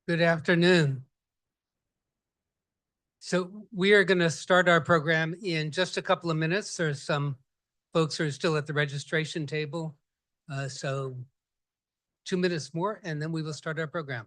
Good afternoon. So we are going to start our program in just a couple of minutes. There's some folks who are still at the registration table. So 2 minutes more, and then we will start our program.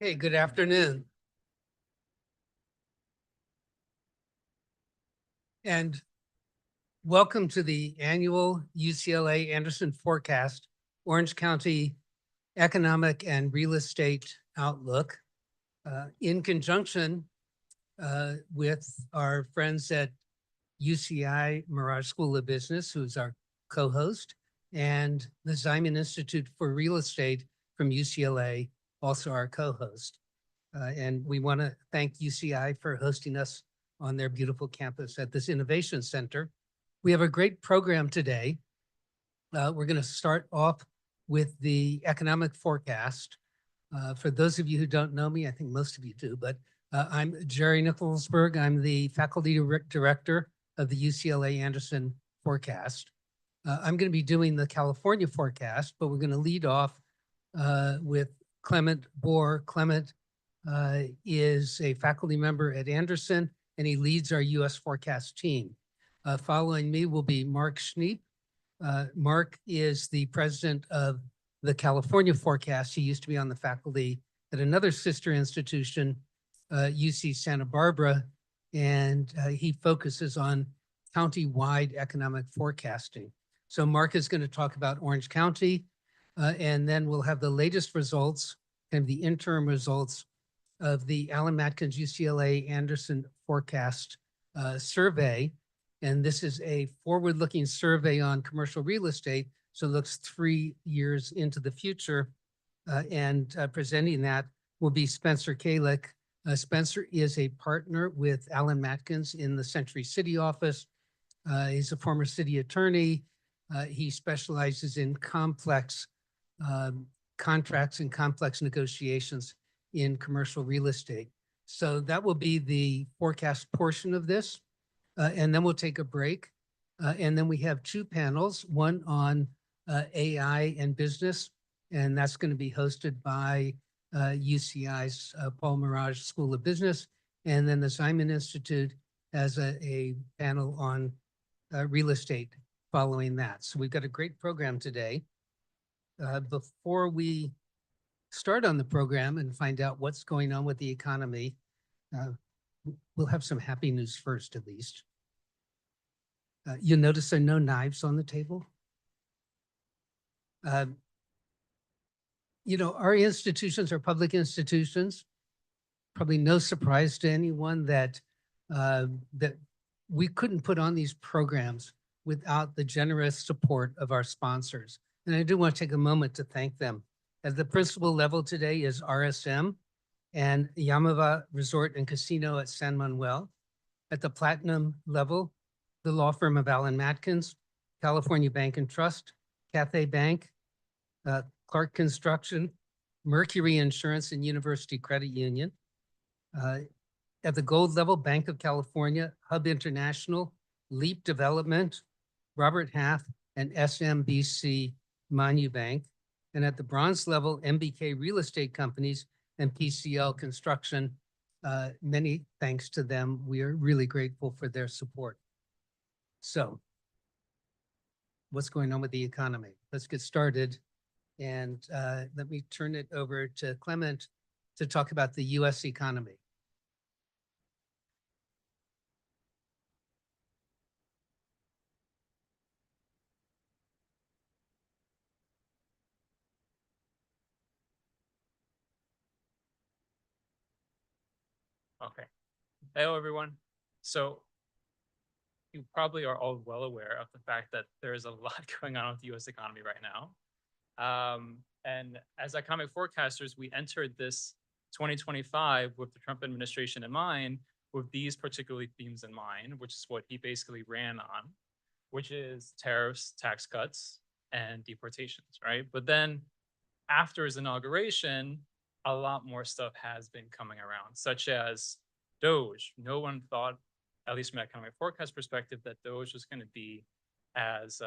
Hey, good afternoon. And welcome to the annual UCLA Anderson Forecast, Orange County Economic and Real Estate Outlook, in conjunction with our friends at UCI Merage School of Business, who's our co-host, and the Ziman Institute for Real Estate from UCLA, also our co-host. And we want to thank UCI for hosting us on their beautiful campus at this innovation center. We have a great program today. We're going to start off with the economic forecast. For those of you who don't know me, I think most of you do, but I'm Jerry Nicholsberg. I'm the faculty director of the UCLA Anderson forecast. I'm going to be doing the California forecast, but we're going to lead off with Clement Bohr. Clement is a faculty member at Anderson, and he leads our US forecast team. Following me will be Mark Schneep. Mark is the president of the California forecast. He used to be on the faculty at another sister institution, UC Santa Barbara, and he focuses on county-wide economic forecasting. So Mark is going to talk about Orange County, and then we'll have the latest results and the interim results of the Alan Matkins UCLA Anderson forecast survey. And this is a forward-looking survey on commercial real estate, so it looks 3 years into the future. And presenting that will be Spencer Kalick. Spencer is a partner with Alan Matkins in the Century City office. He's a former city attorney. He specializes in complex contracts and complex negotiations in commercial real estate. So that will be the forecast portion of this. And then we'll take a break. And then we have 2 panels, one on AI and business, and that's going to be hosted by UCI's Paul Merage School of Business. And then the Ziman Institute has a panel on real estate following that. So we've got a great program today. Before we start on the program and find out what's going on with the economy, uh, we'll have some happy news first, at least. You'll notice there are no knives on the table. You know, our institutions are public institutions. Probably no surprise to anyone that that we couldn't put on these programs without the generous support of our sponsors. And I do want to take a moment to thank them. At the principal level today is RSM and Yamava Resort and Casino at San Manuel. At the platinum level, the law firm of Allen Matkins, California Bank and Trust, Cathay Bank, Clark Construction, Mercury Insurance, and University Credit Union. At the gold level, Bank of California, Hub International, Leap Development, Robert Half, and SMBC Manubank. And at the bronze level, MBK Real Estate Companies and PCL Construction. Many thanks to them. We are really grateful for their support. So, what's going on with the economy? Let's get started. And let me turn it over to Clement to talk about the US economy. Okay. Hello, everyone. So you probably are all well aware of the fact that there is a lot going on with the US economy right now. And as economic forecasters, we entered this 2025 with the Trump administration in mind, with these particular themes in mind, which is what he basically ran on, which is tariffs, tax cuts, and deportations, right? But then after his inauguration, a lot more stuff has been coming around, such as Doge. No one thought, at least from an economic forecast perspective, that Doge was going to be as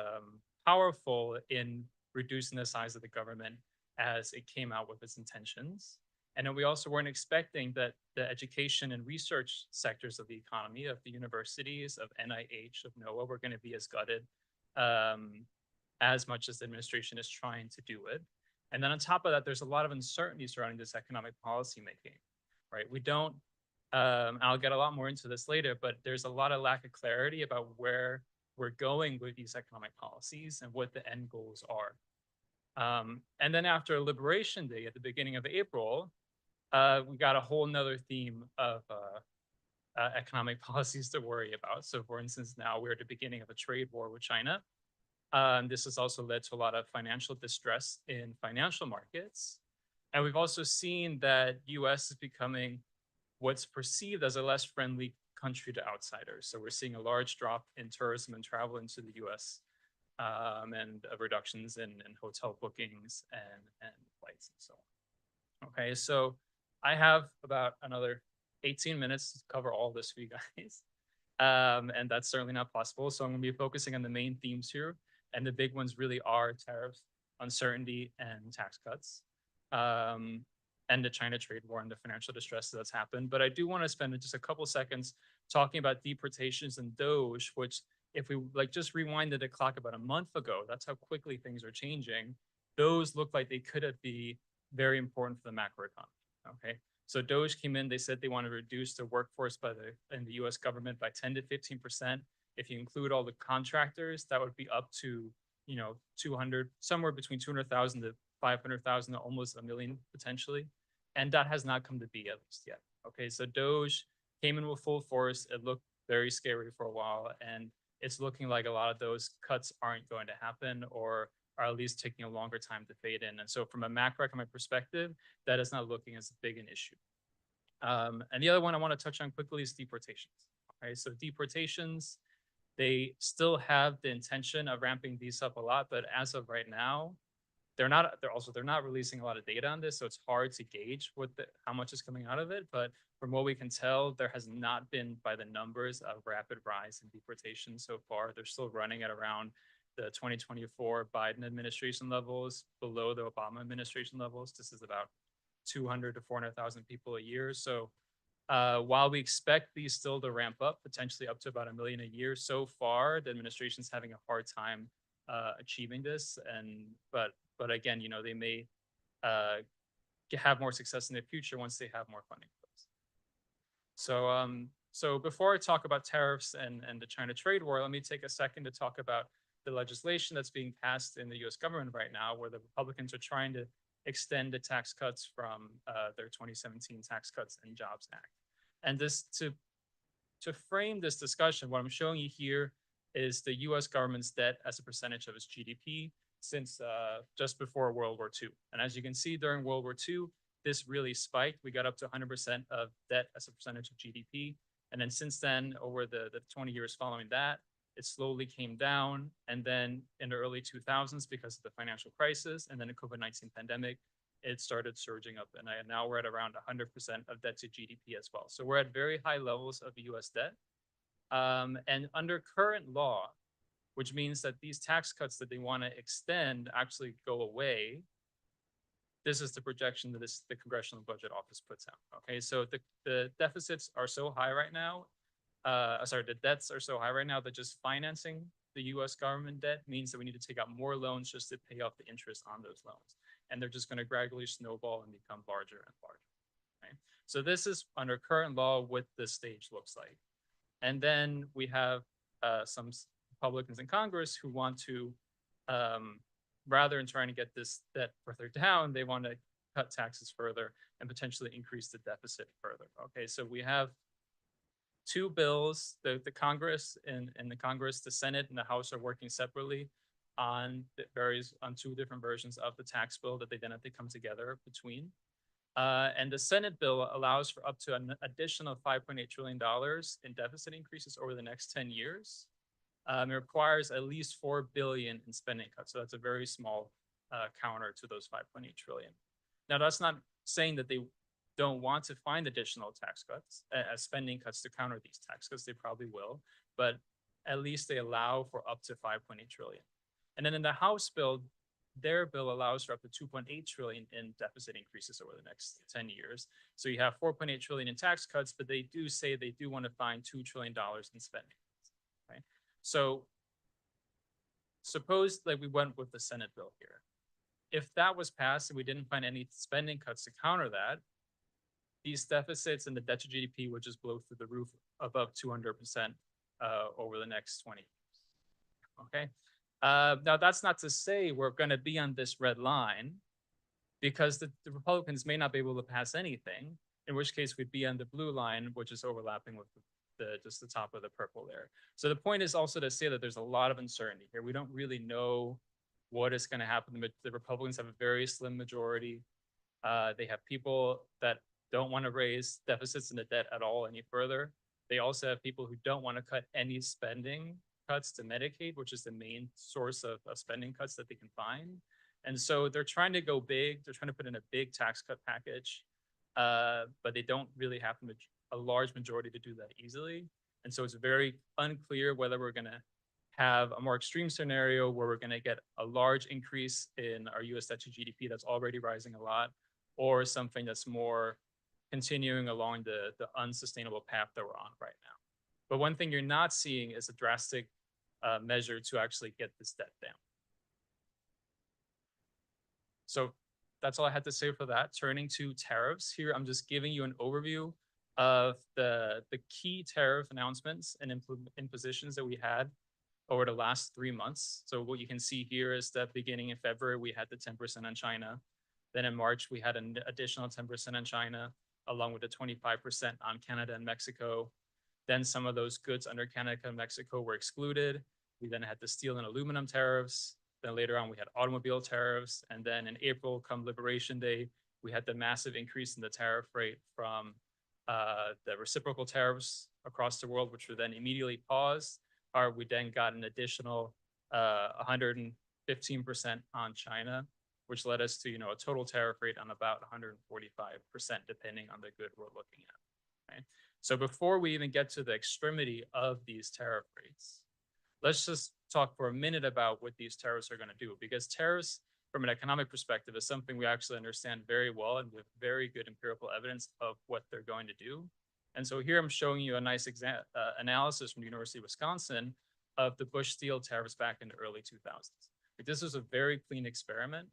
powerful in reducing the size of the government as it came out with its intentions. And then we also weren't expecting that the education and research sectors of the economy, of the universities, of NIH, of NOAA, were going to be as gutted as much as the administration is trying to do it. And then on top of that, there's a lot of uncertainty surrounding this economic policy making, right? We don't, I'll get a lot more into this later, but there's a lot of lack of clarity about where we're going with these economic policies and what the end goals are. And then after Liberation Day at the beginning of April, we got a whole nother theme of economic policies to worry about. So for instance, now we're at the beginning of a trade war with China. This has also led to a lot of financial distress in financial markets. And we've also seen that US is becoming what's perceived as a less friendly country to outsiders. So we're seeing a large drop in tourism and travel into the US and reductions in hotel bookings and flights and so on. Okay, so I have about another 18 minutes to cover all this for you guys. And that's certainly not possible. So I'm gonna be focusing on the main themes here. And the big ones really are tariffs, uncertainty, and tax cuts, and the China trade war and the financial distress that's happened. But I do want to spend just a couple seconds talking about deportations and Doge, which if we just rewinded the clock about a month ago, that's how quickly things are changing. Those look like they could be very important for the macroeconomy, okay? So Doge came in, they said they want to reduce the workforce in the US government by 10 to 15%. If you include all the contractors, that would be up to, 200, somewhere between 200,000 to 500,000 to almost a million potentially. And that has not come to be at least yet. Okay, so Doge came in with full force. It looked very scary for a while. And it's looking like a lot of those cuts aren't going to happen or are at least taking a longer time to fade in. And so from a macroeconomic perspective, that is not looking as big an issue. And the other one I want to touch on quickly is deportations. Okay, so deportations, they still have the intention of ramping these up a lot, but as of right now, they're not releasing a lot of data on this, so it's hard to gauge how much is coming out of it. But from what we can tell, there has not been, by the numbers, a rapid rise in deportation so far. They're still running at around the 2024 Biden administration levels, below the Obama administration levels. This is about 200 to 400,000 people a year. So While we expect these still to ramp up, potentially up to about 1 million a year, so far the administration's having a hard time achieving this. But again, they may uh, have more success in the future once they have more funding. So before I talk about tariffs and the China trade war, let me take a second to talk about the legislation that's being passed in the U.S. government right now, where the Republicans are trying to extend the tax cuts from their 2017 Tax Cuts and Jobs Act. And this to frame this discussion, what I'm showing you here is the U.S. government's debt as a percentage of its GDP since just before World War II. And as you can see, during World War II, this really spiked. We got up to 100% of debt as a percentage of GDP. And then since then, over the 20 years following that, it slowly came down. And then in the early 2000s, because of the financial crisis and then the COVID-19 pandemic, it started surging up. And now we're at around 100% of debt to GDP as well. So we're at very high levels of US debt. And under current law, which means that these tax cuts that they want to extend actually go away. This is the projection that the Congressional Budget Office puts out. Okay, so the deficits are so high right now. The debts are so high right now that just financing the U.S. government debt means that we need to take out more loans just to pay off the interest on those loans. And they're just going to gradually snowball and become larger and larger. Okay? So this is under current law what the stage looks like. And then we have some Republicans in Congress who want to, rather than trying to get this debt further down, they want to cut taxes further and potentially increase the deficit further. Okay, so we have two bills. The Congress and the Congress, the Senate and the House are working separately on two different versions of the tax bill that they then have to come together between. And the Senate bill allows for up to an additional $5.8 trillion in deficit increases over the next 10 years. It requires at least $4 billion in spending cuts. So that's a very small counter to those $5.8 trillion. Now, that's not saying that they don't want to find additional tax cuts, spending cuts to counter these tax cuts. They probably will, but at least they allow for up to $5.8 trillion. And then in the House bill, their bill allows for up to $2.8 trillion in deficit increases over the next 10 years. So you have $4.8 trillion in tax cuts, but they do say they do want to find $2 trillion in spending. Right? So suppose like we went with the Senate bill here. If that was passed and we didn't find any spending cuts to counter that, these deficits and the debt to GDP would just blow through the roof above 200% over the next 20 years. Okay. Now, that's not to say we're going to be on this red line, because the Republicans may not be able to pass anything, in which case we'd be on the blue line, which is overlapping with just the top of the purple there. So the point is also to say that there's a lot of uncertainty here. We don't really know what is going to happen. The Republicans have a very slim majority. They have people that don't want to raise deficits and the debt at all any further. They also have people who don't want to cut any spending cuts to Medicaid, which is the main source of spending cuts that they can find. And so they're trying to go big. They're trying to put in a big tax cut package, but they don't really have a large majority to do that easily. And so it's very unclear whether we're going to have a more extreme scenario where we're going to get a large increase in our US debt to GDP that's already rising a lot, or something that's more continuing along the unsustainable path that we're on right now. But one thing you're not seeing is a drastic measure to actually get this debt down. So that's all I had to say for that. Turning to tariffs here, I'm just giving you an overview of the key tariff announcements and impositions that we had over the last 3 months. So what you can see here is that beginning in February, we had the 10% on China. Then in March, we had an additional 10% on China, along with the 25% on Canada and Mexico. Then some of those goods under Canada and Mexico were excluded. We then had the steel and aluminum tariffs. Then later on, we had automobile tariffs. And then in April, come Liberation Day, we had the massive increase in the tariff rate from the reciprocal tariffs across the world, which were then immediately paused. We then got an additional 115% on China, which led us to a total tariff rate on about 145%, depending on the good we're looking at. Right? So before we even get to the extremity of these tariff rates, let's just talk for a minute about what these tariffs are going to do, because tariffs from an economic perspective is something we actually understand very well, and with very good empirical evidence of what they're going to do. And so here I'm showing you a nice analysis from the University of Wisconsin of the Bush steel tariffs back in the early 2000s. This was a very clean experiment.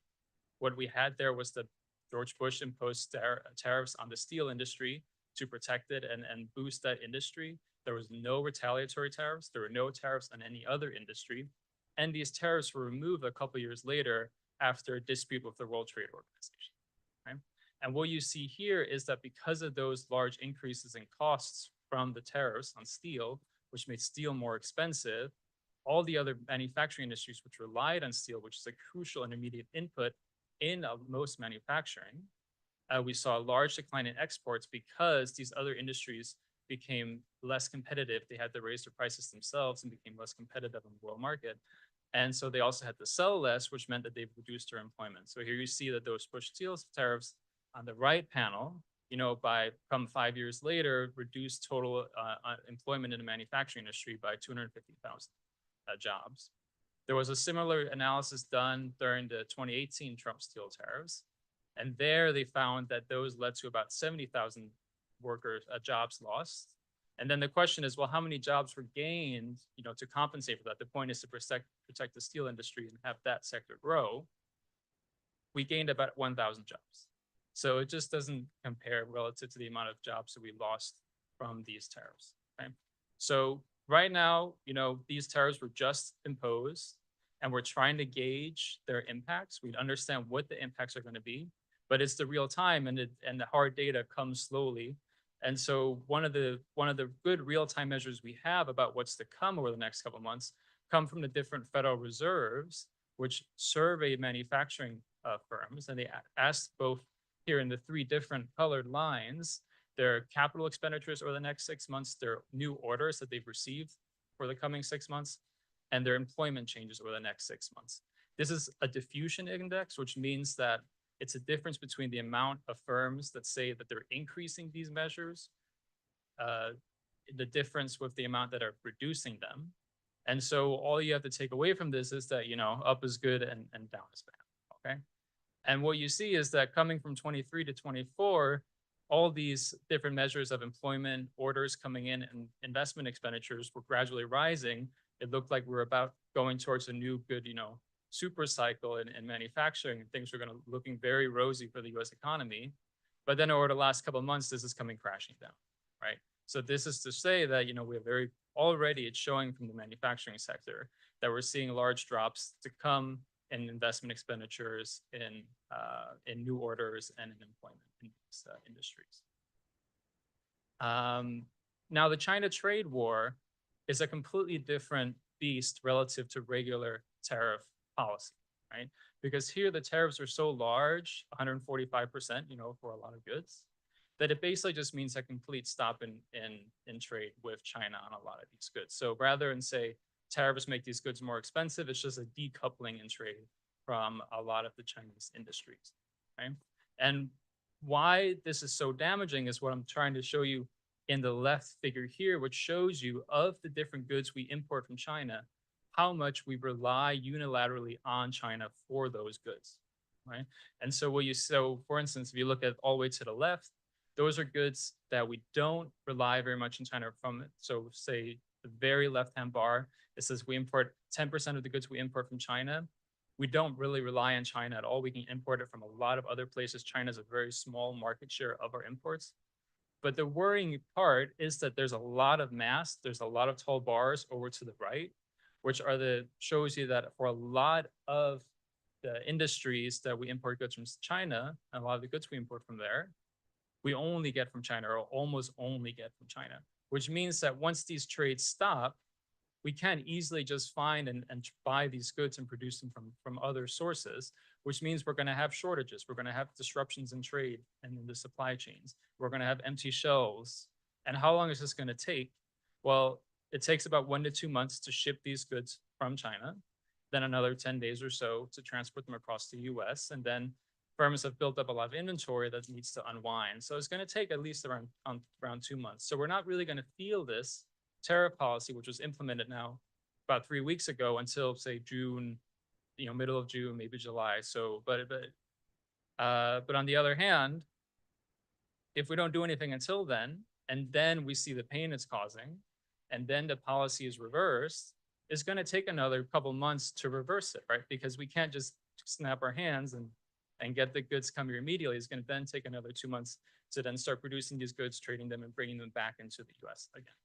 What we had there was the George Bush imposed tariffs on the steel industry to protect it and boost that industry. There was no retaliatory tariffs. There were no tariffs on any other industry. And these tariffs were removed a couple years later after a dispute with the World Trade Organization. Right? And what you see here is that because of those large increases in costs from the tariffs on steel, which made steel more expensive, all the other manufacturing industries which relied on steel, which is a crucial intermediate input in most manufacturing, we saw a large decline in exports because these other industries became less competitive. They had to raise their prices themselves and became less competitive in the world market. And so they also had to sell less, which meant that they've reduced their employment. So here you see that those Bush steel tariffs on the right panel, come 5 years later, reduced total employment in the manufacturing industry by 250,000 jobs. There was a similar analysis done during the 2018 Trump steel tariffs. And there they found that those led to about 70,000 workers, jobs lost. And then the question is, well, how many jobs were gained, to compensate for that? The point is to protect the steel industry and have that sector grow. We gained about 1,000 jobs. So it just doesn't compare relative to the amount of jobs that we lost from these tariffs. Okay? So right now, these tariffs were just imposed and we're trying to gauge their impacts. We understand what the impacts are going to be, but it's the real time and the hard data comes slowly. And so one of the good real-time measures we have about what's to come over the next couple of months come from the different Federal Reserves, which surveyed manufacturing firms, and they asked both here in the 3 different colored lines, their capital expenditures over the next 6 months, their new orders that they've received for the coming 6 months, and their employment changes over the next 6 months. This is a diffusion index, which means that it's a difference between the amount of firms that say that they're increasing these measures, the difference with the amount that are reducing them. And so all you have to take away from this is that, up is good and down is bad, okay? And what you see is that coming from 23 to 24, all these different measures of employment, orders coming in, and investment expenditures were gradually rising. It looked like we were about going towards a new good, super cycle in manufacturing. Things were looking very rosy for the U.S. economy. But then over the last couple of months, this is coming crashing down, right? So this is to say that, we have already it's showing from the manufacturing sector that we're seeing large drops to come in investment expenditures, in new orders, and in employment in these industries. Now, the China trade war is a completely different beast relative to regular tariff policy, right? Because here the tariffs are so large, 145%, for a lot of goods, that it basically just means a complete stop in trade with China on a lot of these goods. So rather than say tariffs make these goods more expensive, it's just a decoupling in trade from a lot of the Chinese industries, right? And why this is so damaging is what I'm trying to show you in the left figure here, which shows you of the different goods we import from China, how much we rely unilaterally on China for those goods, right? And so for instance, if you look at all the way to the left, those are goods that we don't rely very much in China from. So say the very left-hand bar, it says we import 10% of the goods we import from China. We don't really rely on China at all. We can import it from a lot of other places. China is a very small market share of our imports. But the worrying part is that there's a lot of mass, there's a lot of tall bars over to the right, which shows you that for a lot of the industries that we import goods from China, and a lot of the goods we import from there, we only get from China or almost only get from China, which means that once these trades stop, we can't easily just find and buy these goods and produce them from other sources, which means we're going to have shortages. We're going to have disruptions in trade and in the supply chains. We're going to have empty shelves. And how long is this going to take? Well, it takes about 1 to 2 months to ship these goods from China, then another 10 days or so to transport them across the US. And then firms have built up a lot of inventory that needs to unwind. So it's going to take at least around 2 months. So we're not really going to feel this tariff policy, which was implemented now about 3 weeks ago, until say June, middle of June, maybe July. So, but on the other hand, if we don't do anything until then, and then we see the pain it's causing, and then the policy is reversed, it's going to take another couple months to reverse it, right? Because we can't just snap our hands and get the goods coming immediately. It's going to then take another 2 months to then start producing these goods, trading them, and bringing them back into the U.S. again.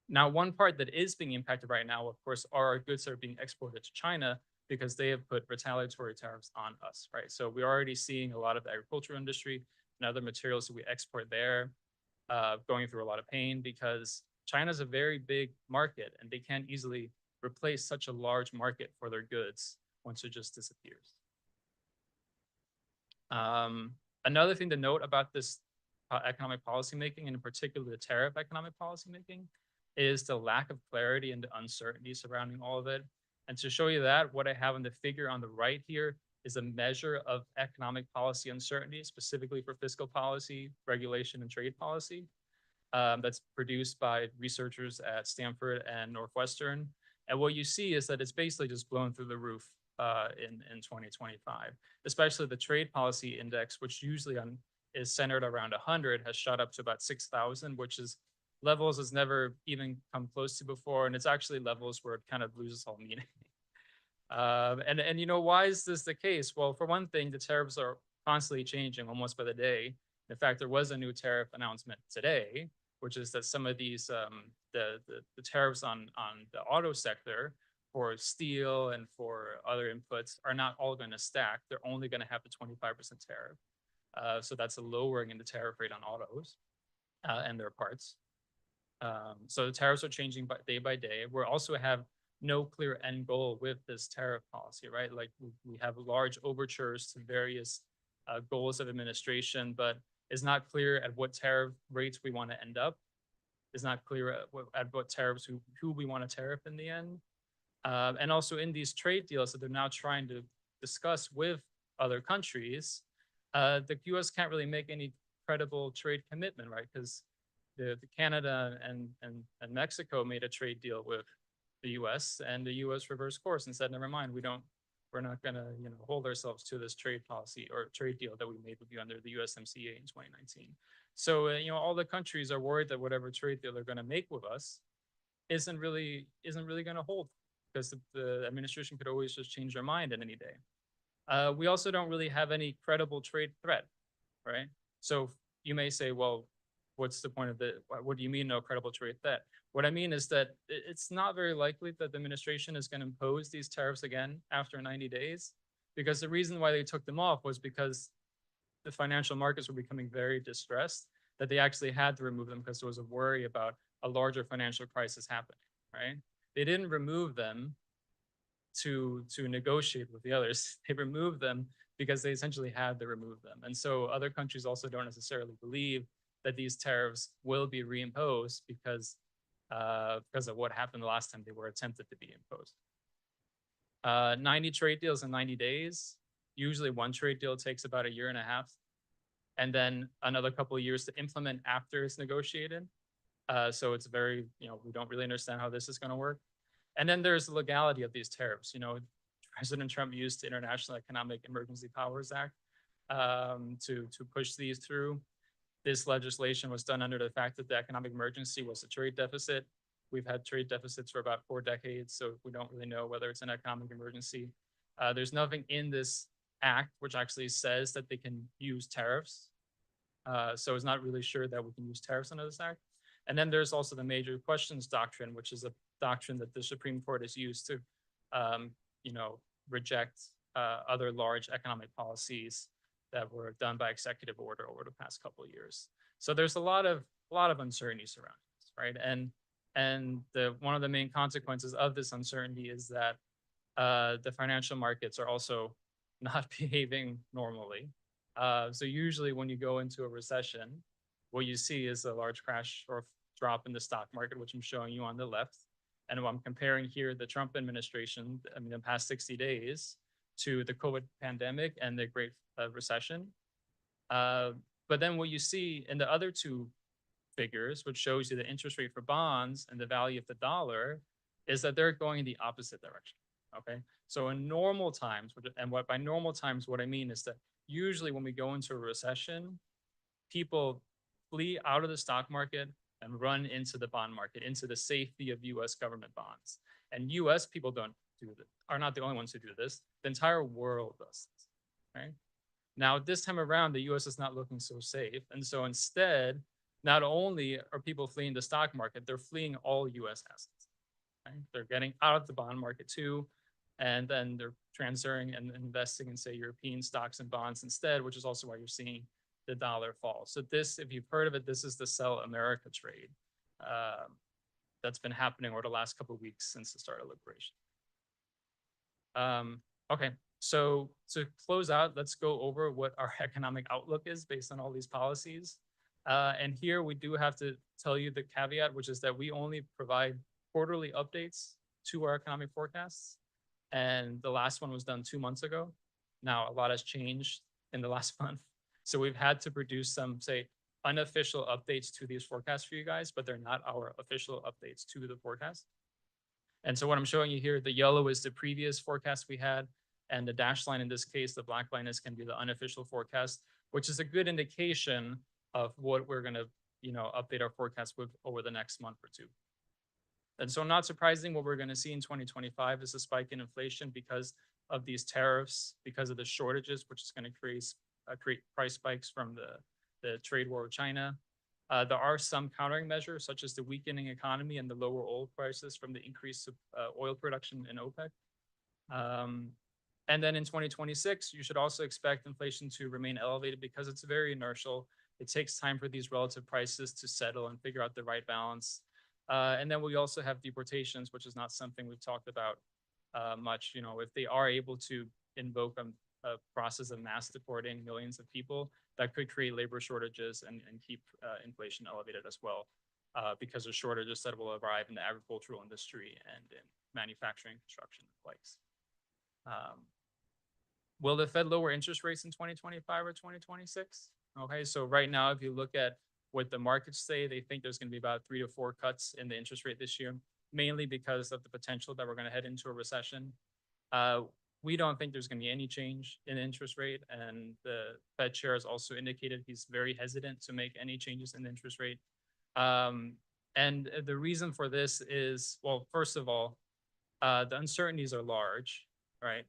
Now, one part that is being impacted right now, of course, are our goods that are being exported to China because they have put retaliatory tariffs on us, right? So we're already seeing a lot of the agricultural industry and other materials that we export there going through a lot of pain because China's a very big market and they can't easily replace such a large market for their goods once it just disappears. Another thing to note about this economic policymaking, and in particular the tariff economic policymaking, is the lack of clarity and the uncertainty surrounding all of it. And to show you that, what I have in the figure on the right here is a measure of economic policy uncertainty, specifically for fiscal policy, regulation, and trade policy. That's produced by researchers at Stanford and Northwestern. And what you see is that it's basically just blown through the roof in 2025, especially the trade policy index, which usually is centered around 100, has shot up to about 6,000, which is levels has never even come close to before. And it's actually levels where it kind of loses all meaning. And you know, why is this the case? Well, for one thing, the tariffs are constantly changing almost by the day. In fact, there was a new tariff announcement today, which is that some of these the tariffs on the auto sector for steel and for other inputs are not all going to stack. They're only going to have the 25% tariff. So that's a lowering in the tariff rate on autos and their parts. So the tariffs are changing day by day. We also have no clear end goal with this tariff policy, right? Like we have large overtures to various goals of administration, but it's not clear at what tariff rates we want to end up. It's not clear at what tariffs who we want to tariff in the end. And also in these trade deals that they're now trying to discuss with other countries, the US can't really make any credible trade commitment, right? Because the Canada and Mexico made a trade deal with the US, and the US reversed course and said, never mind, we're not gonna, hold ourselves to this trade policy or trade deal that we made with you under the USMCA in 2019. So, all the countries are worried that whatever trade deal they're gonna make with us isn't really gonna hold, because the administration could always just change their mind at any day. We also don't really have any credible trade threat, right? So you may say, well, what's the point of what do you mean no credible trade threat? What I mean is that it's not very likely that the administration is going to impose these tariffs again after 90 days, because the reason why they took them off was because the financial markets were becoming very distressed, that they actually had to remove them because there was a worry about a larger financial crisis happening, right? They didn't remove them to negotiate with the others. They removed them because they essentially had to remove them. And so other countries also don't necessarily believe that these tariffs will be reimposed because of what happened the last time they were attempted to be imposed. 90 trade deals in 90 days. Usually one trade deal takes about 1.5 years, and then another couple of years to implement after it's negotiated. So it's very, we don't really understand how this is going to work. And then there's the legality of these tariffs. President Trump used the International Economic Emergency Powers Act to push these through. This legislation was done under the fact that the economic emergency was a trade deficit. We've had trade deficits for about 4 decades, so we don't really know whether it's an economic emergency. There's nothing in this act which actually says that they can use tariffs. So it's not really sure that we can use tariffs under this act. And then there's also the major questions doctrine, which is a doctrine that the Supreme Court has used to, reject other large economic policies that were done by executive order over the past couple of years. So there's a lot of uncertainty surrounding this, right? And one of the main consequences of this uncertainty is that the financial markets are also not behaving normally. So usually when you go into a recession, what you see is a large crash or drop in the stock market, which I'm showing you on the left. And I'm comparing here the Trump administration, the past 60 days, to the COVID pandemic and the Great Recession. But then what you see in the other two figures, which shows you the interest rate for bonds and the value of the dollar, is that they're going in the opposite direction, okay? So in normal times, and by normal times, what I mean is that usually when we go into a recession, people flee out of the stock market and run into the bond market, into the safety of US government bonds. And US people are not the only ones who do this. The entire world does this, right? Now, this time around, the US is not looking so safe. And so instead, not only are people fleeing the stock market, they're fleeing all US assets, right? They're getting out of the bond market too. And then they're transferring and investing in, say, European stocks and bonds instead, which is also why you're seeing the dollar fall. So this, if you've heard of it, this is the sell America trade that's been happening over the last couple of weeks since the start of liberation. Okay, so to close out, let's go over what our economic outlook is based on all these policies. And here we do have to tell you the caveat, which is that we only provide quarterly updates to our economic forecasts. And the last one was done 2 months ago. Now, a lot has changed in the last month. So we've had to produce some, say, unofficial updates to these forecasts for you guys, but they're not our official updates to the forecast. And so what I'm showing you here, the yellow is the previous forecast we had, and the dashed line in this case, the black line is going to be the unofficial forecast, which is a good indication of what we're going to, update our forecast with over the next month or two. And so not surprising, what we're going to see in 2025 is a spike in inflation because of these tariffs, because of the shortages, which is going to create price spikes from the trade war with China. There are some countering measures, such as the weakening economy and the lower oil prices from the increase of oil production in OPEC. And then in 2026, you should also expect inflation to remain elevated because it's very inertial. It takes time for these relative prices to settle and figure out the right balance. And then we also have deportations, which is not something we've talked about much. If they are able to invoke a process of mass deporting millions of people, that could create labor shortages and keep inflation elevated as well, because of shortages that will arrive in the agricultural industry and in manufacturing, construction, and the likes. Will the Fed lower interest rates in 2025 or 2026? Okay, so right now, if you look at what the markets say, they think there's going to be about 3 to 4 cuts in the interest rate this year, mainly because of the potential that we're going to head into a recession. We don't think there's going to be any change in interest rate, and the Fed chair has also indicated he's very hesitant to make any changes in the interest rate. And the reason for this is, well, first of all, the uncertainties are large, right?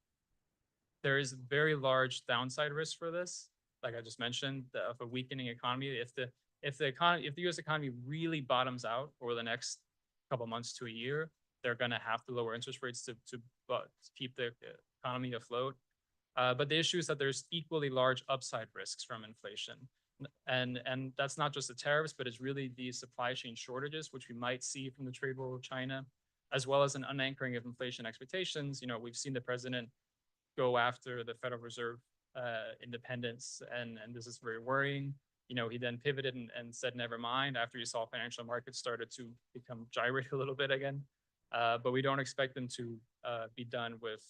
There is very large downside risk for this, like I just mentioned, of a weakening economy. If the U.S. economy really bottoms out over the next couple months to a year, they're going to have to lower interest rates to keep the economy afloat. But the issue is that there's equally large upside risks from inflation. And that's not just the tariffs, but it's really the supply chain shortages, which we might see from the trade war with China, as well as an unanchoring of inflation expectations. We've seen the president go after the Federal Reserve independence, and this is very worrying. He then pivoted and said, never mind, after he saw financial markets started to gyrate a little bit again. But we don't expect them to be done with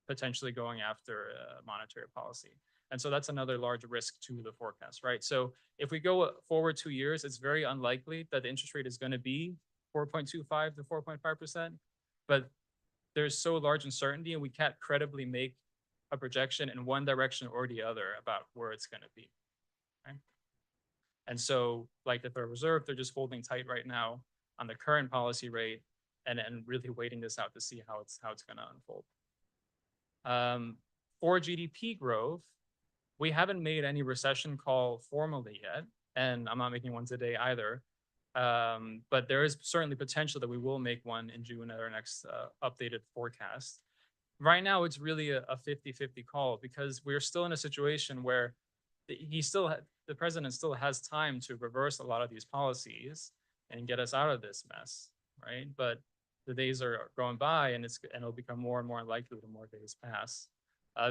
potentially going after monetary policy. And so that's another large risk to the forecast, right? So if we go forward 2 years, it's very unlikely that the interest rate is going to be 4.25 to 4.5%. But there's so large uncertainty, and we can't credibly make a projection in one direction or the other about where it's going to be. Right? And so, like the Federal Reserve, they're just holding tight right now on the current policy rate and really waiting this out to see how it's going to unfold. For GDP growth, we haven't made any recession call formally yet, and I'm not making one today either. But there is certainly potential that we will make one in June at our next updated forecast. Right now, it's really a 50-50 call because we're still in a situation where the president still has time to reverse a lot of these policies and get us out of this mess, right? But the days are going by, and it'll become more and more unlikely the more days pass.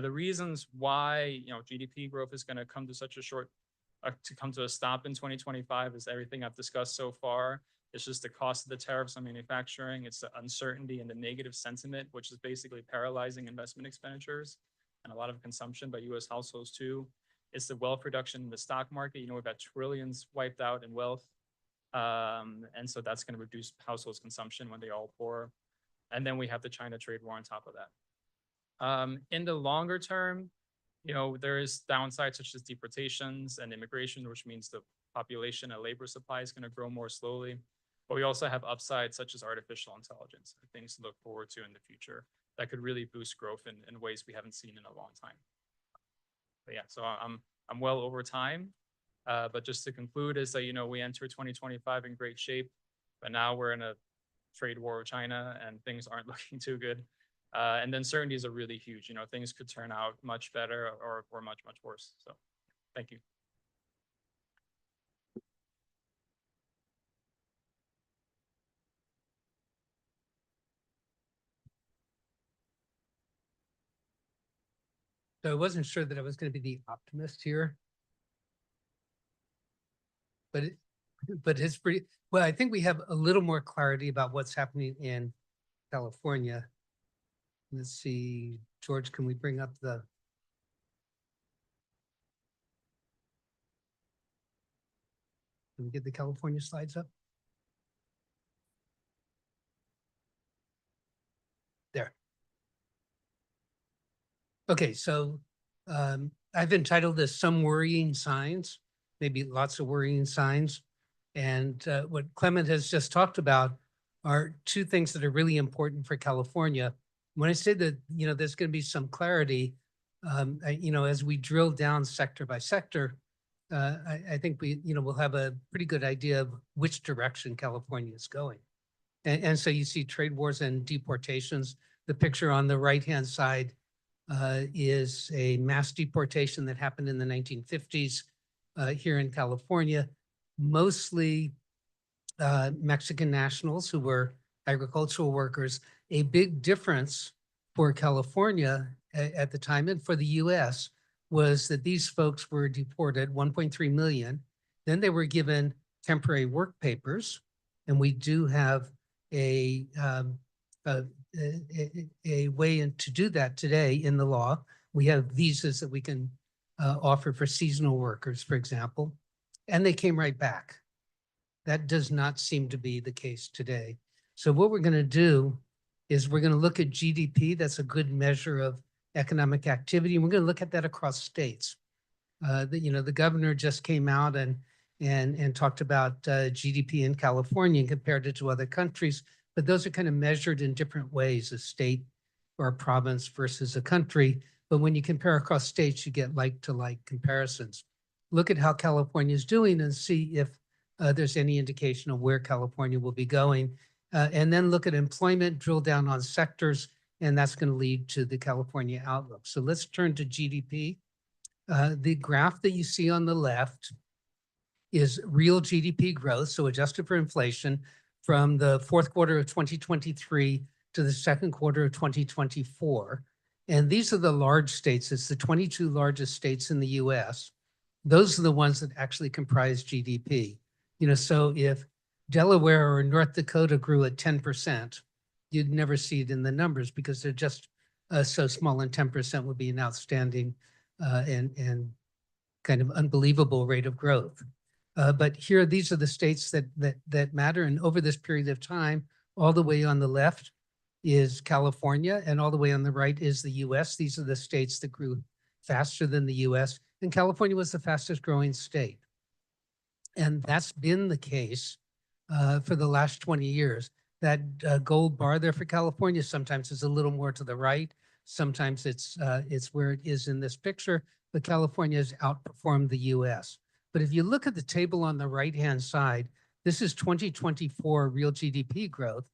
The reasons why GDP growth is going to come to a stop in 2025 is everything I've discussed so far. It's just the cost of the tariffs on manufacturing. It's the uncertainty and the negative sentiment, which is basically paralyzing investment expenditures and a lot of consumption by U.S. households too. It's the wealth reduction in the stock market. We've got trillions wiped out in wealth. And so that's going to reduce households' consumption when they all pour. And then we have the China trade war on top of that. In the longer term, there is downsides such as deportations and immigration, which means the population and labor supply is going to grow more slowly. But we also have upsides such as artificial intelligence, things to look forward to in the future that could really boost growth in ways we haven't seen in a long time. But yeah, so I'm well over time. But just to conclude is that, you know, we enter 2025 in great shape, but now we're in a trade war with China and things aren't looking too good. And the uncertainties are really huge. You know, things could turn out much better or much, much worse. So thank you. So I wasn't sure that I was going to be the optimist here. But it's pretty, well, I think we have a little more clarity about what's happening in California. Let's see, George, can we bring up the? Can we get the California slides up? There. Okay, so I've entitled this Some Worrying Signs, maybe lots of worrying signs. And what Clement has just talked about are two things that are really important for California. When I say that, you know, there's going to be some clarity, you know, as we drill down sector by sector, I think we, you know, we'll have a pretty good idea of which direction California is going. And so you see trade wars and deportations. The picture on the right-hand side is a mass deportation that happened in the 1950s here in California, mostly Mexican nationals who were agricultural workers. A big difference for California at the time and for the US was that these folks were deported, 1.3 million. Then they were given temporary work papers, and we do have a way to do that today in the law. We have visas that we can offer for seasonal workers, for example, and they came right back. That does not seem to be the case today. So what we're going to do is we're going to look at GDP. That's a good measure of economic activity. And we're going to look at that across states. You know, the governor just came out and talked about GDP in California and compared it to other countries. But those are kind of measured in different ways, a state or a province versus a country. But when you compare across states, you get like-to-like comparisons. Look at how California is doing and see if there's any indication of where California will be going. And then look at employment, drill down on sectors, and that's going to lead to the California outlook. So let's turn to GDP. The graph that you see on the left is real GDP growth, so adjusted for inflation, from the fourth quarter of 2023 to the second quarter of 2024. And these are the large states. It's the 22 largest states in the US. Those are the ones that actually comprise GDP. You know, so if Delaware or North Dakota grew at 10%, you'd never see it in the numbers because they're just so small, and 10% would be an outstanding and kind of unbelievable rate of growth. But here, these are the states that matter. And over this period of time, all the way on the left is California, and all the way on the right is the US. These are the states that grew faster than the US. And California was the fastest growing state. And that's been the case for the last 20 years. That gold bar there for California sometimes is a little more to the right. Sometimes it's where it is in this picture, but California has outperformed the US. But if you look at the table on the right-hand side, this is 2024 real GDP growth.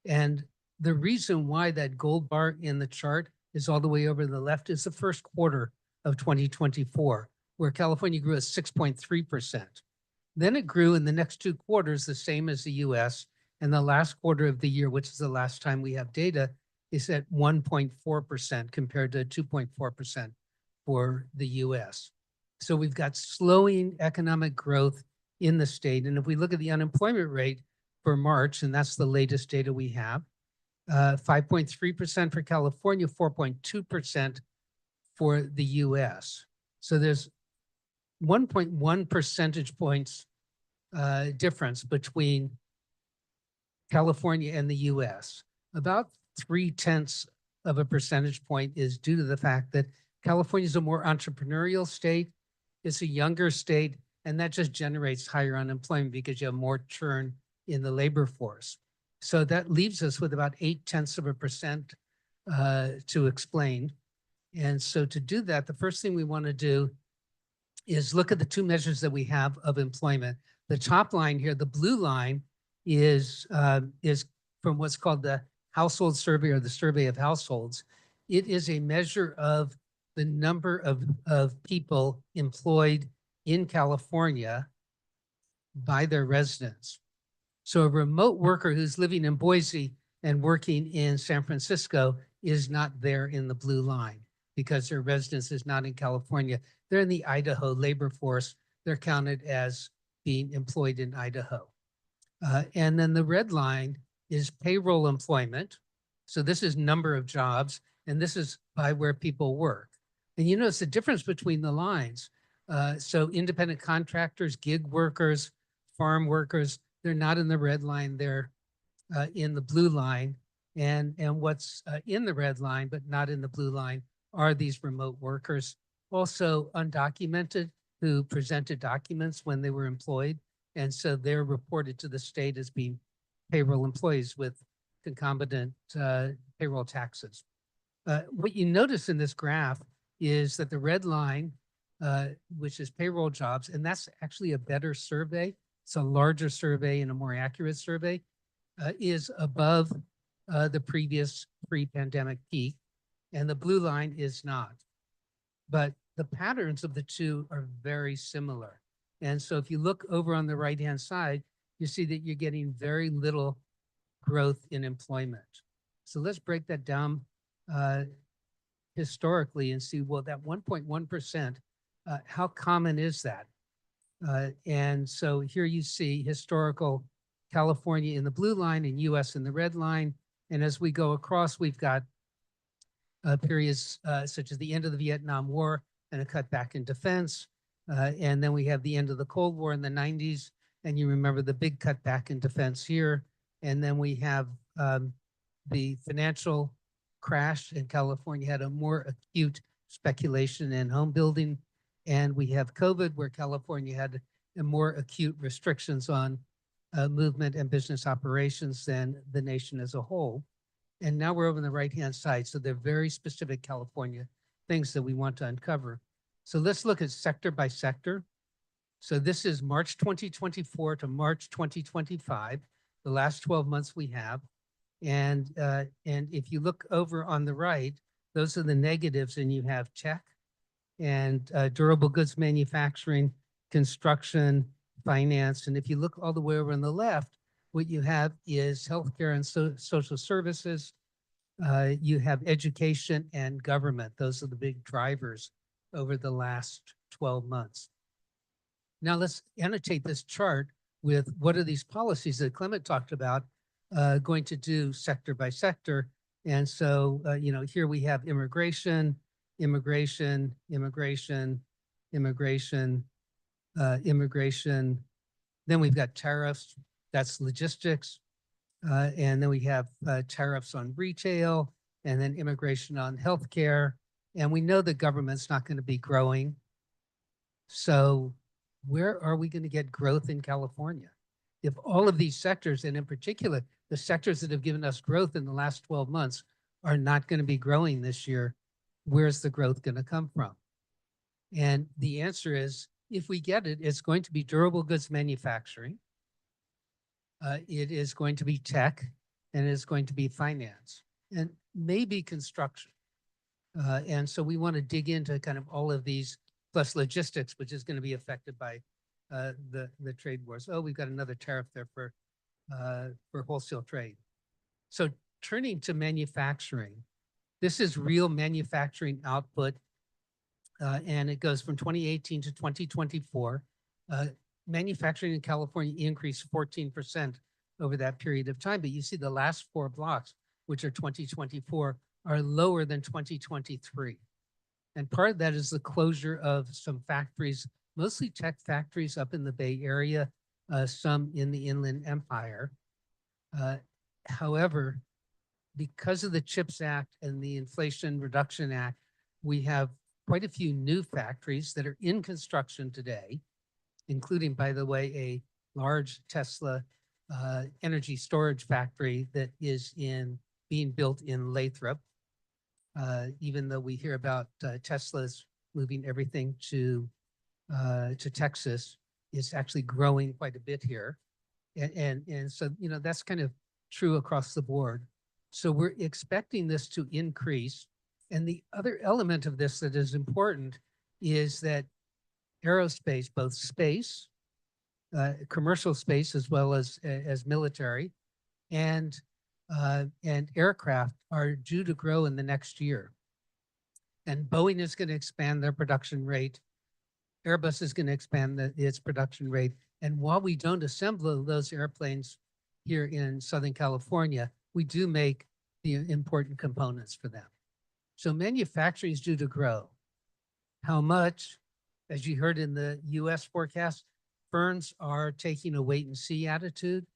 And the reason why that gold bar in the chart is all the way over to the left is the first quarter of 2024, where California grew at 6.3%. Then it grew in the next two quarters, the same as the US. And the last quarter of the year, which is the last time we have data, is at 1.4% compared to 2.4% for the US. So we've got slowing economic growth in the state. And if we look at the unemployment rate for March, and that's the latest data we have, 5.3% for California, 4.2% for the US. So there's 1.1 percentage points difference between California and the US. About 0.3 of a percentage point is due to the fact that California is a more entrepreneurial state. It's a younger state, And that just generates higher unemployment because you have more churn in the labor force. So that leaves us with about 0.8% to explain. And so to do that, the first thing we want to do is look at the two measures that we have of employment. The top line here, the blue line, is from what's called the household survey or the survey of households. It is a measure of the number of people employed in California by their residents. So a remote worker who's living in Boise and working in San Francisco is not there in the blue line because their residence is not in California. They're in the Idaho labor force. They're counted as being employed in Idaho. And then the red line is payroll employment. So this is number of jobs, and this is by where people work. And you notice the difference between the lines. So independent contractors, gig workers, farm workers, they're not in the red line, they're in the blue line. And what's in the red line, but not in the blue line, are these remote workers. Also undocumented who presented documents when they were employed. And so they're reported to the state as being payroll employees with concomitant payroll taxes. What you notice in this graph is that the red line, which is payroll jobs, and that's actually a better survey. It's a larger survey and a more accurate survey, is above the previous pre-pandemic peak, and the blue line is not. But the patterns of the two are very similar. And so if you look over on the right-hand side, you see that you're getting very little growth in employment. So let's break that down historically and see, well, that 1.1%, how common is that? And so here you see historical California in the blue line and US in the red line. And as we go across, we've got periods such as the end of the Vietnam War and a cutback in defense. And then we have the end of the Cold War in the 90s. And you remember the big cutback in defense here. And then we have the financial crash in California had a more acute speculation in home building. And we have COVID, where California had a more acute restrictions on movement and business operations than the nation as a whole. And now we're over on the right-hand side. So they're very specific California things that we want to uncover. So let's look at sector by sector. So this is March 2024 to March 2025, the last 12 months we have. And if you look over on the right, those are the negatives, and you have tech and durable goods manufacturing, construction, finance. And if you look all the way over on the left, what you have is healthcare and social services. You have education and government. Those are the big drivers over the last 12 months. Now let's annotate this chart with what are these policies that Clement talked about going to do sector by sector. And so, here we have immigration. Then we've got tariffs, that's logistics. And then we have tariffs on retail, and then immigration on healthcare. And we know the government's not going to be growing. So where are we going to get growth in California? If all of these sectors, and in particular, the sectors that have given us growth in the last 12 months are not going to be growing this year, where's the growth going to come from? And the answer is, if we get it, it's going to be durable goods manufacturing. It is going to be tech, and it's going to be finance, and maybe construction. And so we want to dig into kind of all of these, plus logistics, which is going to be affected by the trade wars. Oh, we've got another tariff there for wholesale trade. So turning to manufacturing, this is real manufacturing output, and it goes from 2018 to 2024. Manufacturing in California increased 14% over that period of time, but you see the last four blocks, which are 2024, are lower than 2023. And part of that is the closure of some factories, mostly tech factories up in the Bay Area, some in the Inland Empire. However, because of the CHIPS Act and the Inflation Reduction Act, we have quite a few new factories that are in construction today. including, by the way, a large Tesla energy storage factory that is being built in Lathrop. Even though we hear about Tesla's moving everything to Texas, it's actually growing quite a bit here. And so, that's kind of true across the board. So we're expecting this to increase. And the other element of this that is important is that aerospace, both space, commercial space, as well as military, and aircraft are due to grow in the next year. And Boeing is going to expand their production rate. Airbus is going to expand its production rate. And while we don't assemble those airplanes here in Southern California, we do make the important components for them. So manufacturing is due to grow. How much? As you heard in the US forecast, firms are taking a wait and see attitude.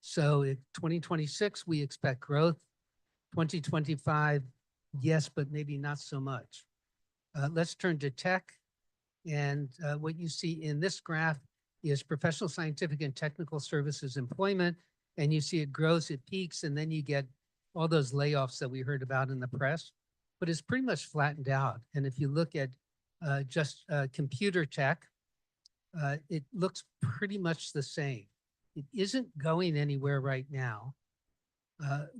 So in 2026, we expect growth. 2025, yes, but maybe not so much. Let's turn to tech. And what you see in this graph is professional, scientific, and technical services employment. And you see it grows, it peaks, and then you get all those layoffs that we heard about in the press. But it's pretty much flattened out. And if you look at just computer tech, it looks pretty much the same. It isn't going anywhere right now.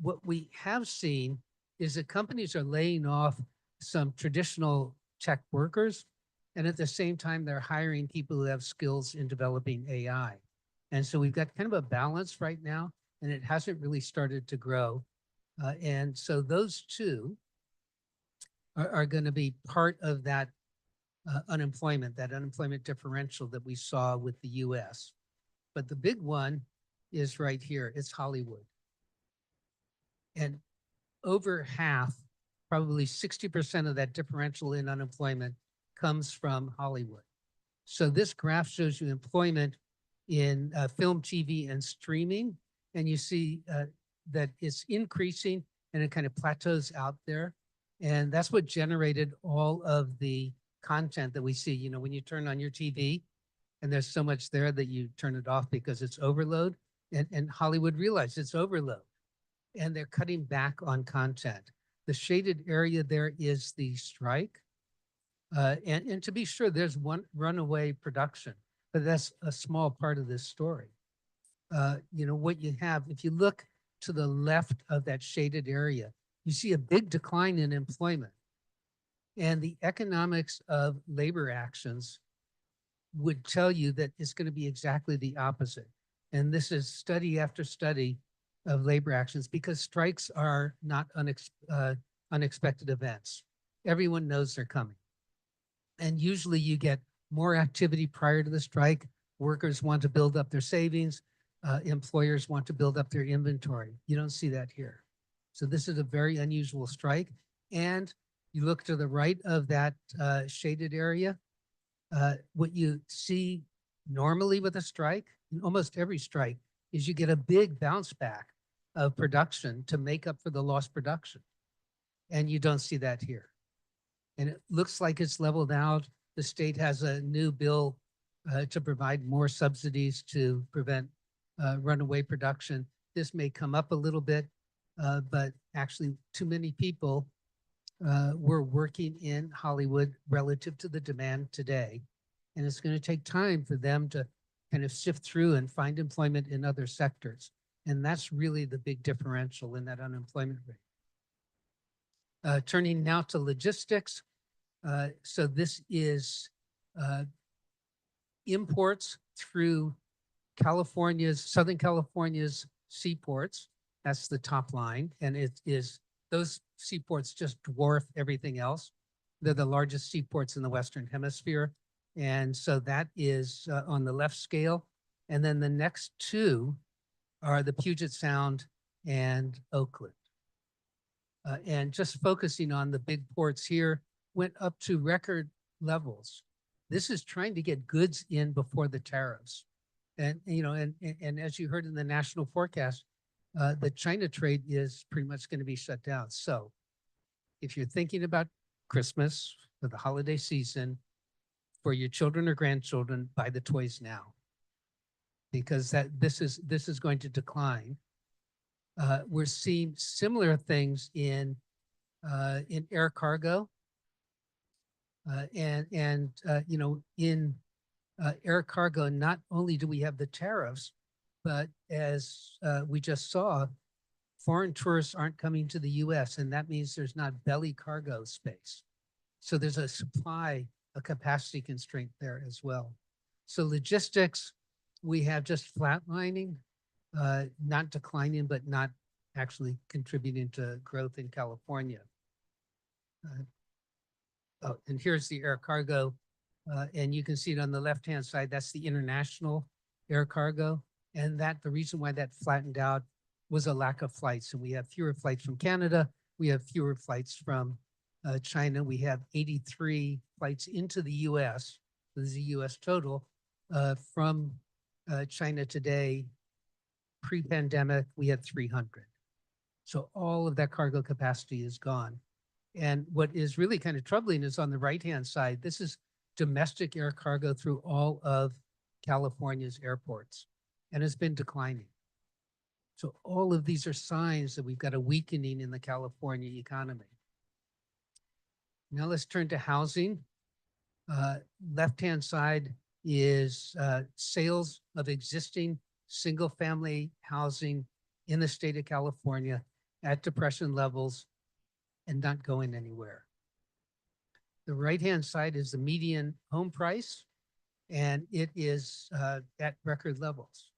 What we have seen is that companies are laying off some traditional tech workers, and at the same time, they're hiring people who have skills in developing AI. And so we've got kind of a balance right now, and it hasn't really started to grow. And so those two are going to be part of that unemployment differential that we saw with the US. But the big one is right here. It's Hollywood. And over half, probably 60% of that differential in unemployment comes from Hollywood. So this graph shows you employment in film, TV, and streaming. And you see that it's increasing and it kind of plateaus out there. And that's what generated all of the content that we see. When you turn on your TV and there's so much there that you turn it off because it's overload. And Hollywood realized it's overload. And they're cutting back on content. The shaded area there is the strike. And to be sure, there's one runaway production, but that's a small part of this story. What you have, if you look to the left of that shaded area, you see a big decline in employment. And the economics of labor actions would tell you that it's going to be exactly the opposite. And this is study after study of labor actions, because strikes are not unexpected events. Everyone knows they're coming. And usually you get more activity prior to the strike. Workers want to build up their savings. Employers want to build up their inventory. You don't see that here. So this is a very unusual strike. And you look to the right of that shaded area, what you see normally with a strike, in almost every strike, is you get a big bounce back of production to make up for the lost production. And you don't see that here. And it looks like it's leveled out. The state has a new bill to provide more subsidies to prevent runaway production. This may come up a little bit, but actually too many people were working in Hollywood relative to the demand today. And it's going to take time for them to kind of sift through and find employment in other sectors. And that's really the big differential in that unemployment rate. Turning now to logistics. So this is imports through Southern California's seaports. That's the top line. And it is, those seaports just dwarf everything else. They're the largest seaports in the Western Hemisphere. And so that is on the left scale. And then the next two are the Puget Sound and Oakland. And just focusing on the big ports here, went up to record levels. This is trying to get goods in before the tariffs. And, and as you heard in the national forecast, the China trade is pretty much going to be shut down. So if you're thinking about Christmas or the holiday season, for your children or grandchildren, buy the toys now. Because this is going to decline. We're seeing similar things in air cargo. In air cargo, not only do we have the tariffs, but as we just saw, foreign tourists aren't coming to the US, and that means there's not belly cargo space. So there's a capacity constraint there as well. So logistics, we have just flatlining, not declining, but not actually contributing to growth in California. And here's the air cargo, and you can see it on the left-hand side. That's the international air cargo, and the reason why that flattened out was a lack of flights. And we have fewer flights from Canada. We have fewer flights from China. We have 83 flights into the U.S. This is the U.S. total from China today. Pre-pandemic, we had 300. So all of that cargo capacity is gone. And what is really kind of troubling is on the right-hand side, this is domestic air cargo through all of California's airports, and it's been declining. So all of these are signs that we've got a weakening in the California economy. Now let's turn to housing. Left-hand side is sales of existing single-family housing in the state of California at depression levels and not going anywhere. The right-hand side is the median home price, and it is at record levels.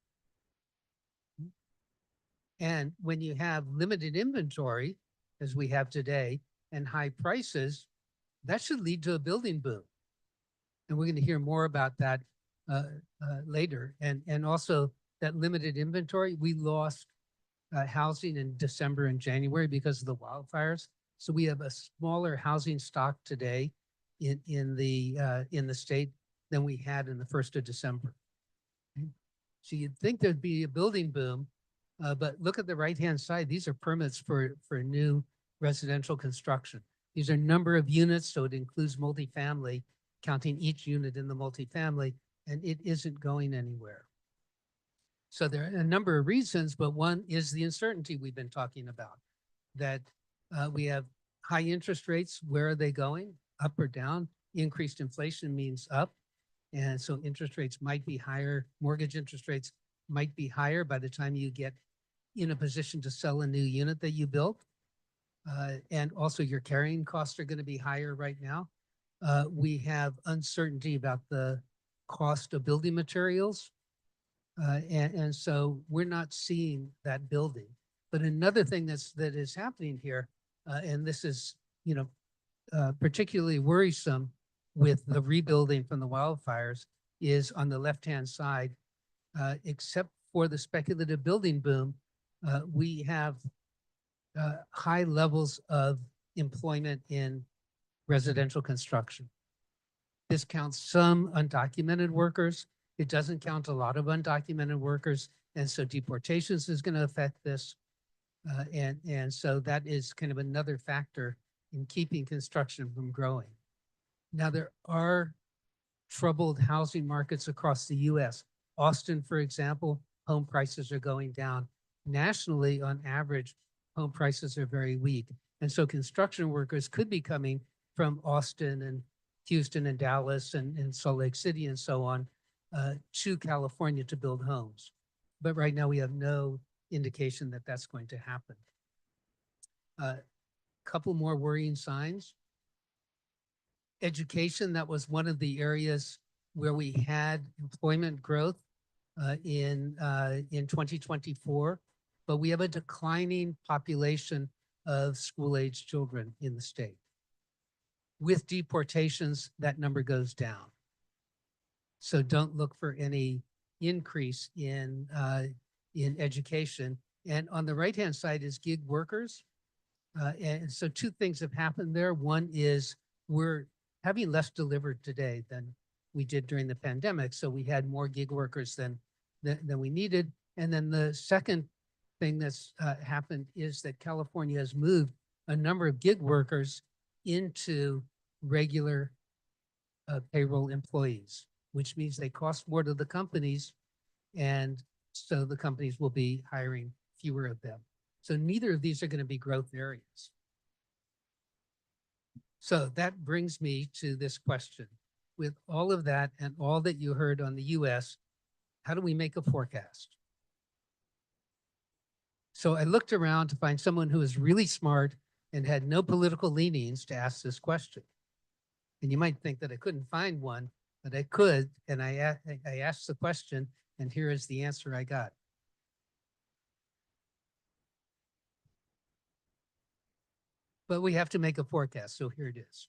And when you have limited inventory, as we have today, and high prices, that should lead to a building boom. And we're going to hear more about that later. And also that limited inventory, we lost housing in December and January because of the wildfires. So we have a smaller housing stock today in the state than we had in the 1st of December. Okay. So you'd think there'd be a building boom, but look at the right-hand side. These are permits for new residential construction. These are number of units, so it includes multifamily, counting each unit in the multifamily, and it isn't going anywhere. So there are a number of reasons, but one is the uncertainty we've been talking about, that we have high interest rates. Where are they going? Up or down? Increased inflation means up. And so interest rates might be higher. Mortgage interest rates might be higher by the time you get in a position to sell a new unit that you built. And also your carrying costs are going to be higher right now. We have uncertainty about the cost of building materials. And so we're not seeing that building. But another thing that is happening here, and this is, particularly worrisome with the rebuilding from the wildfires, is on the left-hand side, except for the speculative building boom, we have high levels of employment in residential construction. This counts some undocumented workers. It doesn't count a lot of undocumented workers. And so deportations is going to affect this. And so that is kind of another factor in keeping construction from growing. Now, there are troubled housing markets across the US. Austin, for example, home prices are going down. Nationally, on average, home prices are very weak. And so construction workers could be coming from Austin and Houston and Dallas and Salt Lake City and so on to California to build homes. But right now we have no indication that that's going to happen. Couple more worrying signs. Education, that was one of the areas where we had employment growth in 2024, but we have a declining population of school-age children in the state. With deportations, that number goes down. So don't look for any increase in education. And on the right-hand side is gig workers. And so two things have happened there. One is we're having less delivered today than we did during the pandemic. So we had more gig workers than we needed. And then the second thing that's happened is that California has moved a number of gig workers into regular payroll employees, which means they cost more to the companies. And so the companies will be hiring fewer of them. So neither of these are going to be growth areas. So that brings me to this question. With all of that and all that you heard on the US, how do we make a forecast? So I looked around to find someone who was really smart and had no political leanings to ask this question. And you might think that I couldn't find one, but I could. And I asked the question, and here is the answer I got. But we have to make a forecast, so here it is.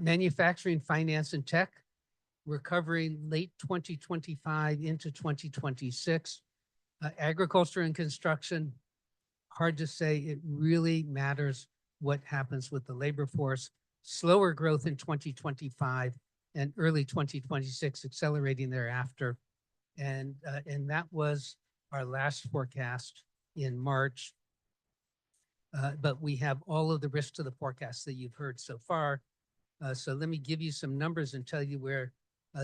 Manufacturing, finance, and tech, recovering late 2025 into 2026. Agriculture and construction, hard to say. It really matters what happens with the labor force. Slower growth in 2025 and early 2026, accelerating thereafter. And that was our last forecast in March. But we have all of the risks to the forecast that you've heard so far. So let me give you some numbers and tell you where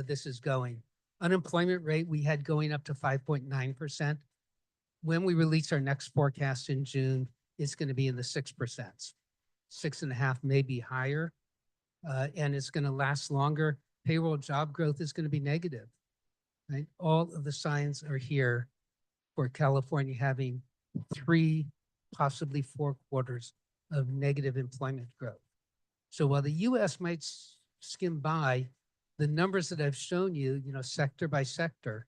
this is going. Unemployment rate we had going up to 5.9%. When we release our next forecast in June, it's going to be in the 6%. 6.5, maybe higher. And it's going to last longer. Payroll job growth is going to be negative. Right? All of the signs are here for California having 3, possibly 4 quarters of negative employment growth. So while the US might skim by, the numbers that I've shown you, sector by sector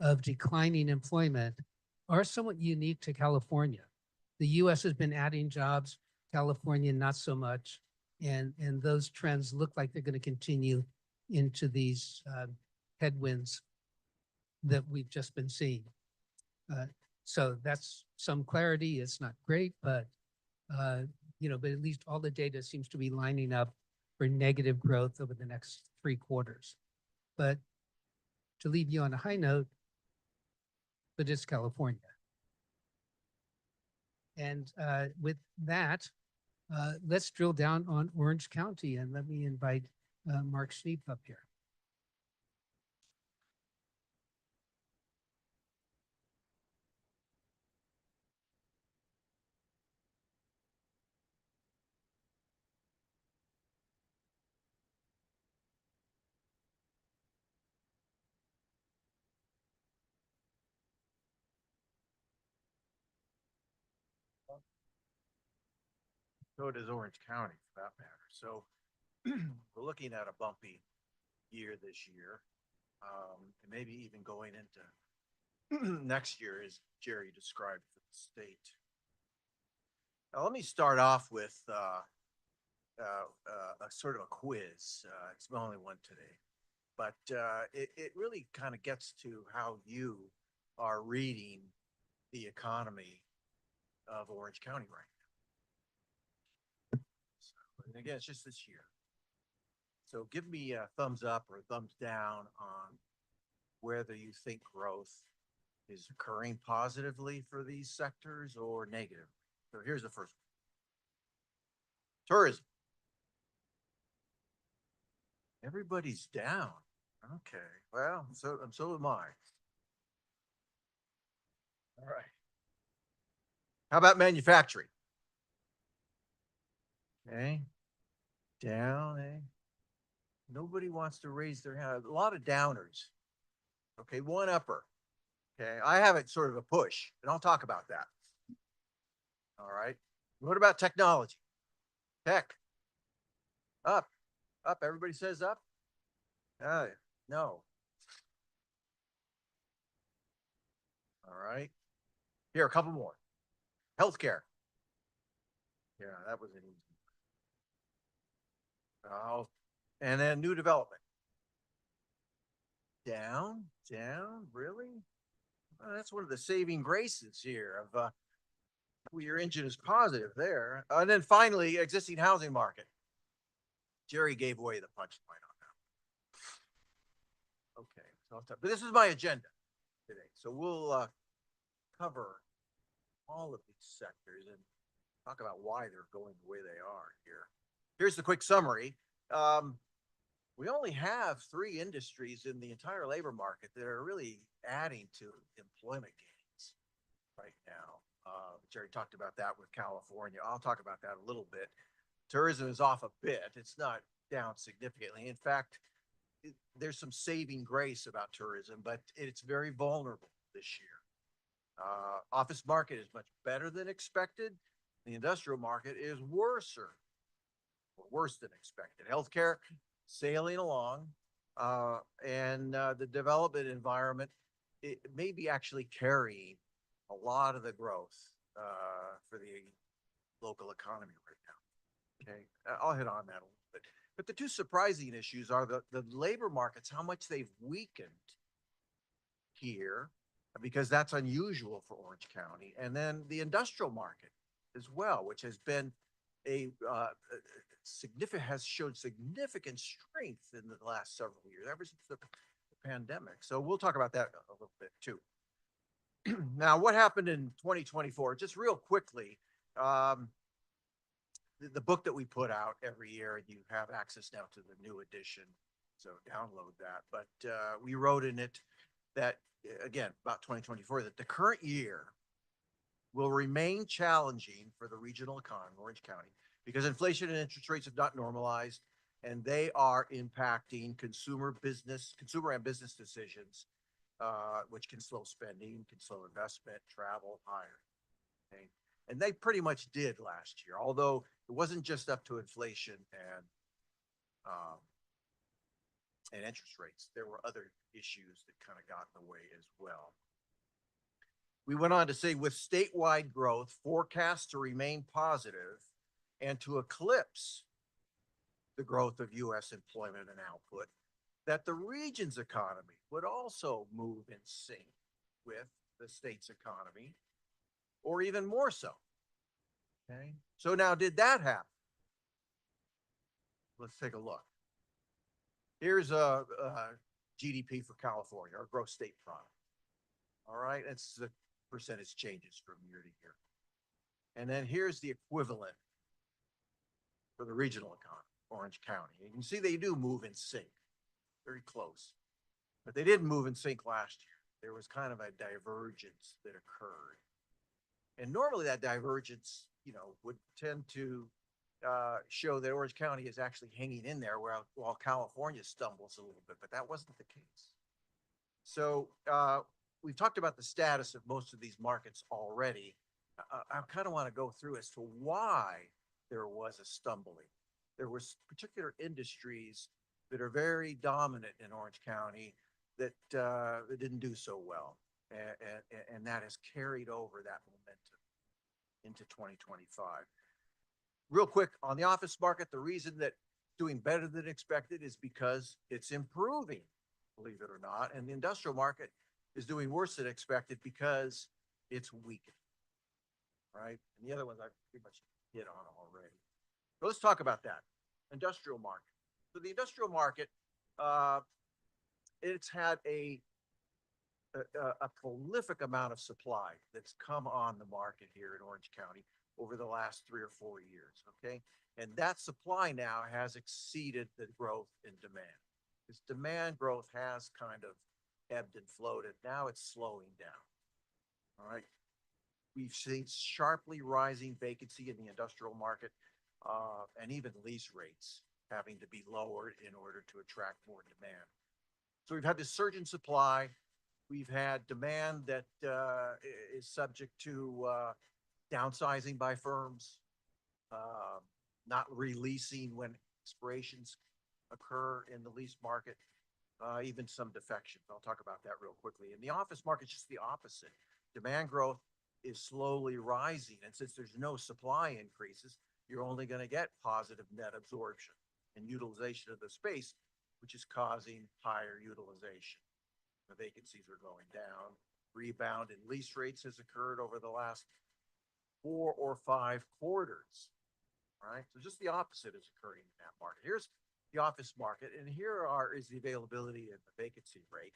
of declining employment are somewhat unique to California. The US has been adding jobs, California not so much. And those trends look like they're going to continue into these headwinds that we've just been seeing. So that's some clarity. It's not great, but but at least all the data seems to be lining up for negative growth over the next 3 quarters. But to leave you on a high note, but it's California. And with that, let's drill down on Orange County, and let me invite Mark Schneep up here. So does Orange County for that matter. So we're looking at a bumpy year this year, and maybe even going into next year, as Jerry described for the state. Now, let me start off with a sort of a quiz. It's the only one today, but it really kind of gets to how you are reading the economy of Orange County right now. So, and again, it's just this year. So give me a thumbs up or a thumbs down on whether you think growth is occurring positively for these sectors or negative. So here's the first one. Tourism. Everybody's down. Okay. Well, so am I. All right. How about manufacturing? Okay. Down, eh? Nobody wants to raise their hand. A lot of downers. Okay, one upper. Okay, I have it sort of a push, and I'll talk about that. All right. What about technology? Tech. Up. Up. Everybody says up? No. All right. Here, a couple more. Healthcare. Yeah, that was an easy one. Oh, and then new development. Down, really? Well, that's one of the saving graces here of well, your engine is positive there. And then finally, existing housing market. Jerry gave away the punchline on that. Okay, so but this is my agenda today. So we'll cover all of these sectors and talk about why they're going the way they are here. Here's the quick summary. we only have 3 industries in the entire labor market that are really adding to employment gains right now. Jerry talked about that with California. I'll talk about that a little bit. Tourism is off a bit. It's not down significantly. In fact, there's some saving grace about tourism, but it's very vulnerable this year. Office market is much better than expected. The industrial market is worse than expected. Healthcare sailing along, and the development environment, it may be actually carrying a lot of the growth for the local economy right now. Okay, I'll hit on that a little bit. But the two surprising issues are the labor markets, how much they've weakened here, because that's unusual for Orange County, and then the industrial market as well, which has been a has showed significant strength in the last several years, ever since the pandemic. So we'll talk about that a little bit too. Now, what happened in 2024? Just real quickly, the book that we put out every year, and you have access now to the new edition, so download that. But we wrote in it that, again, about 2024, that the current year will remain challenging for the regional economy, Orange County, because inflation and interest rates have not normalized, and they are impacting consumer and business decisions, which can slow spending, can slow investment, travel, hire. Okay. And they pretty much did last year, although it wasn't just up to inflation and interest rates. There were other issues that kind of got in the way as well. We went on to say, with statewide growth forecast to remain positive and to eclipse the growth of U.S. employment and output, that the region's economy would also move in sync with the state's economy, or even more so. Okay. So now, did that happen? Let's take a look. Here's a GDP for California, our gross state product. All right, it's the percentage changes from year to year. And then here's the equivalent for the regional economy, Orange County. You can see they do move in sync, very close, but they didn't move in sync last year. There was kind of a divergence that occurred. And normally that divergence, would tend to show that Orange County is actually hanging in there while California stumbles a little bit, but that wasn't the case. So we've talked about the status of most of these markets already. I kind of want to go through as to why there was a stumbling. There was particular industries that are very dominant in Orange County that didn't do so well. And that has carried over that momentum into 2025. Real quick, on the office market, the reason that doing better than expected is because it's improving, believe it or not. And the industrial market is doing worse than expected because it's weakening, right? And the other ones I've pretty much hit on already. So let's talk about that. Industrial market. So the industrial market, it's had a prolific amount of supply that's come on the market here in Orange County over the last 3 or 4 years, okay? And that supply now has exceeded the growth in demand. This demand growth has kind of ebbed and flowed, and now it's slowing down, all right? We've seen sharply rising vacancy in the industrial market, and even lease rates having to be lowered in order to attract more demand. So we've had this surge in supply. We've had demand that is subject to downsizing by firms, not releasing when expirations occur in the lease market, even some defections. I'll talk about that real quickly. And the office market is just the opposite. Demand growth is slowly rising. And since there's no supply increases, you're only going to get positive net absorption and utilization of the space, which is causing higher utilization. The vacancies are going down. Rebound in lease rates has occurred over the last 4 or 5 quarters, right? So just the opposite is occurring in that market. Here's the office market, and here is the availability and the vacancy rate.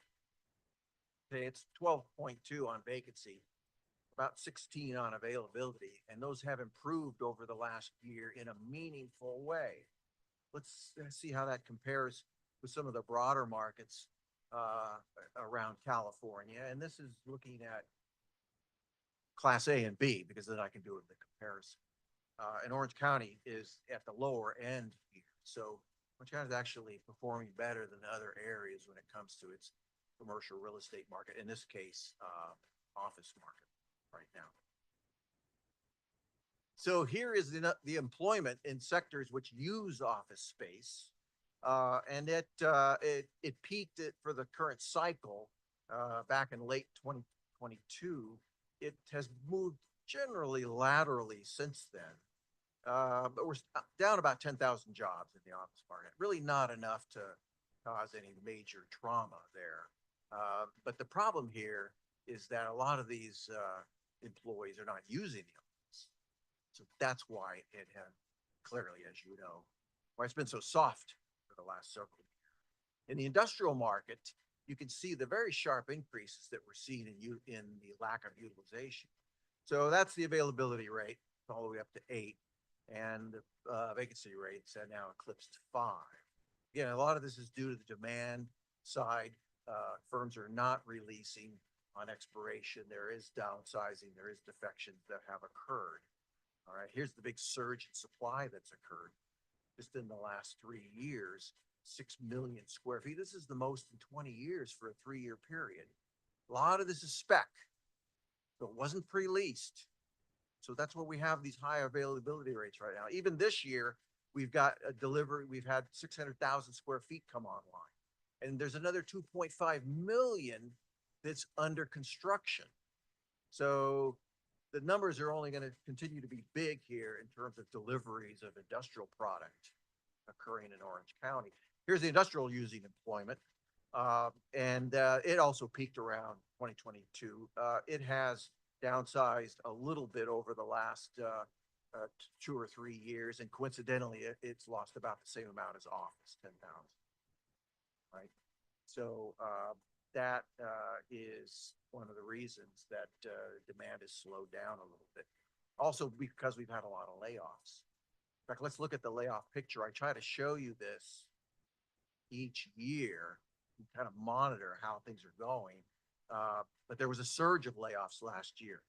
Okay, it's 12.2 on vacancy, about 16 on availability, and those have improved over the last year in a meaningful way. Let's see how that compares with some of the broader markets around California. And this is looking at Class A and B, because then I can do the comparison. And Orange County is at the lower end here. So Orange County is actually performing better than other areas when it comes to its commercial real estate market, in this case, office market right now. So here is the employment in sectors which use office space. And it peaked for the current cycle back in late 2022. It has moved generally laterally since then. But we're down about 10,000 jobs in the office market. Really not enough to cause any major trauma there. But the problem here is that a lot of these employees are not using the office. So that's why it had clearly, as you know, why it's been so soft for the last several years. In the industrial market, you can see the very sharp increases that we're seeing in the lack of utilization. So that's the availability rate all the way up to 8. And the vacancy rates have now eclipsed 5. Again, a lot of this is due to the demand side. Firms are not releasing on expiration. There is downsizing. There is defections that have occurred. All right, here's the big surge in supply that's occurred just in the last 3 years, 6 million square feet. This is the most in 20 years for a 3-year period. A lot of this is spec, so it wasn't pre-leased. So that's where we have these high availability rates right now. Even this year, we've got a delivery. We've had 600,000 square feet come online. And there's another 2.5 million that's under construction. So the numbers are only going to continue to be big here in terms of deliveries of industrial product occurring in Orange County. Here's the industrial using employment. And it also peaked around 2022. It has downsized a little bit over the last 2 or 3 years. And coincidentally, it's lost about the same amount as office, 10,000. Right. So that is one of the reasons that demand has slowed down a little bit. Also because we've had a lot of layoffs. In fact, let's look at the layoff picture. I try to show you this each year and kind of monitor how things are going. But there was a surge of layoffs last year.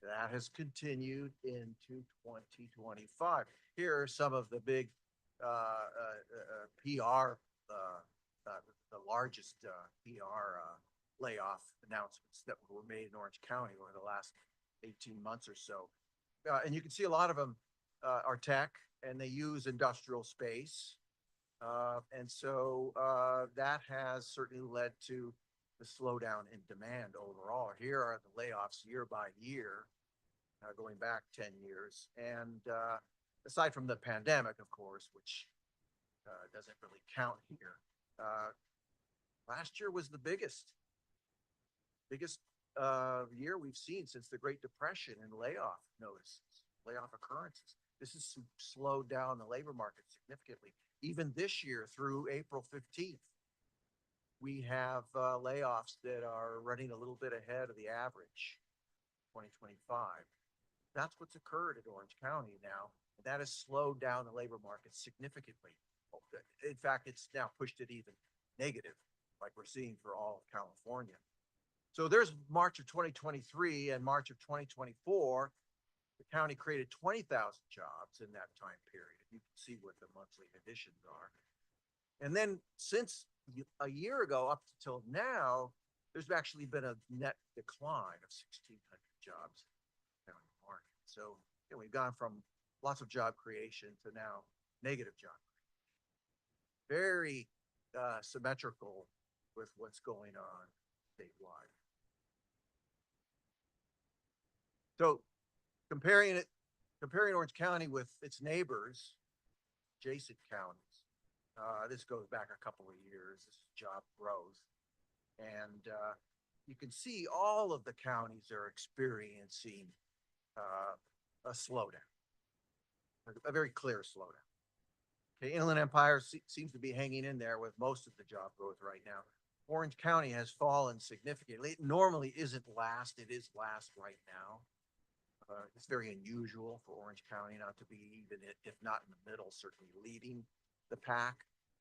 That has continued into 2025. Here are some of the big PR, the largest PR layoff announcements that were made in Orange County over the last 18 months or so. And you can see a lot of them are tech, and they use industrial space. And so that has certainly led to the slowdown in demand overall. Here are the layoffs year by year, going back 10 years. And aside from the pandemic, of course, which doesn't really count here, last year was the biggest year we've seen since the Great Depression in layoff notices, layoff occurrences. This has slowed down the labor market significantly. Even this year through April 15th, we have layoffs that are running a little bit ahead of the average 2025. That's what's occurred at Orange County now. And that has slowed down the labor market significantly. In fact, it's now pushed it even negative, like we're seeing for all of California. So there's March of 2023 and March of 2024. The county created 20,000 jobs in that time period. You can see what the monthly additions are. And then since a year ago up until now, there's actually been a net decline of 1,600 jobs in the market. So we've gone from lots of job creation to now negative job creation. Very symmetrical with what's going on statewide. So comparing Orange County with its neighbors, adjacent counties, this goes back a couple of years. This is job growth. And you can see all of the counties are experiencing a slowdown, a very clear slowdown. Okay, Inland Empire seems to be hanging in there with most of the job growth right now. Orange County has fallen significantly. It normally isn't last. It is last right now. It's very unusual for Orange County not to be even, if not in the middle, certainly leading the pack.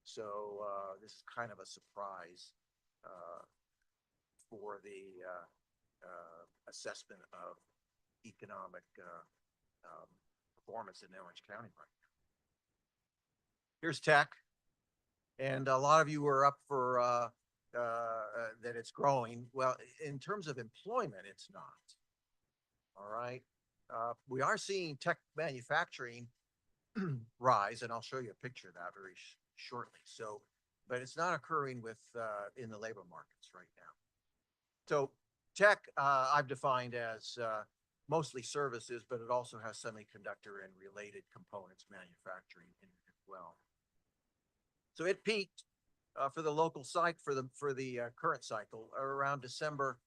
So this is kind of a surprise for the assessment of economic performance in Orange County right now. Here's tech. And a lot of you were up for that it's growing. Well, in terms of employment, it's not. All right. We are seeing tech manufacturing rise, and I'll show you a picture of that very shortly. So, but it's not occurring with in the labor markets right now. So tech, I've defined as mostly services, but it also has semiconductor and related components manufacturing in it as well. So it peaked for the local site for the current cycle around December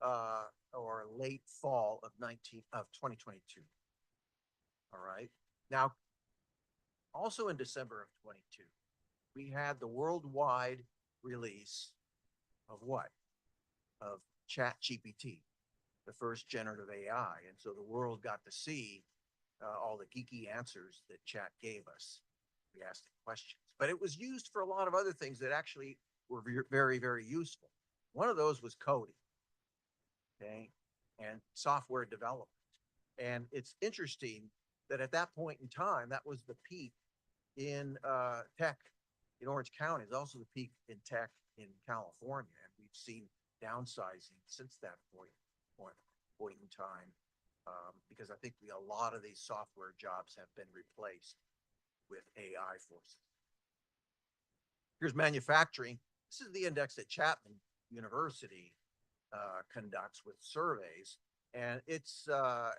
or late fall of 2022. All right. Now, also in December of 22, we had the worldwide release of what? Of ChatGPT, the first generative AI. And so the world got to see all the geeky answers that Chat gave us. We asked it questions, but it was used for a lot of other things that actually were very, very useful. One of those was coding, okay, and software development. And it's interesting that at that point in time, that was the peak in tech in Orange County. It's also the peak in tech in California. And we've seen downsizing since that point in time, because I think a lot of these software jobs have been replaced with AI forces. Here's manufacturing. This is the index that Chapman University conducts with surveys. And it's,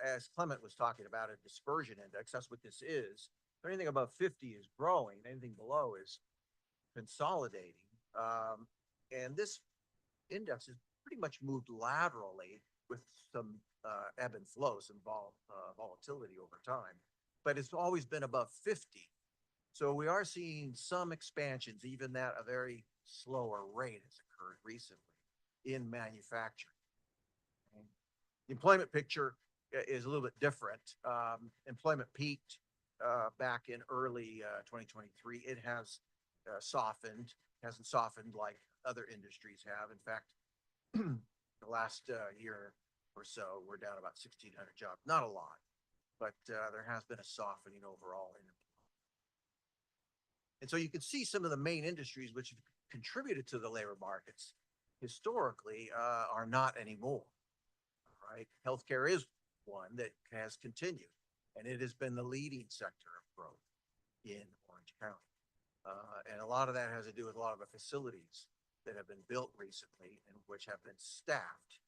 as Clement was talking about, a dispersion index. That's what this is. Anything above 50 is growing. Anything below is consolidating. And this index has pretty much moved laterally with some ebb and flow, some volatility over time. But it's always been above 50. So we are seeing some expansions, even at a very slower rate has occurred recently in manufacturing. The employment picture is a little bit different. Employment peaked back in early 2023. It has softened, hasn't softened like other industries have. In fact, the last year or so, we're down about 1,600 jobs. Not a lot, but there has been a softening overall in employment. And so you can see some of the main industries which have contributed to the labor markets historically are not anymore. All right. Healthcare is one that has continued, and it has been the leading sector of growth in Orange County. And a lot of that has to do with a lot of the facilities that have been built recently and which have been staffed,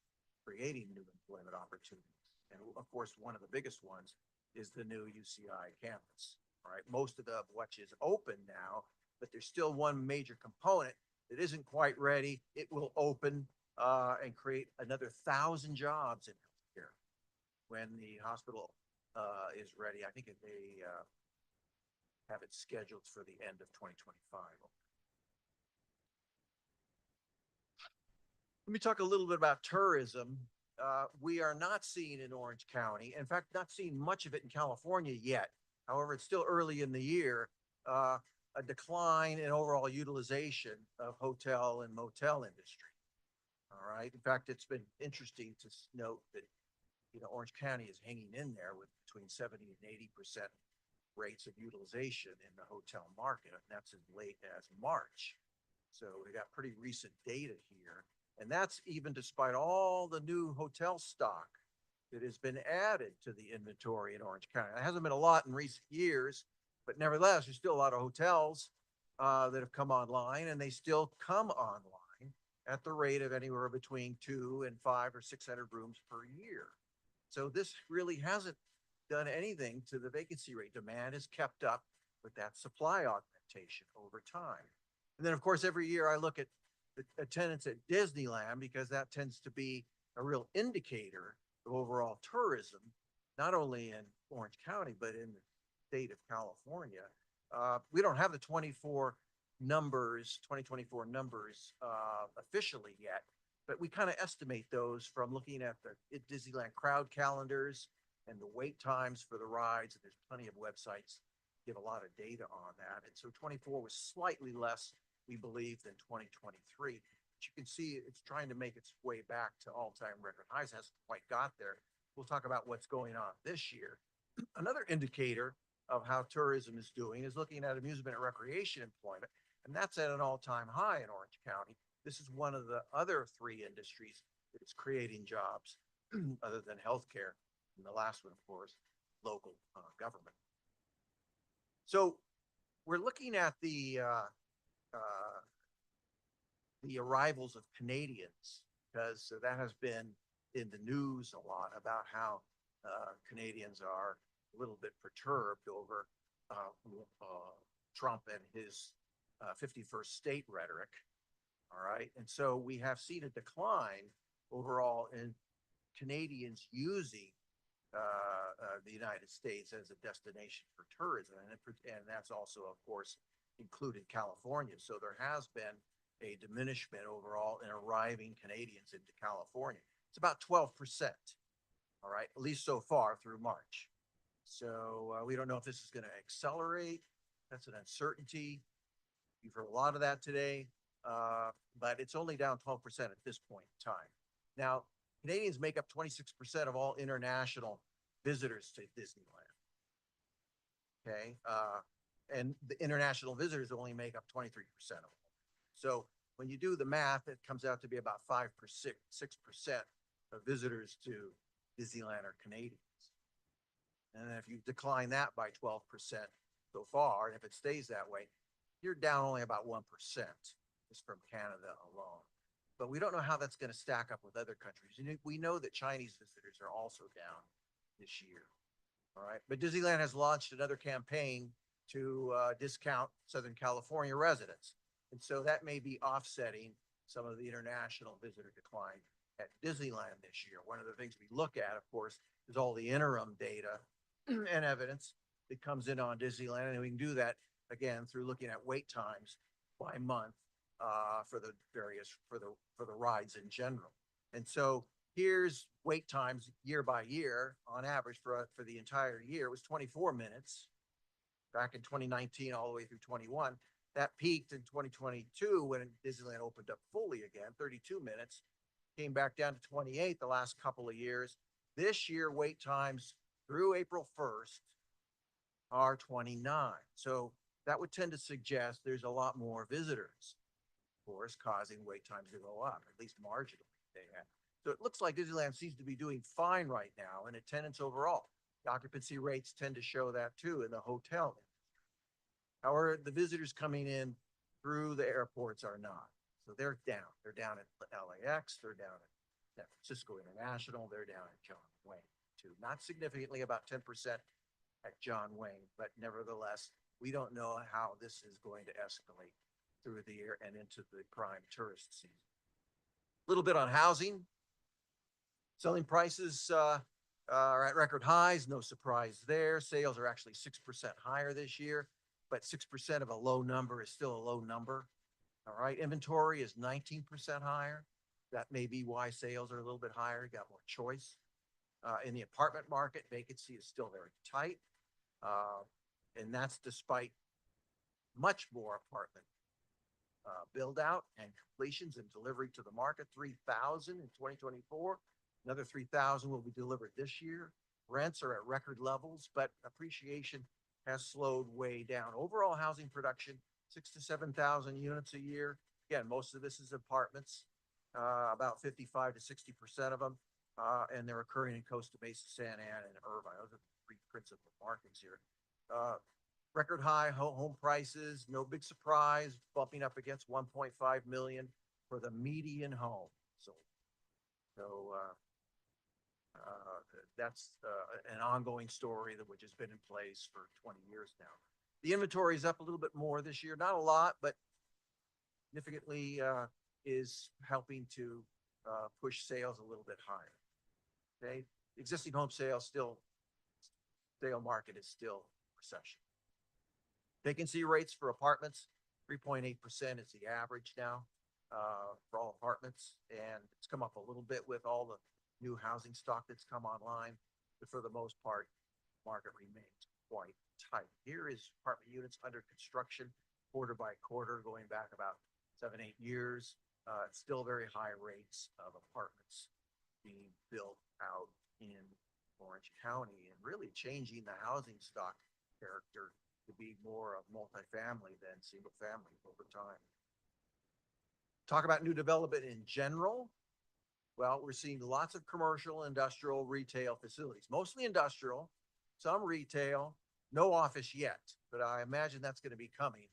creating new employment opportunities. And of course, one of the biggest ones is the new UCI campus. All right, most of which is open now, but there's still one major component that isn't quite ready. It will open and create another 1,000 jobs in healthcare when the hospital is ready. I think they have it scheduled for the end of 2025. Let me talk a little bit about tourism. We are not seeing in Orange County, in fact, not seeing much of it in California yet. However, it's still early in the year, a decline in overall utilization of hotel and motel industry. All right. In fact, it's been interesting to note that, Orange County is hanging in there with between 70 and 80% rates of utilization in the hotel market. And that's as late as March. So we got pretty recent data here. And that's even despite all the new hotel stock that has been added to the inventory in Orange County. It hasn't been a lot in recent years, but nevertheless, there's still a lot of hotels that have come online, and they still come online at the rate of anywhere between 200 and 500 or 600 rooms per year. So this really hasn't done anything to the vacancy rate. Demand is kept up with that supply augmentation over time. And then, of course, every year I look at the attendance at Disneyland, because that tends to be a real indicator of overall tourism, not only in Orange County, but in the state of California. We don't have the 2024 numbers officially yet, but we kind of estimate those from looking at the Disneyland crowd calendars and the wait times for the rides. And there's plenty of websites give a lot of data on that. And so 24 was slightly less, we believe, than 2023. But you can see it's trying to make its way back to all-time record highs. Hasn't quite got there. We'll talk about what's going on this year. Another indicator of how tourism is doing is looking at amusement and recreation employment, and that's at an all-time high in Orange County. This is one of the other three industries that is creating jobs other than healthcare. And the last one, of course, local government. So we're looking at the arrivals of Canadians, because that has been in the news a lot about how Canadians are a little bit perturbed over Trump and his 51st state rhetoric. All right. And so we have seen a decline overall in Canadians using the United States as a destination for tourism. And that's also, of course, included California. So there has been a diminishment overall in arriving Canadians into California. It's about 12%. All right, at least so far through March. So we don't know if this is going to accelerate. That's an uncertainty. You've heard a lot of that today, but it's only down 12% at this point in time. Now, Canadians make up 26% of all international visitors to Disneyland. Okay, and the international visitors only make up 23% of them. So when you do the math, it comes out to be about 5%, 6% of visitors to Disneyland are Canadians. And then if you decline that by 12% so far, and if it stays that way, you're down only about 1% just from Canada alone. But we don't know how that's going to stack up with other countries. And we know that Chinese visitors are also down this year. All right. But Disneyland has launched another campaign to discount Southern California residents. And so that may be offsetting some of the international visitor decline at Disneyland this year. One of the things we look at, of course, is all the interim data and evidence that comes in on Disneyland. And we can do that again through looking at wait times by month for the various, for the rides in general. And so here's wait times year by year. On average for the entire year, it was 24 minutes back in 2019 all the way through 21. That peaked in 2022 when Disneyland opened up fully again, 32 minutes, came back down to 28 the last couple of years. This year, wait times through April 1st are 29. So that would tend to suggest there's a lot more visitors, of course, causing wait times to go up, at least marginally. So it looks like Disneyland seems to be doing fine right now in attendance overall. The occupancy rates tend to show that too in the hotel industry. However, the visitors coming in through the airports are not. So they're down. They're down at LAX. They're down at San Francisco International. They're down at John Wayne too. Not significantly, about 10% at John Wayne, but nevertheless, we don't know how this is going to escalate through the year and into the prime tourist season. A little bit on housing. Selling prices are at record highs. No surprise there. Sales are actually 6% higher this year, but 6% of a low number is still a low number. All right. Inventory is 19% higher. That may be why sales are a little bit higher. You got more choice. In the apartment market, vacancy is still very tight. And that's despite much more apartment build out and completions and delivery to the market, 3,000 in 2024. Another 3,000 will be delivered this year. Rents are at record levels, but appreciation has slowed way down. Overall housing production, 6,000 to 7,000 units a year. Again, most of this is apartments, about 55 to 60% of them. And they're occurring in Costa Mesa, Santa Ana, and Irvine. Those are the three principal markets here. Record high home prices, no big surprise, bumping up against 1.5 million for the median home. So that's an ongoing story which has been in place for 20 years now. The inventory is up a little bit more this year, not a lot, but significantly is helping to push sales a little bit higher. Okay, existing home sale market is still recession. Vacancy rates for apartments, 3.8% is the average now for all apartments, and it's come up a little bit with all the new housing stock that's come online, but for the most part, market remains quite tight. Here is apartment units under construction, quarter by quarter, going back about 7, 8 years. Still very high rates of apartments being built out in Orange County and really changing the housing stock character to be more of multifamily than single family over time. Talk about new development in general. Well, we're seeing lots of commercial, industrial, retail facilities, mostly industrial, some retail, no office yet, but I imagine that's going to be coming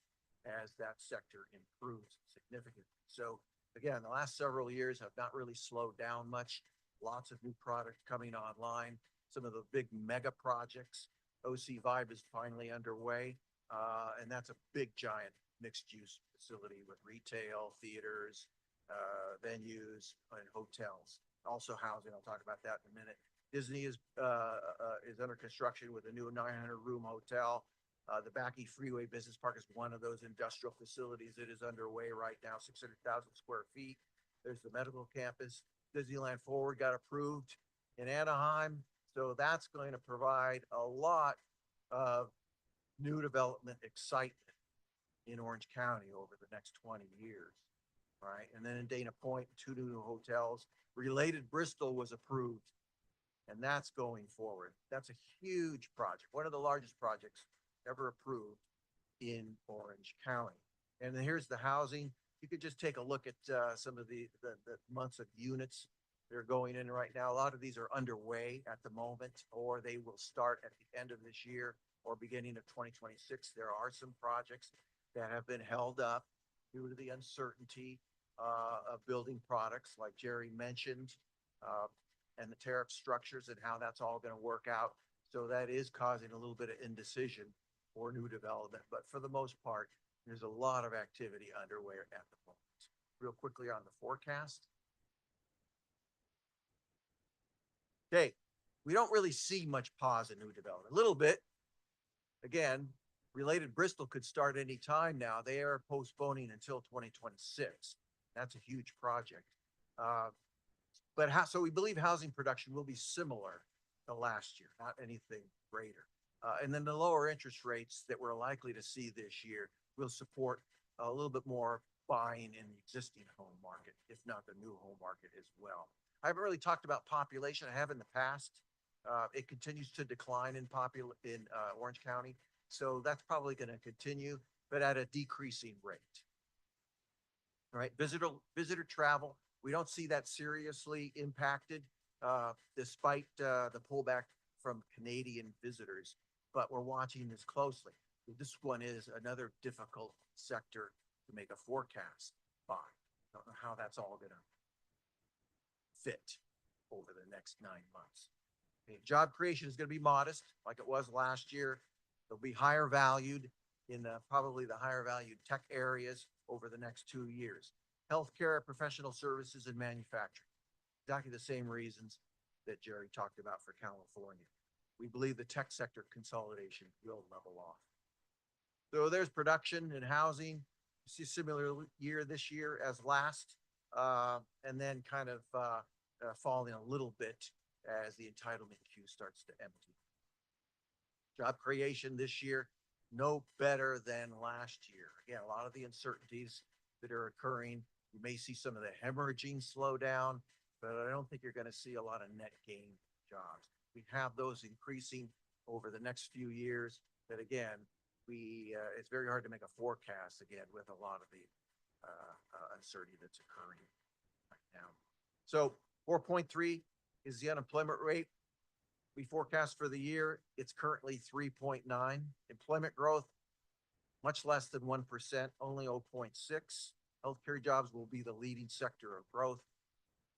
as that sector improves significantly. So again, the last several years have not really slowed down much. Lots of new products coming online. Some of the big mega projects. OC Vibe is finally underway, and that's a big, giant mixed-use facility with retail, theaters, venues, and hotels. Also housing. I'll talk about that in a minute. Disney is under construction with a new 900-room hotel. The Backey Freeway Business Park is one of those industrial facilities that is underway right now, 600,000 square feet. There's the medical campus. Disneyland Forward got approved in Anaheim. So that's going to provide a lot of new development excitement in Orange County over the next 20 years, right? And then in Dana Point, 2 new hotels. Related Bristol was approved, and that's going forward. That's a huge project, one of the largest projects ever approved in Orange County. And then here's the housing. You could just take a look at some of the months of units that are going in right now. A lot of these are underway at the moment, or they will start at the end of this year or beginning of 2026. There are some projects that have been held up due to the uncertainty of building products, like Jerry mentioned, and the tariff structures and how that's all going to work out. So that is causing a little bit of indecision for new development. But for the most part, there's a lot of activity underway at the moment. Real quickly on the forecast. Okay, we don't really see much pause in new development. A little bit. Again, Related Bristol could start any time now. They are postponing until 2026. That's a huge project. So we believe housing production will be similar to last year, not anything greater. And then the lower interest rates that we're likely to see this year will support a little bit more buying in the existing home market, if not the new home market as well. I haven't really talked about population. I have in the past. It continues to decline in Orange County. So that's probably going to continue, but at a decreasing rate. All right, visitor travel, we don't see that seriously impacted despite the pullback from Canadian visitors, but we're watching this closely. This one is another difficult sector to make a forecast by. Don't know how that's all going to fit over the next 9 months. Okay, job creation is going to be modest, like it was last year. They'll be higher valued in probably the higher valued tech areas over the next 2 years. Healthcare, professional services, and manufacturing. Exactly the same reasons that Jerry talked about for California. We believe the tech sector consolidation will level off. So there's production and housing. You see a similar year this year as last, and then kind of falling a little bit as the entitlement queue starts to empty. Job creation this year, no better than last year. Again, a lot of the uncertainties that are occurring. You may see some of the hemorrhaging slow down, but I don't think you're going to see a lot of net gain jobs. We have those increasing over the next few years, but again, it's very hard to make a forecast again with a lot of the uncertainty that's occurring right now. So 4.3 is the unemployment rate. We forecast for the year, it's currently 3.9. Employment growth, much less than 1%, only 0.6. Healthcare jobs will be the leading sector of growth.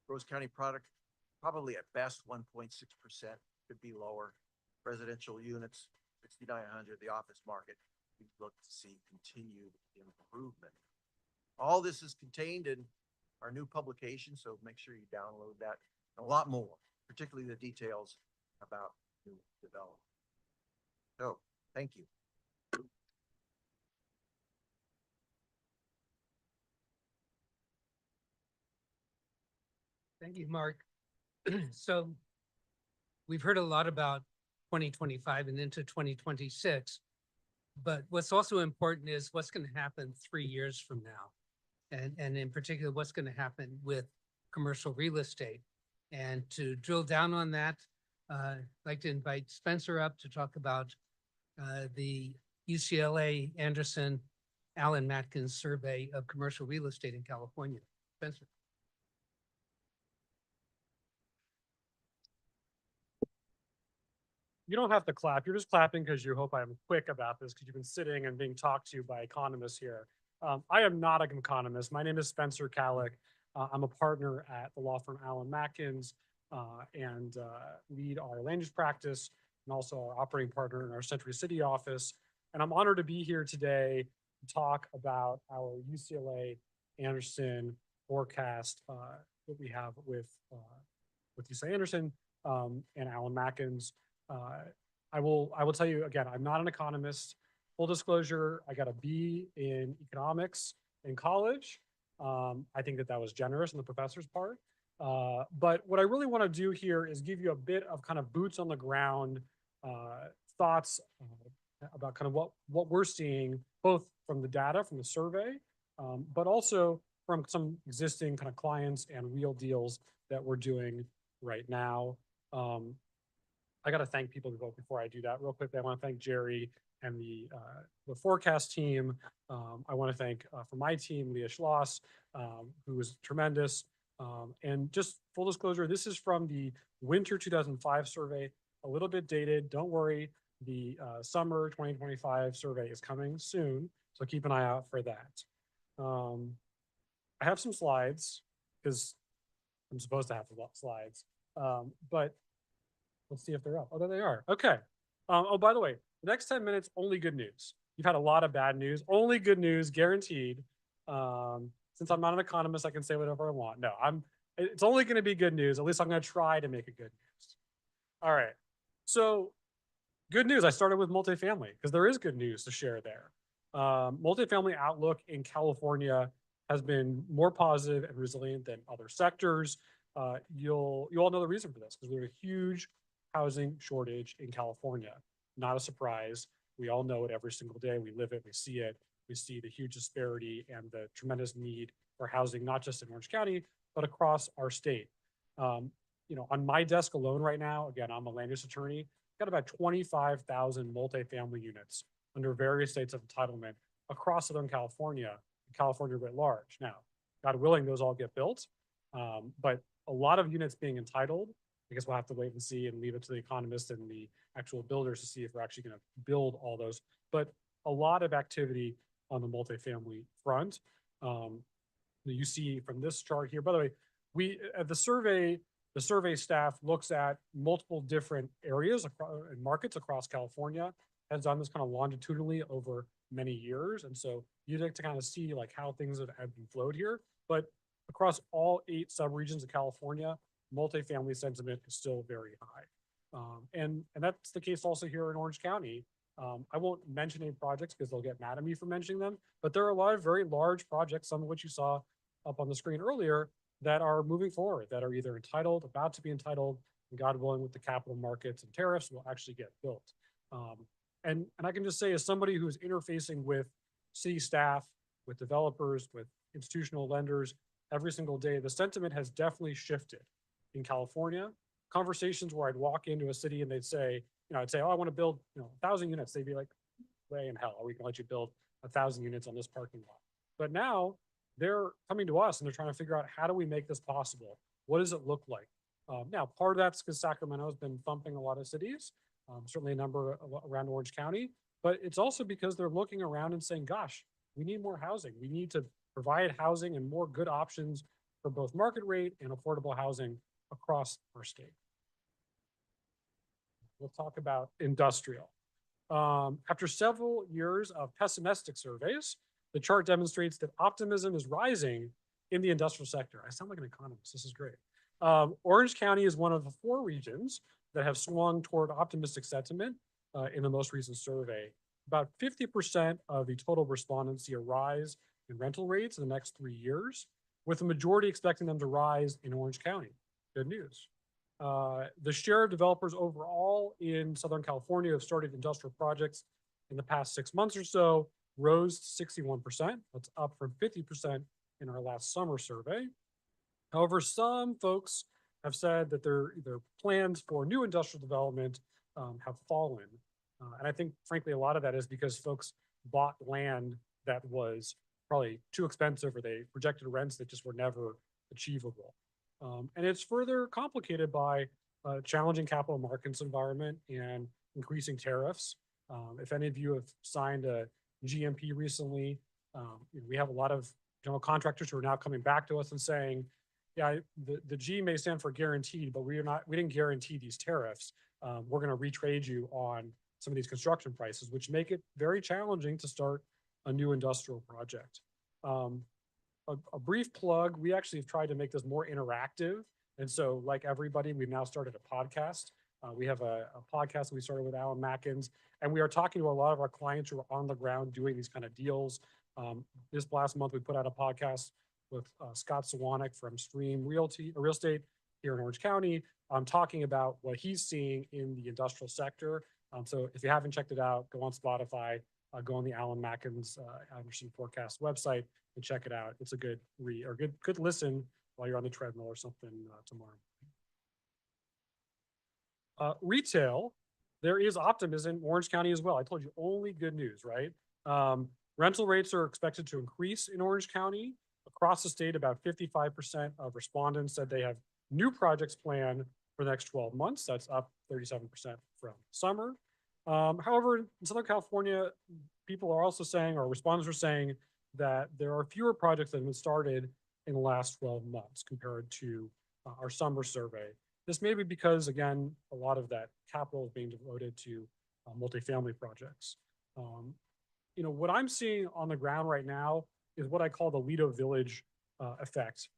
Gross county product, probably at best 1.6%, could be lower. Residential units, 6,900, the office market, we look to see continued improvement. All this is contained in our new publication, so make sure you download that. A lot more, particularly the details about new development. So, thank you. Thank you, Mark. So we've heard a lot about 2025 and into 2026. But what's also important is what's going to happen 3 years from now. And in particular, what's going to happen with commercial real estate. And to drill down on that, I'd like to invite Spencer up to talk about the UCLA Anderson Alan Matkins survey of commercial real estate in California. Spencer. You don't have to clap. You're just clapping because you hope I'm quick about this because you've been sitting and being talked to by economists here. I am not an economist. My name is Spencer Kallick. I'm a partner at the law firm Alan Matkins and lead our land use practice and also our operating partner in our Century City office. And I'm honored to be here today to talk about our UCLA Anderson forecast that we have with UCLA Anderson and Alan Matkins. I will tell you again, I'm not an economist. Full disclosure, I got a B in economics in college. I think that was generous on the professor's part. But what I really want to do here is give you a bit of kind of boots on the ground thoughts about kind of what we're seeing, both from the data from the survey, but also from some existing kind of clients and real deals that we're doing right now. I got to thank people before I do that real quickly. I want to thank Jerry and the forecast team. I want to thank for my team, Leah Schloss, who was tremendous. And just full disclosure, this is from the winter 2005 survey, a little bit dated. Don't worry, the summer 2025 survey is coming soon, so keep an eye out for that. I have some slides because I'm supposed to have the slides, but let's see if they're up. Oh, there they are. Okay. Oh, by the way, the next 10 minutes, only good news. You've had a lot of bad news, only good news, guaranteed. Since I'm not an economist, I can say whatever I want. No, it's only going to be good news. At least I'm going to try to make it good news. All right. So good news. I started with multifamily because there is good news to share there. Multifamily outlook in California has been more positive and resilient than other sectors. You all know the reason for this because we have a huge housing shortage in California. Not a surprise. We all know it every single day. We live it, we see it. We see the huge disparity and the tremendous need for housing, not just in Orange County, but across our state. On my desk alone right now, again, I'm a land use attorney, got about 25,000 multifamily units under various states of entitlement across Southern California, and California writ large. Now, God willing, those all get built, but a lot of units being entitled. I guess we'll have to wait and see and leave it to the economists and the actual builders to see if we're actually going to build all those. But a lot of activity on the multifamily front. You see from this chart here, by the way, the survey staff looks at multiple different areas and markets across California, has done this kind of longitudinally over many years. And so you'd like to kind of see like how things have ebbed and flowed here. But across all 8 subregions of California, multifamily sentiment is still very high. And that's the case also here in Orange County. I won't mention any projects because they'll get mad at me for mentioning them, but there are a lot of very large projects, some of which you saw up on the screen earlier, that are moving forward, that are either entitled, about to be entitled, and God willing with the capital markets and tariffs will actually get built. And I can just say as somebody who's interfacing with city staff, with developers, with institutional lenders every single day, the sentiment has definitely shifted in California. Conversations where I'd walk into a city and they'd say, I'd say, oh, I want to build 1,000 units. They'd be like, way in hell, are we going to let you build 1,000 units on this parking lot? But now they're coming to us and they're trying to figure out how do we make this possible? What does it look like? Now, part of that's because Sacramento has been thumping a lot of cities, certainly a number around Orange County, but it's also because they're looking around and saying, gosh, we need more housing. We need to provide housing and more good options for both market rate and affordable housing across our state. We'll talk about industrial. After several years of pessimistic surveys, the chart demonstrates that optimism is rising in the industrial sector. I sound like an economist. This is great. Orange County is one of the 4 regions that have swung toward optimistic sentiment in the most recent survey. About 50% of the total respondents see a rise in rental rates in the next 3 years, with the majority expecting them to rise in Orange County. Good news. The share of developers overall in Southern California who have started industrial projects in the past 6 months or so rose to 61%. That's up from 50% in our last summer survey. However, some folks have said that their plans for new industrial development have fallen. And I think, frankly, a lot of that is because folks bought land that was probably too expensive, or they projected rents that just were never achievable. And it's further complicated by a challenging capital markets environment and increasing tariffs. If any of you have signed a GMP recently, we have a lot of general contractors who are now coming back to us and saying, yeah, the G may stand for guaranteed, but we didn't guarantee these tariffs. We're going to retrade you on some of these construction prices, which make it very challenging to start a new industrial project. A brief plug, we actually have tried to make this more interactive. And so, like everybody, we've now started a podcast. We have a podcast that we started with Alan Mackins, and we are talking to a lot of our clients who are on the ground doing these kind of deals. This last month, we put out a podcast with Scott Sawanek from Stream Real Estate here in Orange County, talking about what he's seeing in the industrial sector. So if you haven't checked it out, go on Spotify, go on the Alan Mackins Anderson Forecast website and check it out. It's a good read or good listen while you're on the treadmill or something tomorrow. Retail, there is optimism in Orange County as well. I told you only good news, right? Rental rates are expected to increase in Orange County. Across the state, about 55% of respondents said they have new projects planned for the next 12 months. That's up 37% from summer. However, in Southern California, people are also saying, or respondents are saying, that there are fewer projects that have been started in the last 12 months compared to our summer survey. This may be because, again, a lot of that capital is being devoted to multifamily projects. What I'm seeing on the ground right now is what I call the Lido Village effect.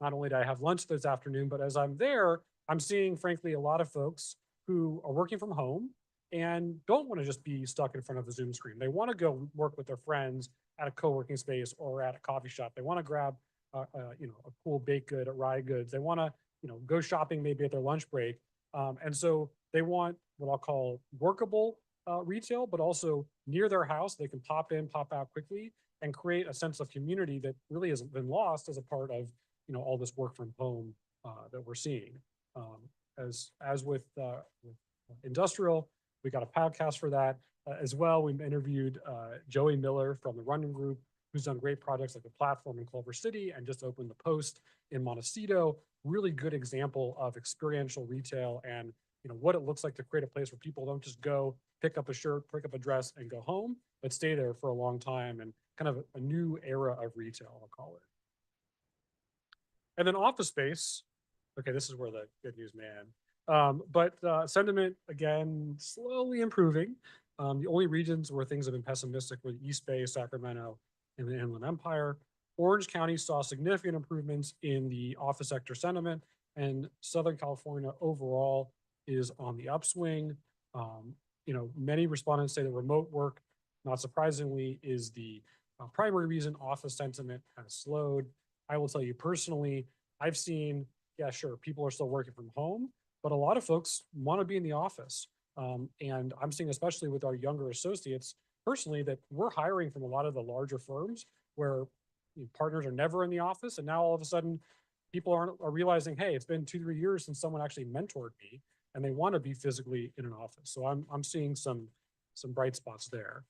Not only did I have lunch this afternoon, but as I'm there, I'm seeing, frankly, a lot of folks who are working from home and don't want to just be stuck in front of the Zoom screen. They want to go work with their friends at a co-working space or at a coffee shop. They want to grab, a cool baked good at Rye Goods. They want to, go shopping maybe at their lunch break. And so they want what I'll call workable retail, but also near their house. They can pop in, pop out quickly, and create a sense of community that really has been lost as a part of, all this work from home that we're seeing. As with industrial, we got a podcast for that as well. We interviewed Joey Miller from the Running Group, who's done great projects like the platform in Culver City and just opened the Post in Montecito. Really good example of experiential retail and what it looks like to create a place where people don't just go pick up a shirt, pick up a dress and go home, but stay there for a long time, and kind of a new era of retail, I'll call it. And then office space. Okay, this is where the good news, man. But sentiment, again, slowly improving. The only regions where things have been pessimistic were the East Bay, Sacramento, and the Inland Empire. Orange County saw significant improvements in the office sector sentiment, and Southern California overall is on the upswing. Many respondents say that remote work, not surprisingly, is the primary reason office sentiment has slowed. I will tell you personally, I've seen, yeah, sure, people are still working from home, but a lot of folks want to be in the office. And I'm seeing, especially with our younger associates, personally, that we're hiring from a lot of the larger firms where partners are never in the office. And now all of a sudden, people are realizing, hey, it's been 2-3 years since someone actually mentored me, and they want to be physically in an office. So I'm seeing some bright spots there.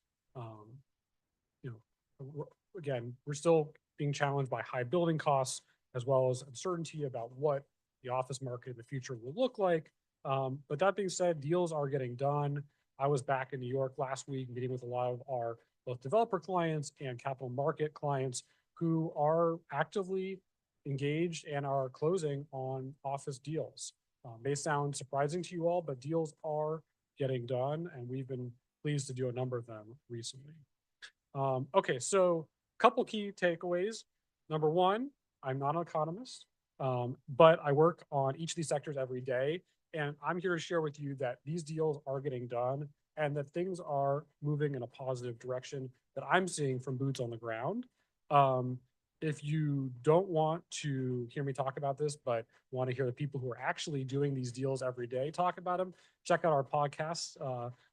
Again, we're still being challenged by high building costs, as well as uncertainty about what the office market in the future will look like. But that being said, deals are getting done. I was back in New York last week meeting with a lot of our both developer clients and capital market clients who are actively engaged and are closing on office deals. May sound surprising to you all, but deals are getting done, and we've been pleased to do a number of them recently. Okay, so a couple key takeaways. Number one, I'm not an economist, but I work on each of these sectors every day. And I'm here to share with you that these deals are getting done and that things are moving in a positive direction that I'm seeing from boots on the ground. If you don't want to hear me talk about this, but want to hear the people who are actually doing these deals every day talk about them, check out our podcasts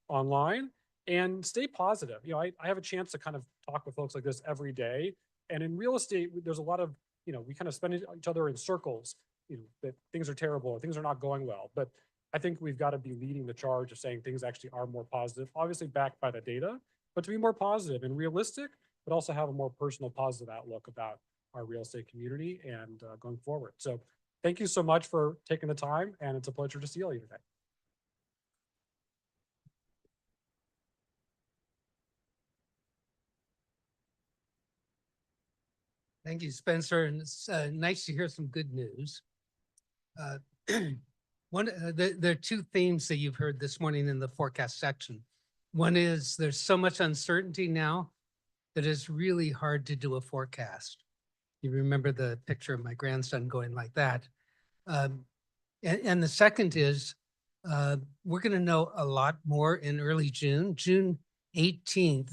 online and stay positive. You know, I have a chance to kind of talk with folks like this every day. And in real estate, there's a lot of, you know, we kind of spend each other in circles, you know, that things are terrible or things are not going well. But I think we've got to be leading the charge of saying things actually are more positive, obviously backed by the data, but to be more positive and realistic, but also have a more personal positive outlook about our real estate community and going forward. So thank you so much for taking the time, and it's a pleasure to see all you today. Thank you, Spencer. And it's nice to hear some good news. Uh, there are two themes that you've heard this morning in the forecast section. One is there's so much uncertainty now that it's really hard to do a forecast. You remember the picture of my grandson going like that. And the second is we're going to know a lot more in early June. June 18th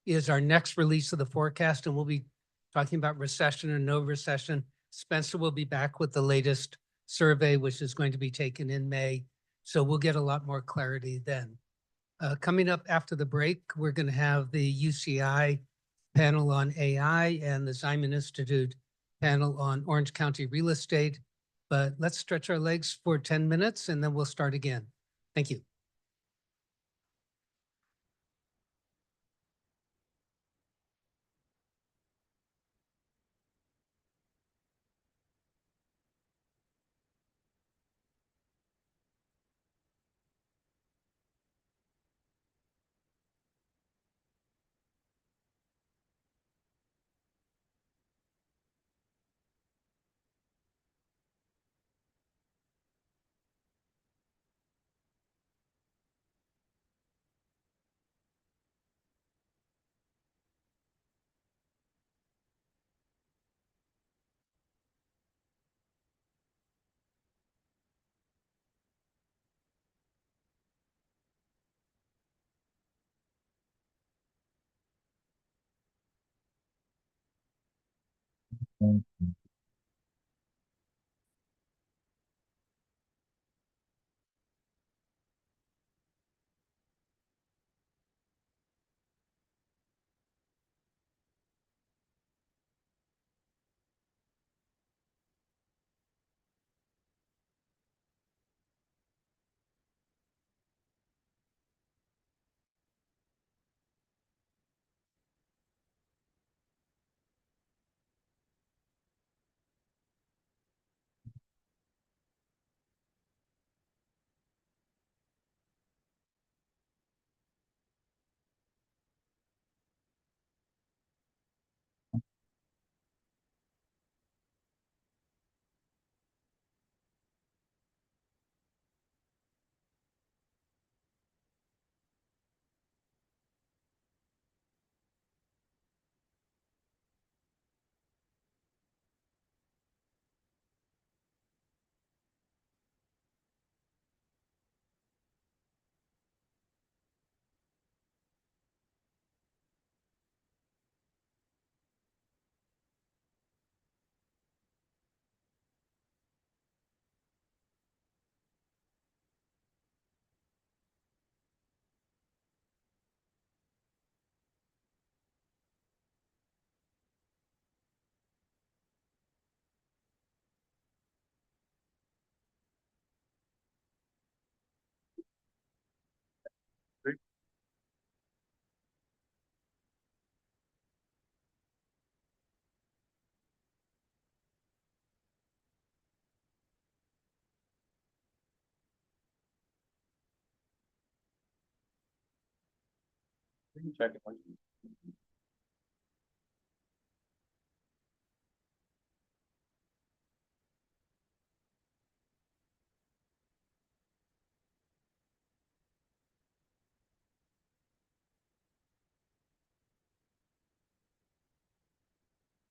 is our next release of the forecast, and we'll be talking about recession or no recession. Spencer will be back with the latest survey, which is going to be taken in May. So we'll get a lot more clarity then. Coming up after the break, we're going to have the UCI panel on AI and the Ziman Institute panel on Orange County real estate. But let's stretch our legs for 10 minutes and then we'll start again. Thank you.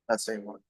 That same one.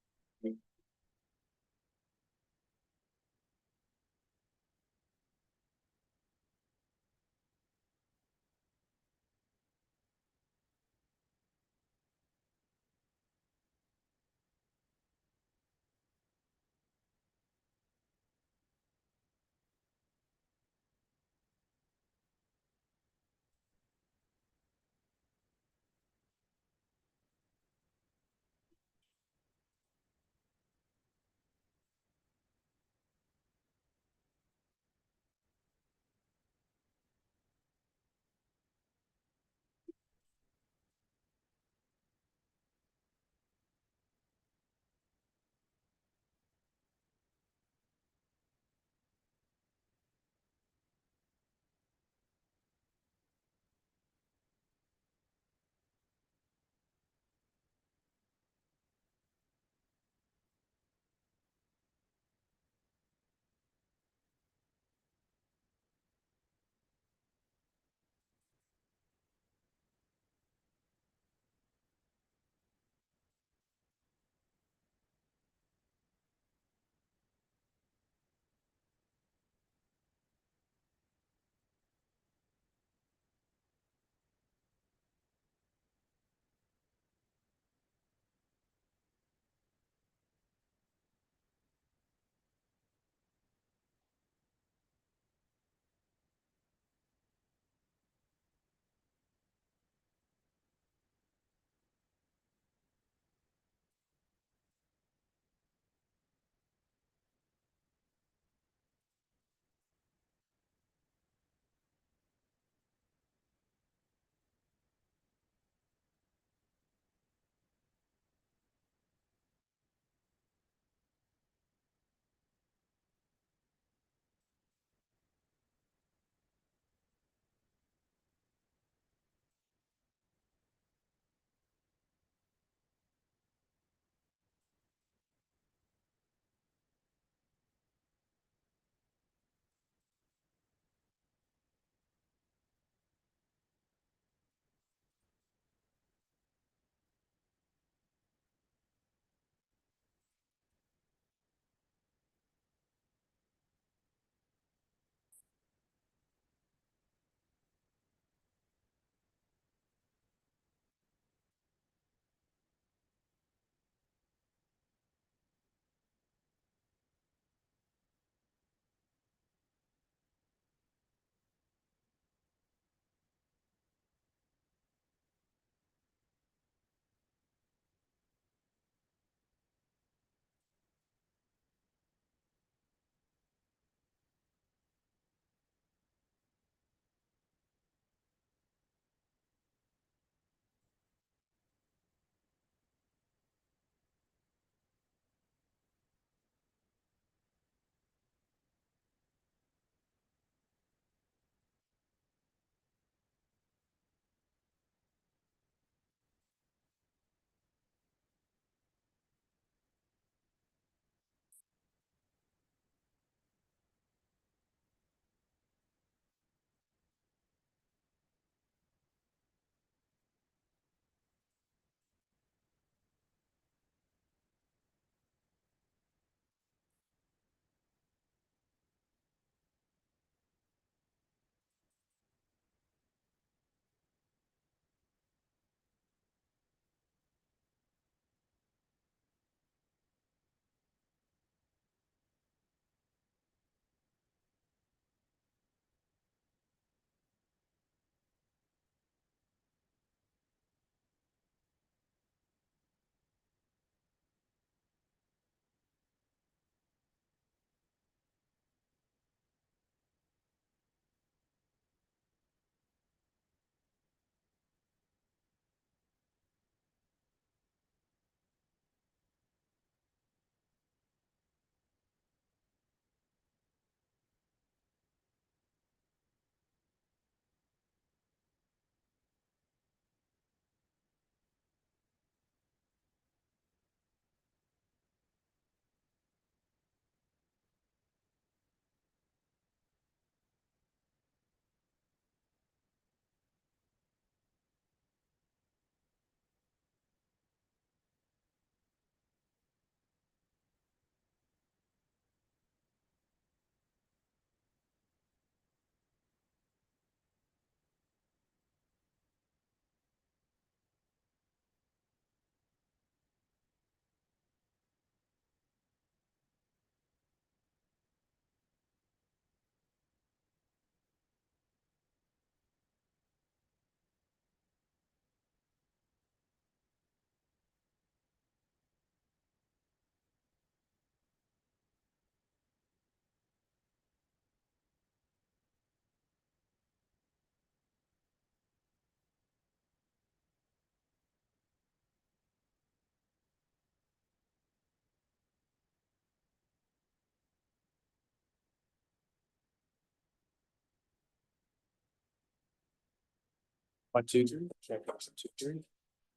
1, 2, 3. Check. 1, 2, 3.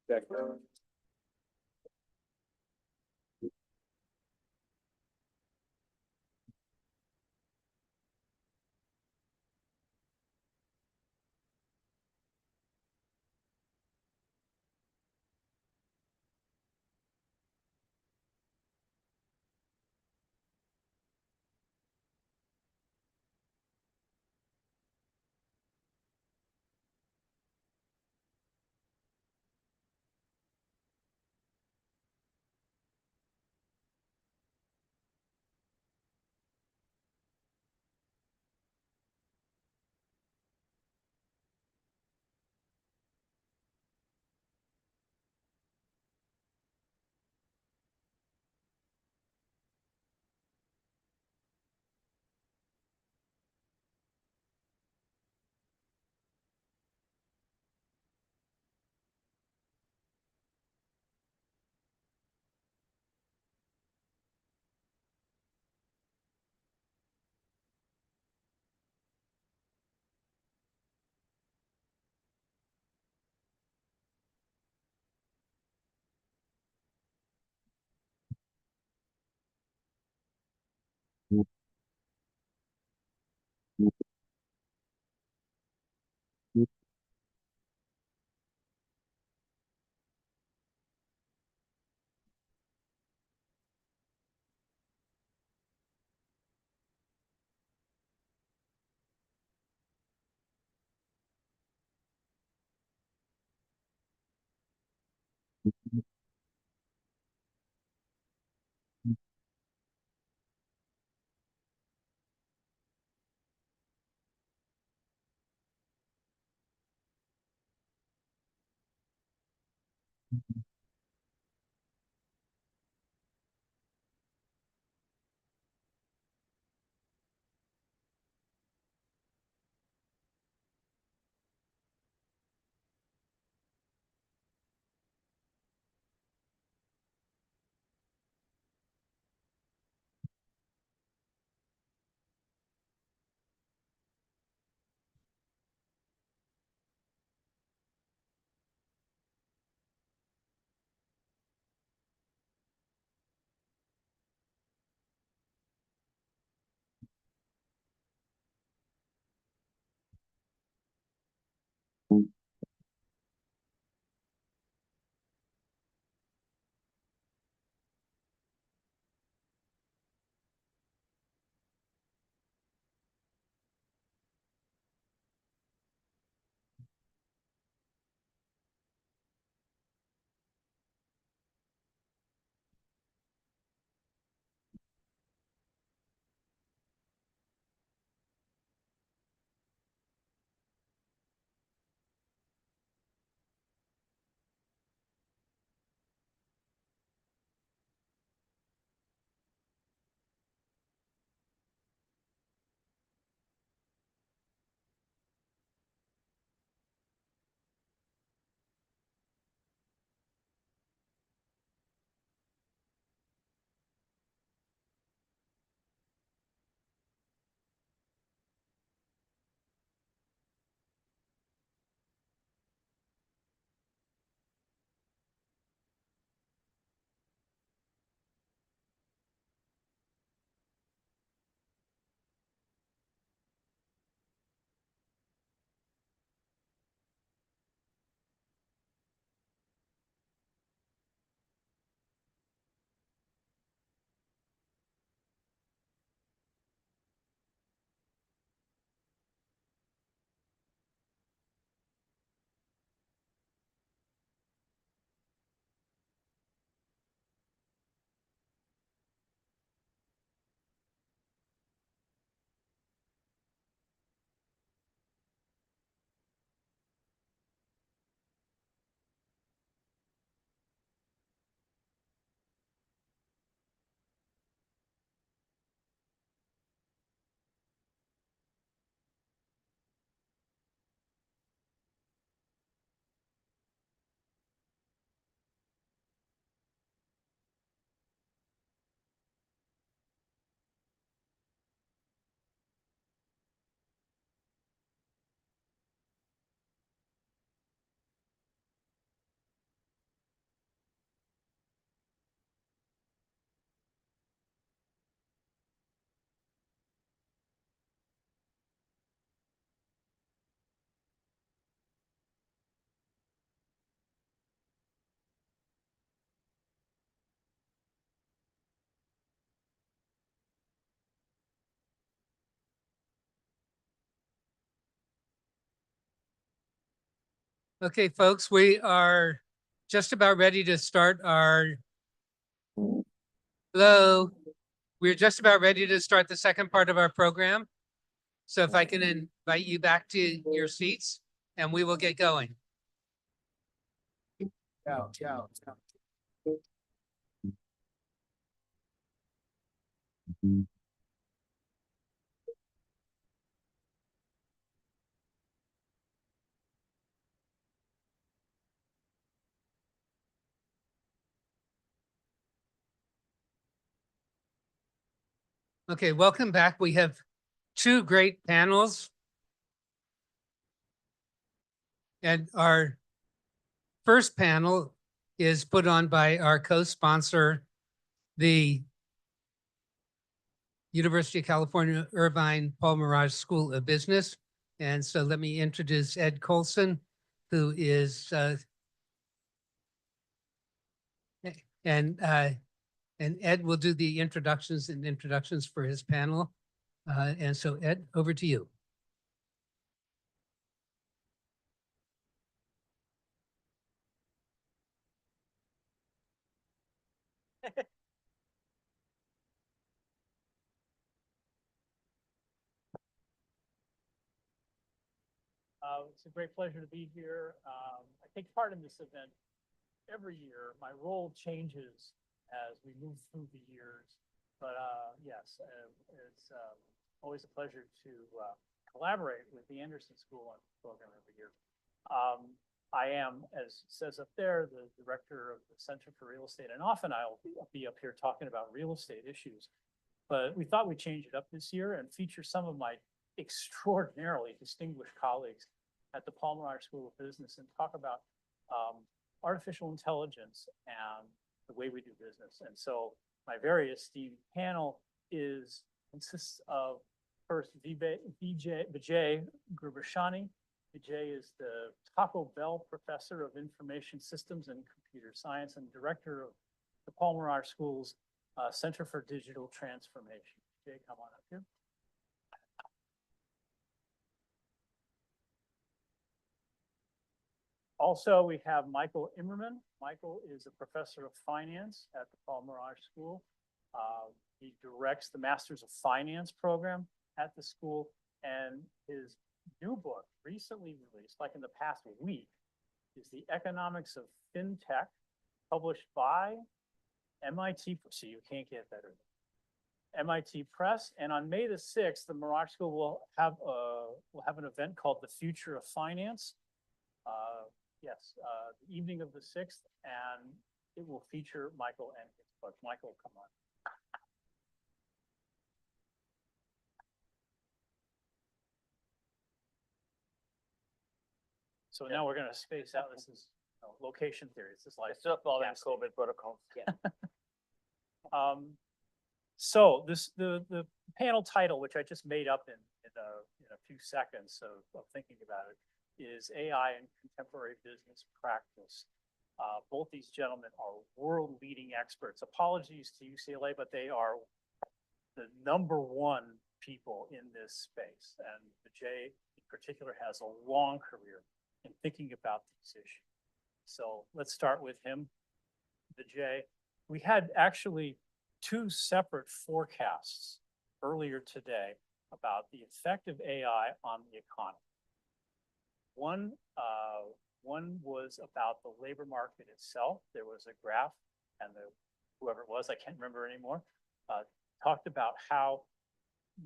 Check. Okay, folks, we are just about ready to start hello. We're just about ready to start the second part of our program. So if I can invite you back to your seats and we will get going. Yeah, yeah. Okay, welcome back. We have two great panels. And our first panel is put on by our co-sponsor, the University of California, Irvine Paul Merage School of Business. And so let me introduce Ed Colson, who is and Ed will do the introductions for his panel. And so Ed, over to you. It's a great pleasure to be here. I take part in this event every year. My role changes as we move through the years. But yes, it's always a pleasure to collaborate with the Anderson School on the program every year. I am, as it says up there, the director of the Center for Real Estate, and often I'll be up here talking about real estate issues. But we thought we'd change it up this year and feature some of my extraordinarily distinguished colleagues at the Paul Merage School of Business and talk about artificial intelligence and the way we do business. And so my very esteemed panel consists of first Vijay Gurbashani. Vijay is the Taco Bell Professor of Information Systems and Computer Science and Director of the Paul Merage School's Center for Digital Transformation. Vijay, come on up here. Also, we have Michael Immerman. Michael is a professor of finance at the Paul Merage School. He directs the Masters of Finance program at the school, and his new book, recently released, like in the past week, is The Economics of FinTech, published by MIT. So you can't get better. MIT Press, and on May the 6th, the Merage School will have an event called The Future of Finance. Yes, the evening of the 6th, and it will feature Michael and his book. Michael, come on. So now we're gonna space out. This is location theory. This is like Still following COVID protocols. Yeah. So the panel title, which I just made up in a few seconds of thinking about it, is AI and Contemporary Business Practice. Both these gentlemen are world-leading experts. Apologies to UCLA, but they are the #1 people in this space. And Vijay in particular has a long career in thinking about these issues. So let's start with him. Vijay, we had actually two separate forecasts earlier today about the effect of AI on the economy. One was about the labor market itself. There was a graph, and whoever it was, I can't remember anymore, talked about how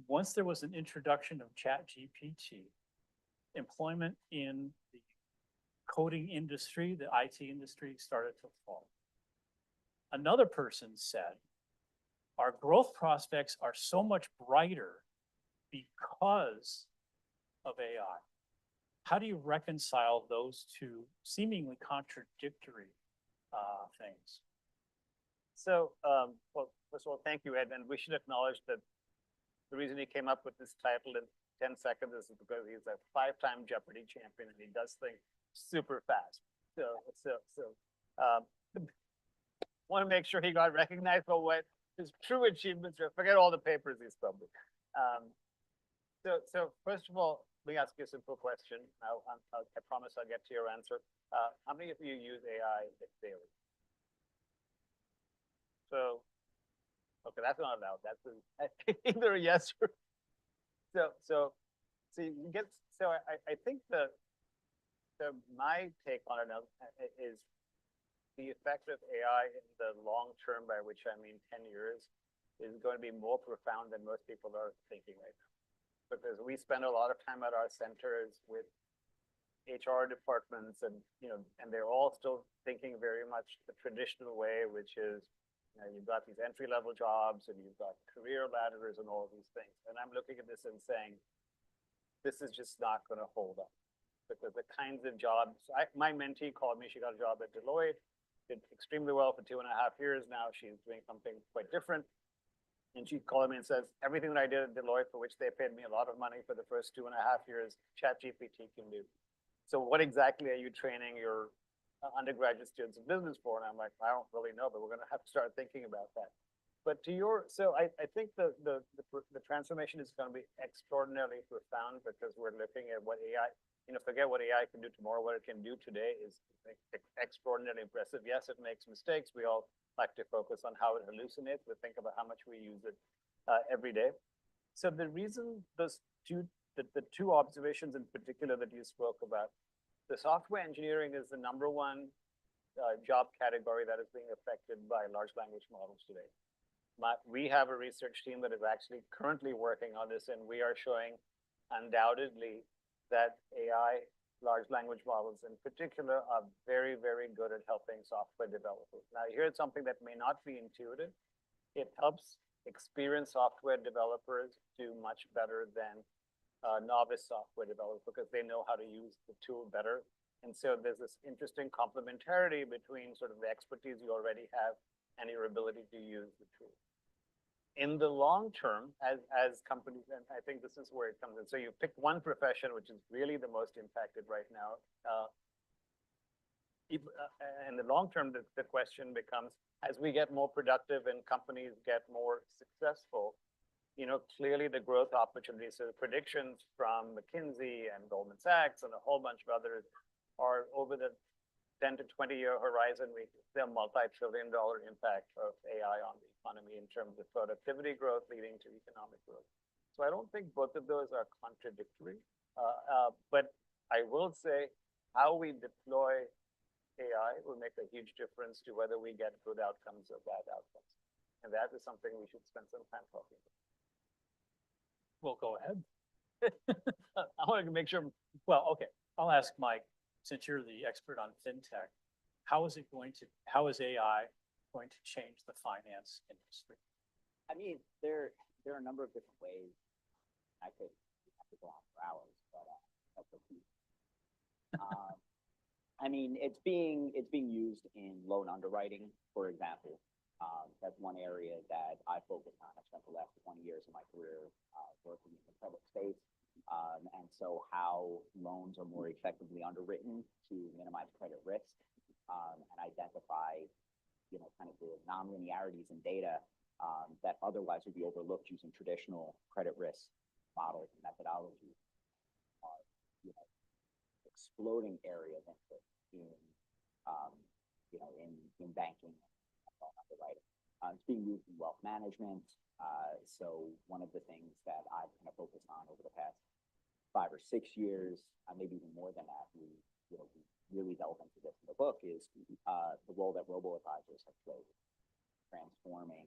once there was an introduction of ChatGPT, employment in the coding industry, the IT industry, started to fall. Another person said, our growth prospects are so much brighter because of AI. How do you reconcile those two seemingly contradictory things? So, well, first of all, thank you, Ed. And we should acknowledge that the reason he came up with this title in 10 seconds is because he's a 5-time Jeopardy champion and he does things super fast. Want to make sure he got recognized for what his true achievements are. Forget all the papers he's published. So first of all, let me ask you a simple question. I promise I'll get to your answer. How many of you use AI daily? So, okay, that's not allowed. That's either a yes or so you get I think my take on it is the effect of AI in the long term, by which I mean 10 years, is going to be more profound than most people are thinking right now. Because we spend a lot of time at our centers with HR departments and they're all still thinking very much the traditional way, which is, you've got these entry-level jobs and you've got career ladders and all these things. And I'm looking at this and saying, this is just not going to hold up. Because the kinds of jobs, my mentee called me, she got a job at Deloitte, did extremely well for 2.5 years. Now she's doing something quite different. And she called me and says, everything that I did at Deloitte, for which they paid me a lot of money for the first 2.5 years, ChatGPT can do. So what exactly are you training your undergraduate students in business for? And I'm like, I don't really know, but we're going to have to start thinking about that. But so I think the transformation is going to be extraordinarily profound, because we're looking at what AI, forget what AI can do tomorrow. What it can do today is extraordinarily impressive. Yes, it makes mistakes. We all like to focus on how it hallucinates, but think about how much we use it every day. So the reason the two observations in particular that you spoke about, the software engineering is the #1 job category that is being affected by large language models today. We have a research team that is actually currently working on this, and we are showing undoubtedly that AI, large language models in particular, are very, very good at helping software developers. Now, here's something that may not be intuitive. It helps experienced software developers do much better than novice software developers, because they know how to use the tool better. And so there's this interesting complementarity between sort of the expertise you already have and your ability to use the tool. In the long term, as companies, and I think this is where it comes in. So you pick one profession, which is really the most impacted right now. In the long term, the question becomes, as we get more productive and companies get more successful, clearly the growth opportunities, so the predictions from McKinsey and Goldman Sachs and a whole bunch of others are over the 10 to 20-year horizon, the multi-trillion-dollar impact of AI on the economy in terms of productivity growth leading to economic growth. So I don't think both of those are contradictory, but I will say how we deploy AI will make a huge difference to whether we get good outcomes or bad outcomes. And that is something we should spend some time talking about. Well, go ahead. I want to make sure, well, okay, I'll ask Mike, since you're the expert on fintech, how is AI going to change the finance industry? I mean, there are a number of different ways. I could go on for hours, but that's okay. I mean, it's being used in loan underwriting, for example. That's one area that I focus on. I've spent the last 20 years of my career working in the public space. And so how loans are more effectively underwritten to minimize credit risk and identify, kind of the non-linearities in data that otherwise would be overlooked using traditional credit risk models and methodologies are, exploding area of interest in banking and underwriting. It's being used in wealth management. So one of the things that I've kind of focused on over the past 5 or 6 years, maybe even more than that, we really delve into this in the book, is the role that robo-advisors have played transforming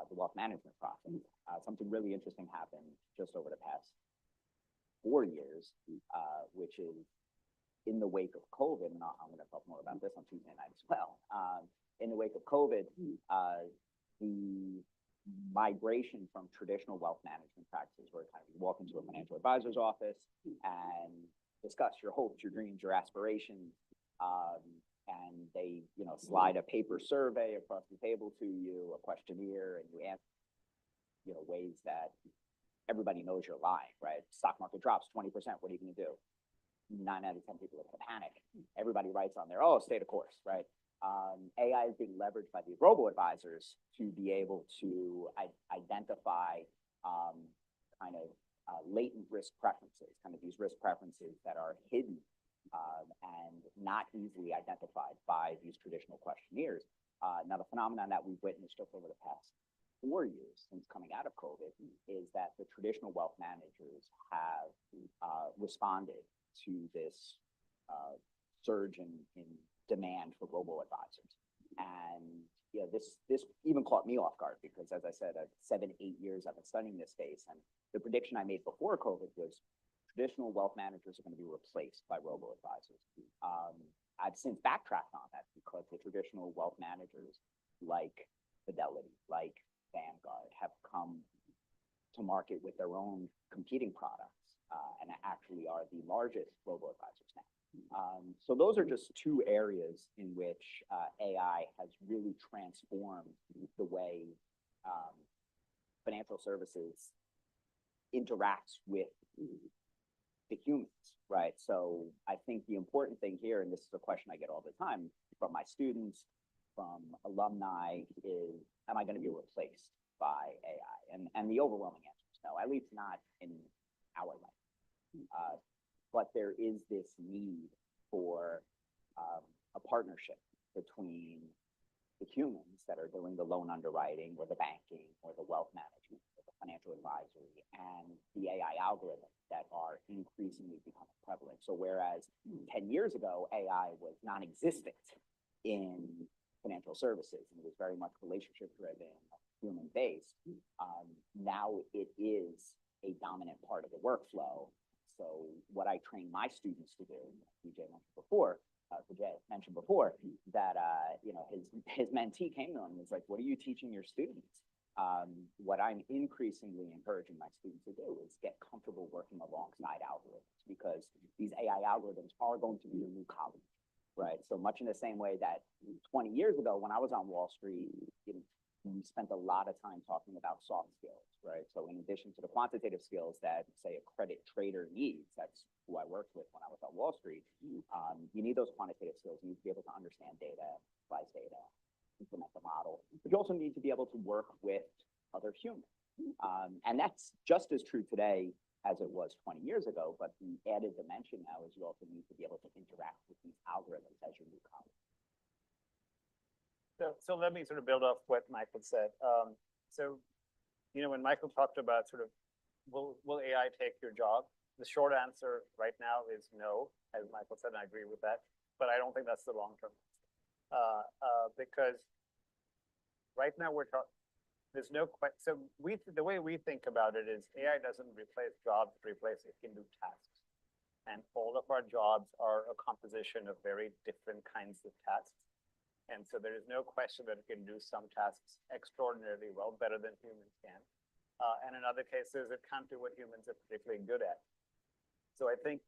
the wealth management process. Something really interesting happened just over the past 4 years, which is in the wake of COVID, and I'm going to talk more about this on Tuesday night as well. In the wake of COVID, the migration from traditional wealth management practices, where kind of you walk into a financial advisor's office and discuss your hopes, your dreams, your aspirations, and they, slide a paper survey across the table to you, a questionnaire, and you answer, ways that everybody knows you're lying, right? Stock market drops 20%. What are you going to do? 9 out of 10 people are going to panic. Everybody writes on there, oh, stay the course, right? AI is being leveraged by these robo-advisors to be able to identify kind of latent risk preferences, kind of these risk preferences that are hidden and not easily identified by these traditional questionnaires. Now, the phenomenon that we've witnessed just over the past 4 years since coming out of COVID is that the traditional wealth managers have responded to this surge in demand for robo-advisors. And this even caught me off guard because, as I said, 7, 8 years I've been studying this space, and the prediction I made before COVID was traditional wealth managers are going to be replaced by robo-advisors. I've since backtracked on that because the traditional wealth managers like Fidelity, like Vanguard, have come to market with their own competing products and actually are the largest robo-advisors now. So those are just 2 areas in which AI has really transformed the way financial services interacts with the humans, right? So I think the important thing here, and this is a question I get all the time from my students, from alumni, is, am I going to be replaced by AI? And the overwhelming answer is no, at least not in our life. But there is this need for a partnership between the humans that are doing the loan underwriting or the banking or the wealth management or the financial advisory and the AI algorithms that are increasingly becoming prevalent. So whereas 10 years ago, AI was non-existent in financial services and it was very much relationship driven, human based, now it is a dominant part of the workflow. So what I train my students to do, DJ mentioned before, that his mentee came to him and was like, "What are you teaching your students?" What I'm increasingly encouraging my students to do is get comfortable working alongside algorithms, because these AI algorithms are going to be your new colleagues, right? So much in the same way that 20 years ago, when I was on Wall Street, we spent a lot of time talking about soft skills, right? So in addition to the quantitative skills that, say, a credit trader needs, that's who I worked with when I was on Wall Street, you need those quantitative skills. You need to be able to understand data, analyze data, implement the model. But you also need to be able to work with other humans. And that's just as true today as it was 20 years ago, but the added dimension now is you also need to be able to interact with these algorithms as your new colleague. So let me sort of build off what Michael said. When Michael talked about sort of, will AI take your job? The short answer right now is no, as Michael said, and I agree with that, but I don't think that's the long-term answer. Because right now there's no question. So the way we think about it is AI doesn't replace jobs, it can do tasks. And all of our jobs are a composition of very different kinds of tasks. And so there is no question that it can do some tasks extraordinarily well, better than humans can. And in other cases, it can't do what humans are particularly good at. So I think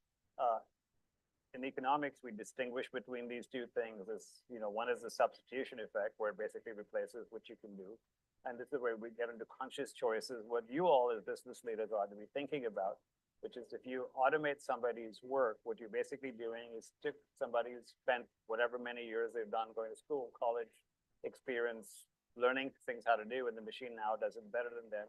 in economics, we distinguish between these 2 things. One is the substitution effect, where it basically replaces what you can do. And this is where we get into conscious choices, what you all as business leaders ought to be thinking about, which is if you automate somebody's work, what you're basically doing is take somebody who's spent whatever many years they've done going to school, college experience, learning things how to do, and the machine now does it better than them.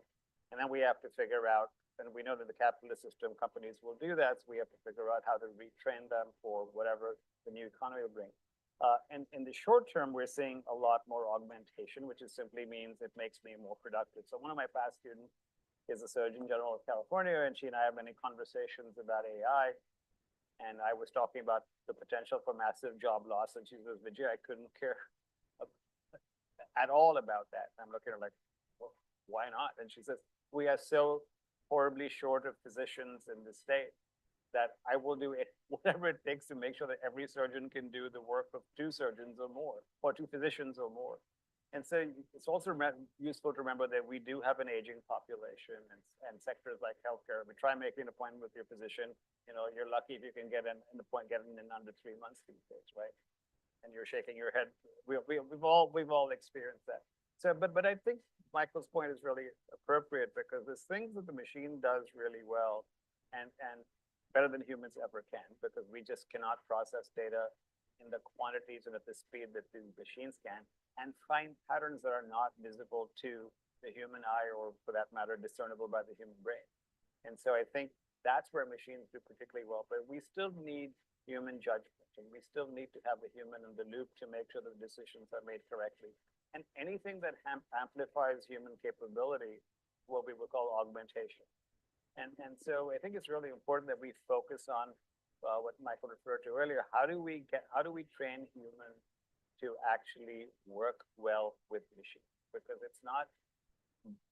And then we have to figure out, and we know that the capitalist system companies will do that, so we have to figure out how to retrain them for whatever the new economy will bring. And in the short term, we're seeing a lot more augmentation, which is simply means it makes me more productive. So one of my past students is the Surgeon General of California, and she and I have many conversations about AI. And I was talking about the potential for massive job loss, and she says, "Vijay, I couldn't care at all about that." I'm looking at her like, "Well, why not?" And she says, "We are so horribly short of physicians in the state that I will do whatever it takes to make sure that every surgeon can do the work of 2 surgeons or more, or 2 physicians or more." And so it's also useful to remember that we do have an aging population, and sectors like healthcare. We try making an appointment with your physician. You're lucky if you can get in under 3 months these days, right? And you're shaking your head. We've all experienced that. So, but I think Michael's point is really appropriate, because there's things that the machine does really well, and better than humans ever can, because we just cannot process data in the quantities and at the speed that the machines can, and find patterns that are not visible to the human eye, or for that matter, discernible by the human brain. And so I think that's where machines do particularly well, but we still need human judgment, and we still need to have the human in the loop to make sure the decisions are made correctly. And anything that amplifies human capability, what we would call augmentation. And so I think it's really important that we focus on what Michael referred to earlier. How do we train humans to actually work well with machines? Because it's not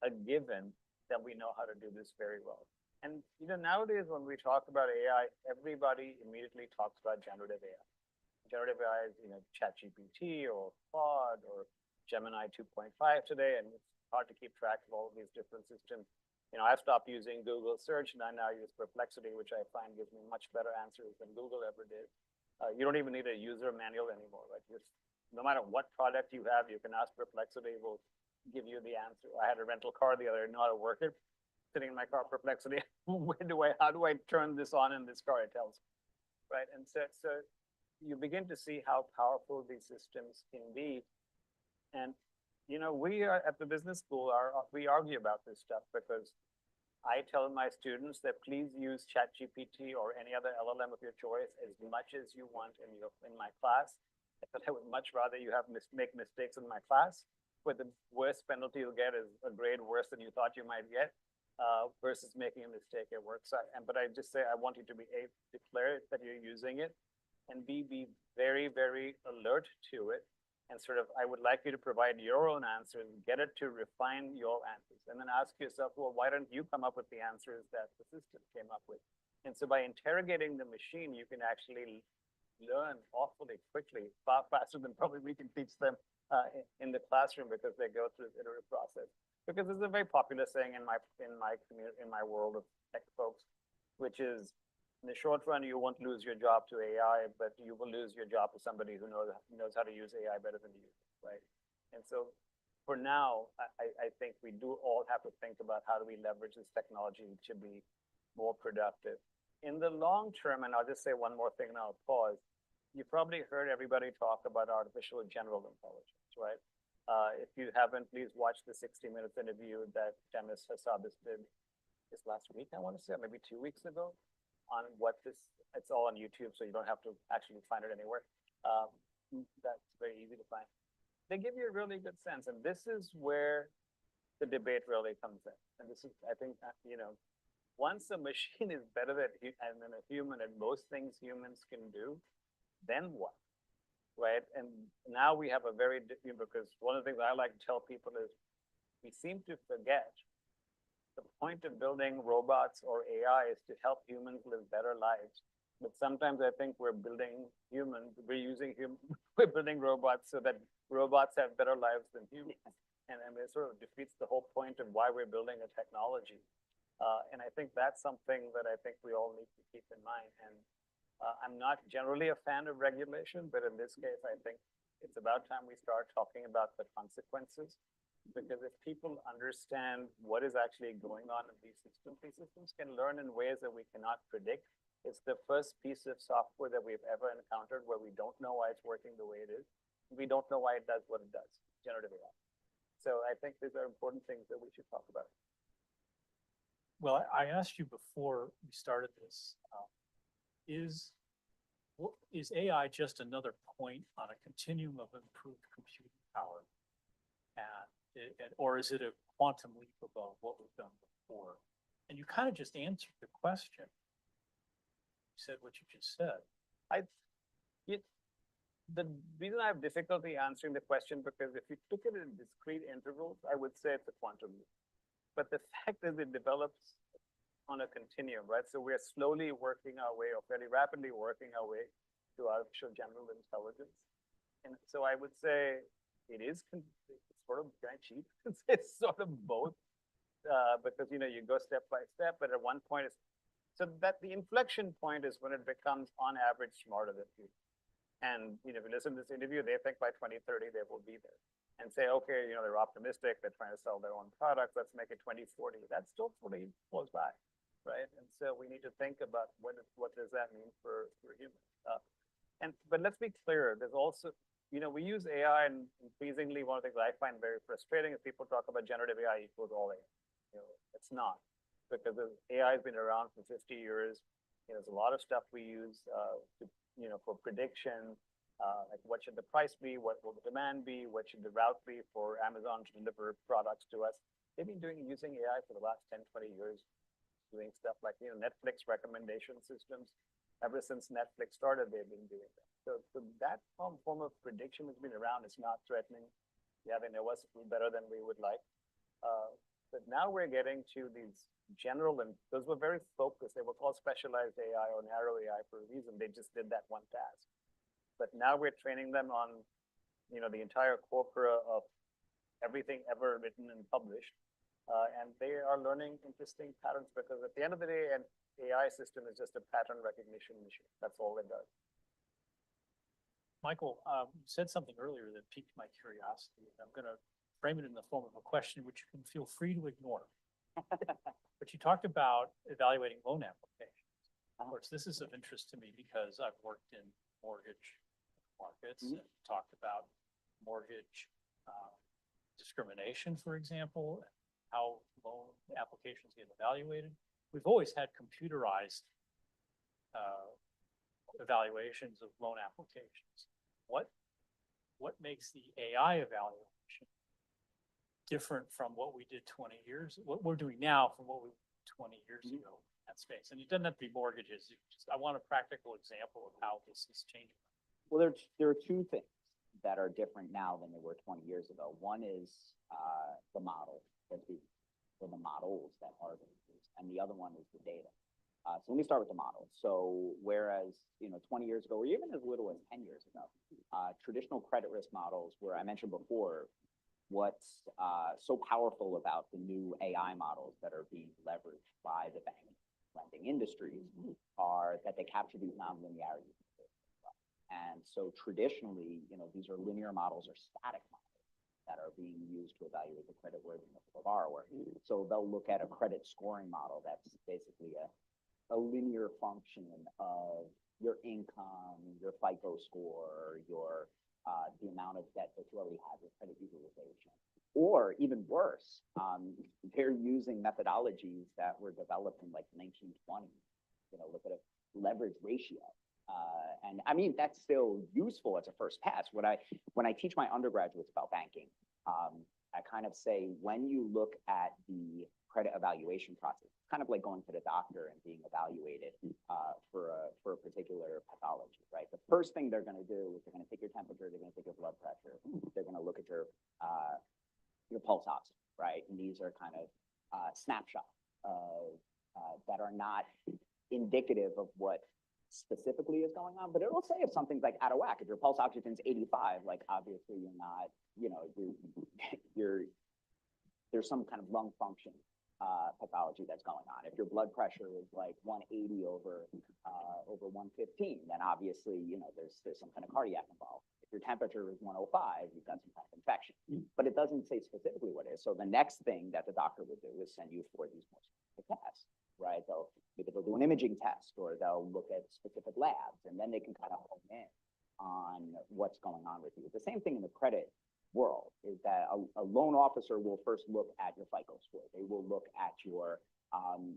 a given that we know how to do this very well. And nowadays when we talk about AI, everybody immediately talks about generative AI. Generative AI is ChatGPT or Claude or Gemini 2.5 today, and it's hard to keep track of all of these different systems. I've stopped using Google search and I now use Perplexity, which I find gives me much better answers than Google ever did. You don't even need a user manual anymore, right? No matter what product you have, you can ask Perplexity, it will give you the answer. I had a rental car the other day, not a worker, sitting in my car, Perplexity. How do I turn this on in this car? It tells me, right? And so you begin to see how powerful these systems can be. And we are at the business school, we argue about this stuff because I tell my students that please use ChatGPT or any other LLM of your choice as much as you want in my class. But I would much rather you make mistakes in my class, where the worst penalty you'll get is a grade worse than you thought you might get, versus making a mistake at work. But I just say I want you to be declare that you're using it, and be very, very alert to it. And I would like you to provide your own answers, get it to refine your answers, and then ask yourself, well, why don't you come up with the answers that the system came up with? And so by interrogating the machine, you can actually learn awfully quickly, far faster than probably we can teach them in the classroom, because they go through this iterative process. Because there's a very popular saying in my community, in my world of tech folks, which is, in the short run, you won't lose your job to AI, but you will lose your job to somebody who knows how to use AI better than you, right? And so for now, I think we do all have to think about how do we leverage this technology to be more productive. In the long term, and I'll just say one more thing and I'll pause, you probably heard everybody talk about artificial general intelligence, right? If you haven't, please watch the 60 Minutes interview that Demis Hassabis did this last week, I want to say, maybe 2 weeks ago, on it's all on YouTube, so you don't have to actually find it anywhere. That's very easy to find. They give you a really good sense, and this is where the debate really comes in. And this is, I think, once a machine is better than a human at most things humans can do, then what, right? And now we have because one of the things I like to tell people is we seem to forget the point of building robots or AI is to help humans live better lives. But sometimes I think we're building robots so that robots have better lives than humans. And it sort of defeats the whole point of why we're building a technology. And I think that's something that I think we all need to keep in mind. And I'm not generally a fan of regulation, but in this case, I think it's about time we start talking about the consequences. Because if people understand what is actually going on in these systems can learn in ways that we cannot predict. It's the first piece of software that we've ever encountered where we don't know why it's working the way it is. We don't know why it does what it does, generative AI. So I think these are important things that we should talk about. Well, I asked you before we started this, is AI just another point on a continuum of improved computing power? Or is it a quantum leap above what we've done before? And you kind of just answered the question. You said what you just said. The reason I have difficulty answering the question, because if you took it in discrete intervals, I would say it's a quantum leap. But the fact is it develops on a continuum, right? So we're slowly working our way, or fairly rapidly working our way to artificial general intelligence. And so I would say it's sort of kind of cheap. It's sort of both, because you go step by step, but at one point so that the inflection point is when it becomes on average smarter than you. And if you listen to this interview, they think by 2030 they will be there. And say, okay, they're optimistic, they're trying to sell their own products, let's make it 2040. That's still pretty close by, right? And so we need to think about what does that mean for humans. But let's be clear, there's also, we use AI, and increasingly one of the things I find very frustrating is people talk about generative AI equals all AI. It's not. because AI has been around for 50 years. There's a lot of stuff we use for prediction, like what should the price be, what will the demand be, what should the route be for Amazon to deliver products to us. They've been using AI for the last 10, 20 years, doing stuff like Netflix recommendation systems. Ever since Netflix started, they've been doing that. So that form of prediction has been around. It's not threatening. Yeah, they know us better than we would like. But now we're getting to these general, and those were very focused. They were called specialized AI or narrow AI for a reason. They just did that one task. But now we're training them on, the entire corpora of everything ever written and published. And they are learning interesting patterns because at the end of the day, an AI system is just a pattern recognition machine. That's all it does. Michael, you said something earlier that piqued my curiosity. I'm going to frame it in the form of a question, which you can feel free to ignore. But you talked about evaluating loan applications. Of course, this is of interest to me because I've worked in mortgage markets and talked about mortgage discrimination, for example, and how loan applications get evaluated. We've always had computerized evaluations of loan applications. What makes the AI evaluation different from what we did 20 years, what we're doing now from what we did 20 years ago in that space? And it doesn't have to be mortgages. I want a practical example of how this is changing. Well, there are two things that are different now than they were 20 years ago. One is the model or the models that are being used, and the other one is the data. So let me start with the model. So whereas 20 years ago, or even as little as 10 years ago, traditional credit risk models were, I mentioned before, what's so powerful about the new AI models that are being leveraged by the bank lending industries are that they capture these nonlinearities. And so traditionally, these are linear models or static models that are being used to evaluate the creditworthiness of a borrower. So they'll look at a credit scoring model that's basically a linear function of your income, your FICO score, your the amount of debt that you already have, your credit utilization. Or even worse, they're using methodologies that were developed in like the 1920s. Look at a leverage ratio. And I mean, that's still useful as a first pass. When I teach my undergraduates about banking, I kind of say, when you look at the credit evaluation process, it's kind of like going to the doctor and being evaluated for a particular pathology, right? The first thing they're going to do is they're going to take your temperature, they're going to take your blood pressure, they're going to look at your pulse oximeter, right? And these are kind of snapshots that are not indicative of what specifically is going on, but it'll say if something's like out of whack. If your pulse oxygen's 85, like obviously you're not, there's some kind of lung function pathology that's going on. If your blood pressure is like 180 over 115, then obviously there's some kind of cardiac involved. If your temperature is 105, you've got some kind of infection, but it doesn't say specifically what it is. So the next thing that the doctor would do is send you for these more specific tests, right? Maybe they'll do an imaging test, or they'll look at specific labs, and then they can kind of hone in on what's going on with you. The same thing in the credit world is that a loan officer will first look at your FICO score. They will look at your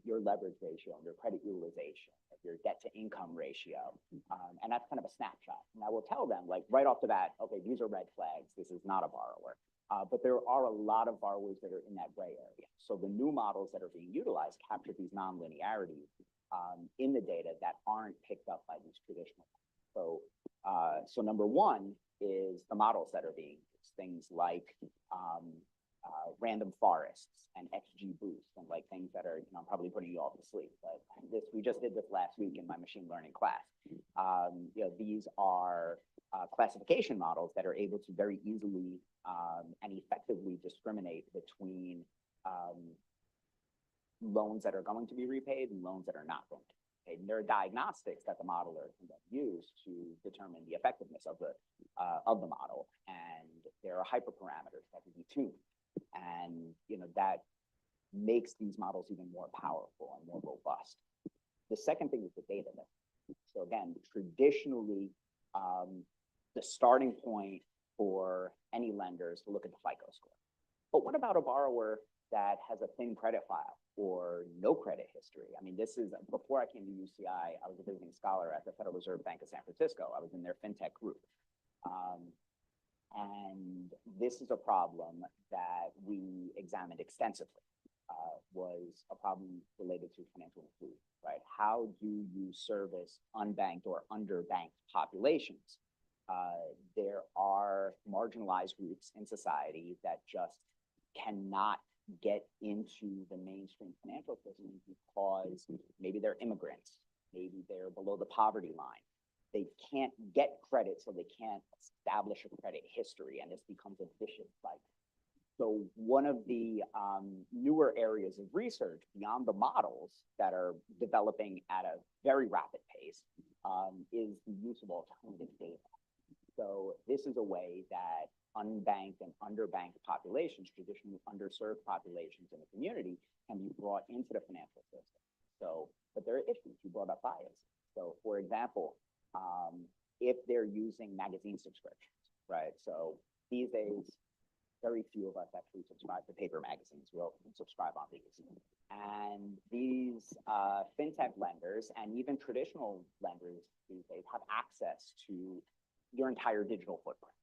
leverage ratio, your credit utilization, your debt to income ratio, and that's kind of a snapshot. And I will tell them, like, right off the bat, okay, these are red flags. This is not a borrower. But there are a lot of borrowers that are in that gray area. So the new models that are being utilized capture these nonlinearities in the data that aren't picked up by these traditional models. So number one is the models that are being used, things like random forests and XGBoost and like things that are, I'm probably putting you all to sleep, but we just did this last week in my machine learning class. These are classification models that are able to very easily and effectively discriminate between loans that are going to be repaid and loans that are not going to be repaid. And there are diagnostics that the modeler can then use to determine the effectiveness of the model. And there are hyperparameters that can be tuned. And that makes these models even more powerful and more robust. The second thing is the data. So again, traditionally, the starting point for any lender is to look at the FICO score. But what about a borrower that has a thin credit file or no credit history. I mean, this is, before I came to UCI, I was a visiting scholar at the Federal Reserve Bank of San Francisco. I was in their fintech group. And this is a problem that we examined extensively, was a problem related to financial inclusion, right? How do you service unbanked or underbanked populations? There are marginalized groups in society that just cannot get into the mainstream financial system because maybe they're immigrants, maybe they're below the poverty line. They can't get credit, so they can't establish a credit history, and this becomes a vicious cycle. So one of the newer areas of research beyond the models that are developing at a very rapid pace is the use of alternative data. So this is a way that unbanked and underbanked populations, traditionally underserved populations in the community, can be brought into the financial system. So, but there are issues. You brought up bias. So for example, if they're using magazine subscriptions, right? So these days, very few of us actually subscribe to paper magazines. We'll subscribe on these. And these fintech lenders and even traditional lenders these days have access to your entire digital footprint.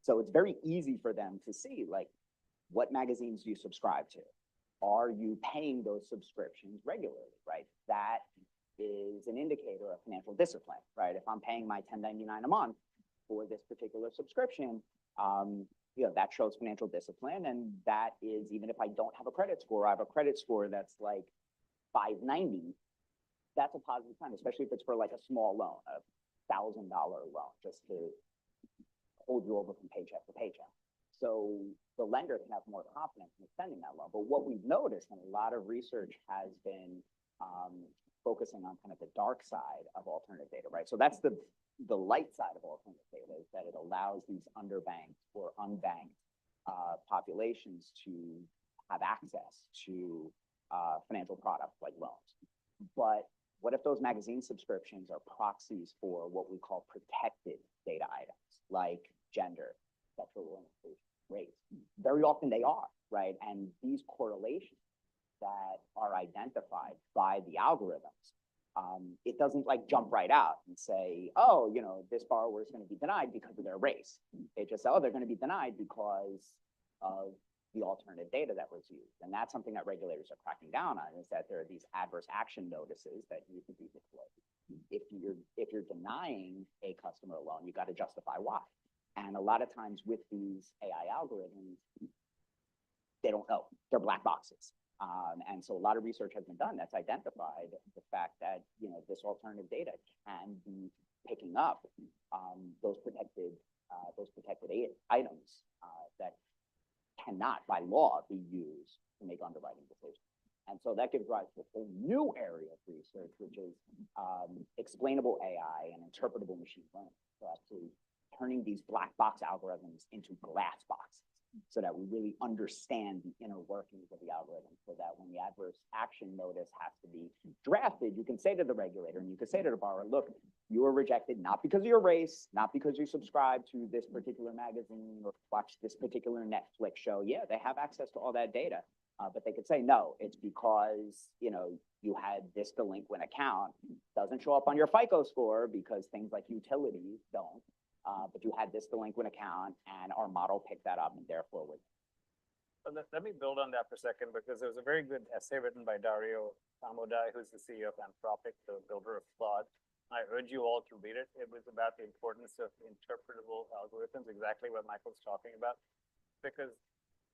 So it's very easy for them to see, like, what magazines do you subscribe to? Are you paying those subscriptions regularly, right? That is an indicator of financial discipline, right? If I'm paying my $10.99 a month for this particular subscription, that shows financial discipline. And that is, even if I don't have a credit score, I have a credit score that's like 590, that's a positive sign, especially if it's for like a small loan, a $1,000 loan, just to hold you over from paycheck to paycheck. So the lender can have more confidence in extending that loan. But what we've noticed, and a lot of research has been focusing on kind of the dark side of alternative data, right? So that's the light side of alternative data, is that it allows these underbanked or unbanked populations to have access to financial products like loans. But what if those magazine subscriptions are proxies for what we call protected data items, like gender, sexual orientation, race? Very often they are, right? And these correlations that are identified by the algorithms, it doesn't like jump right out and say, oh, this borrower is going to be denied because of their race. It just says, oh, they're going to be denied because of the alternative data that was used. And that's something that regulators are cracking down on, is that there are these adverse action notices that need to be disclosed. If you're denying a customer a loan, you got to justify why. And a lot of times with these AI algorithms, they don't know. They're black boxes. And so a lot of research has been done that's identified the fact that this alternative data can be picking up those protected items that cannot, by law, be used to make underwriting decisions. And so that gives rise to a whole new area of research, which is explainable AI and interpretable machine learning. So actually turning these black box algorithms into glass boxes, so that we really understand the inner workings of the algorithm, so that when the adverse action notice has to be drafted, you can say to the regulator and you can say to the borrower, look, you were rejected not because of your race, not because you subscribe to this particular magazine or watch this particular Netflix show. Yeah, they have access to all that data, but they could say, no, it's because, you had this delinquent account, doesn't show up on your FICO score because things like utilities don't. But you had this delinquent account and our model picked that up, and therefore Let me build on that for a second, because there was a very good essay written by Dario Amodei, who's the CEO of Anthropic, the builder of Claude. I urge you all to read it. It was about the importance of interpretable algorithms, exactly what Michael's talking about, because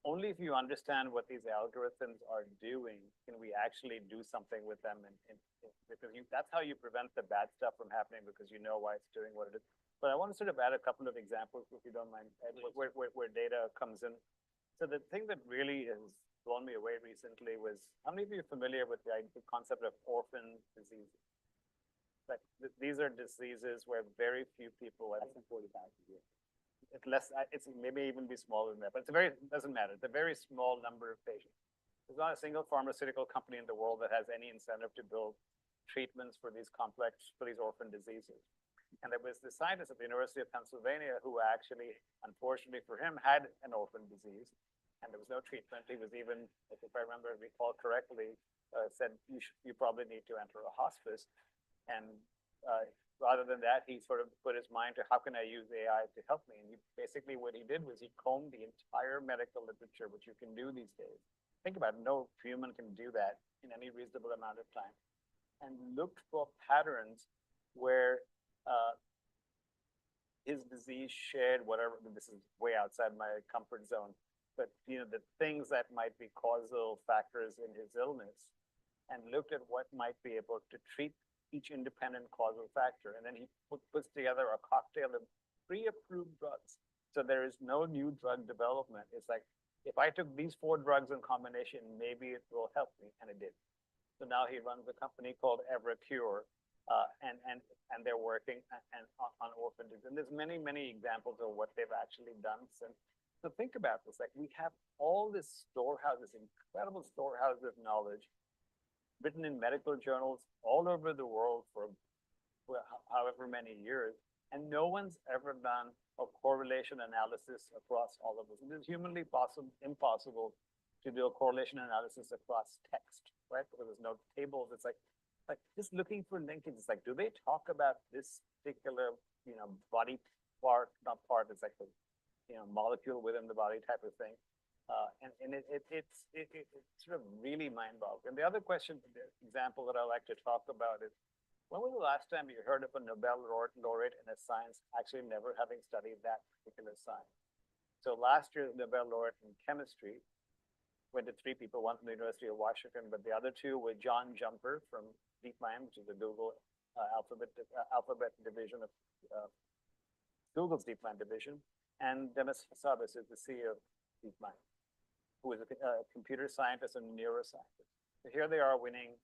only if you understand what these algorithms are doing can we actually do something with them, because that's how you prevent the bad stuff from happening, because you know why it's doing what it is. But I want to sort of add a couple of examples, if you don't mind, where data comes in. So the thing that really has blown me away recently was, how many of you are familiar with the concept of orphan diseases? Like these are diseases where very few people, less than 40,000 a year. It's maybe even be smaller than that, but it doesn't matter. It's a very small number of patients. There's not a single pharmaceutical company in the world that has any incentive to build treatments for these orphan diseases. And there was this scientist at the University of Pennsylvania who actually, unfortunately for him, had an orphan disease, and there was no treatment. He was even, if I recall correctly, said, you probably need to enter a hospice. And rather than that, he sort of put his mind to how can I use AI to help me? And basically what he did was he combed the entire medical literature, which you can do these days. Think about it, no human can do that in any reasonable amount of time. And looked for patterns where his disease shared whatever, this is way outside my comfort zone, but the things that might be causal factors in his illness, and looked at what might be able to treat each independent causal factor. And then he puts together a cocktail of pre-approved drugs. So there is no new drug development. It's like, if I took these 4 drugs in combination, maybe it will help me, and it did. So now he runs a company called Evercure, and they're working on orphan disease. And there's many, many examples of what they've actually done since. So think about this, like we have all this storehouse, this incredible storehouse of knowledge written in medical journals all over the world for however many years, and no one's ever done a correlation analysis across all of this. It is humanly impossible to do a correlation analysis across text, right? Because there's no tables. It's like just looking for linkage. It's like, do they talk about this particular, body part, not part, it's like the, molecule within the body type of thing. And it's sort of really mind-boggling. And the other question, the example that I like to talk about is, when was the last time you heard of a Nobel laureate in a science actually never having studied that particular science? So last year's Nobel laureate in chemistry went to 3 people, one from the University of Washington, but the other 2 were John Jumper from DeepMind, which is the Google alphabet division of Google's DeepMind division, and Demis Hassabis is the CEO of DeepMind, who is a computer scientist and neuroscientist. So here they are winning.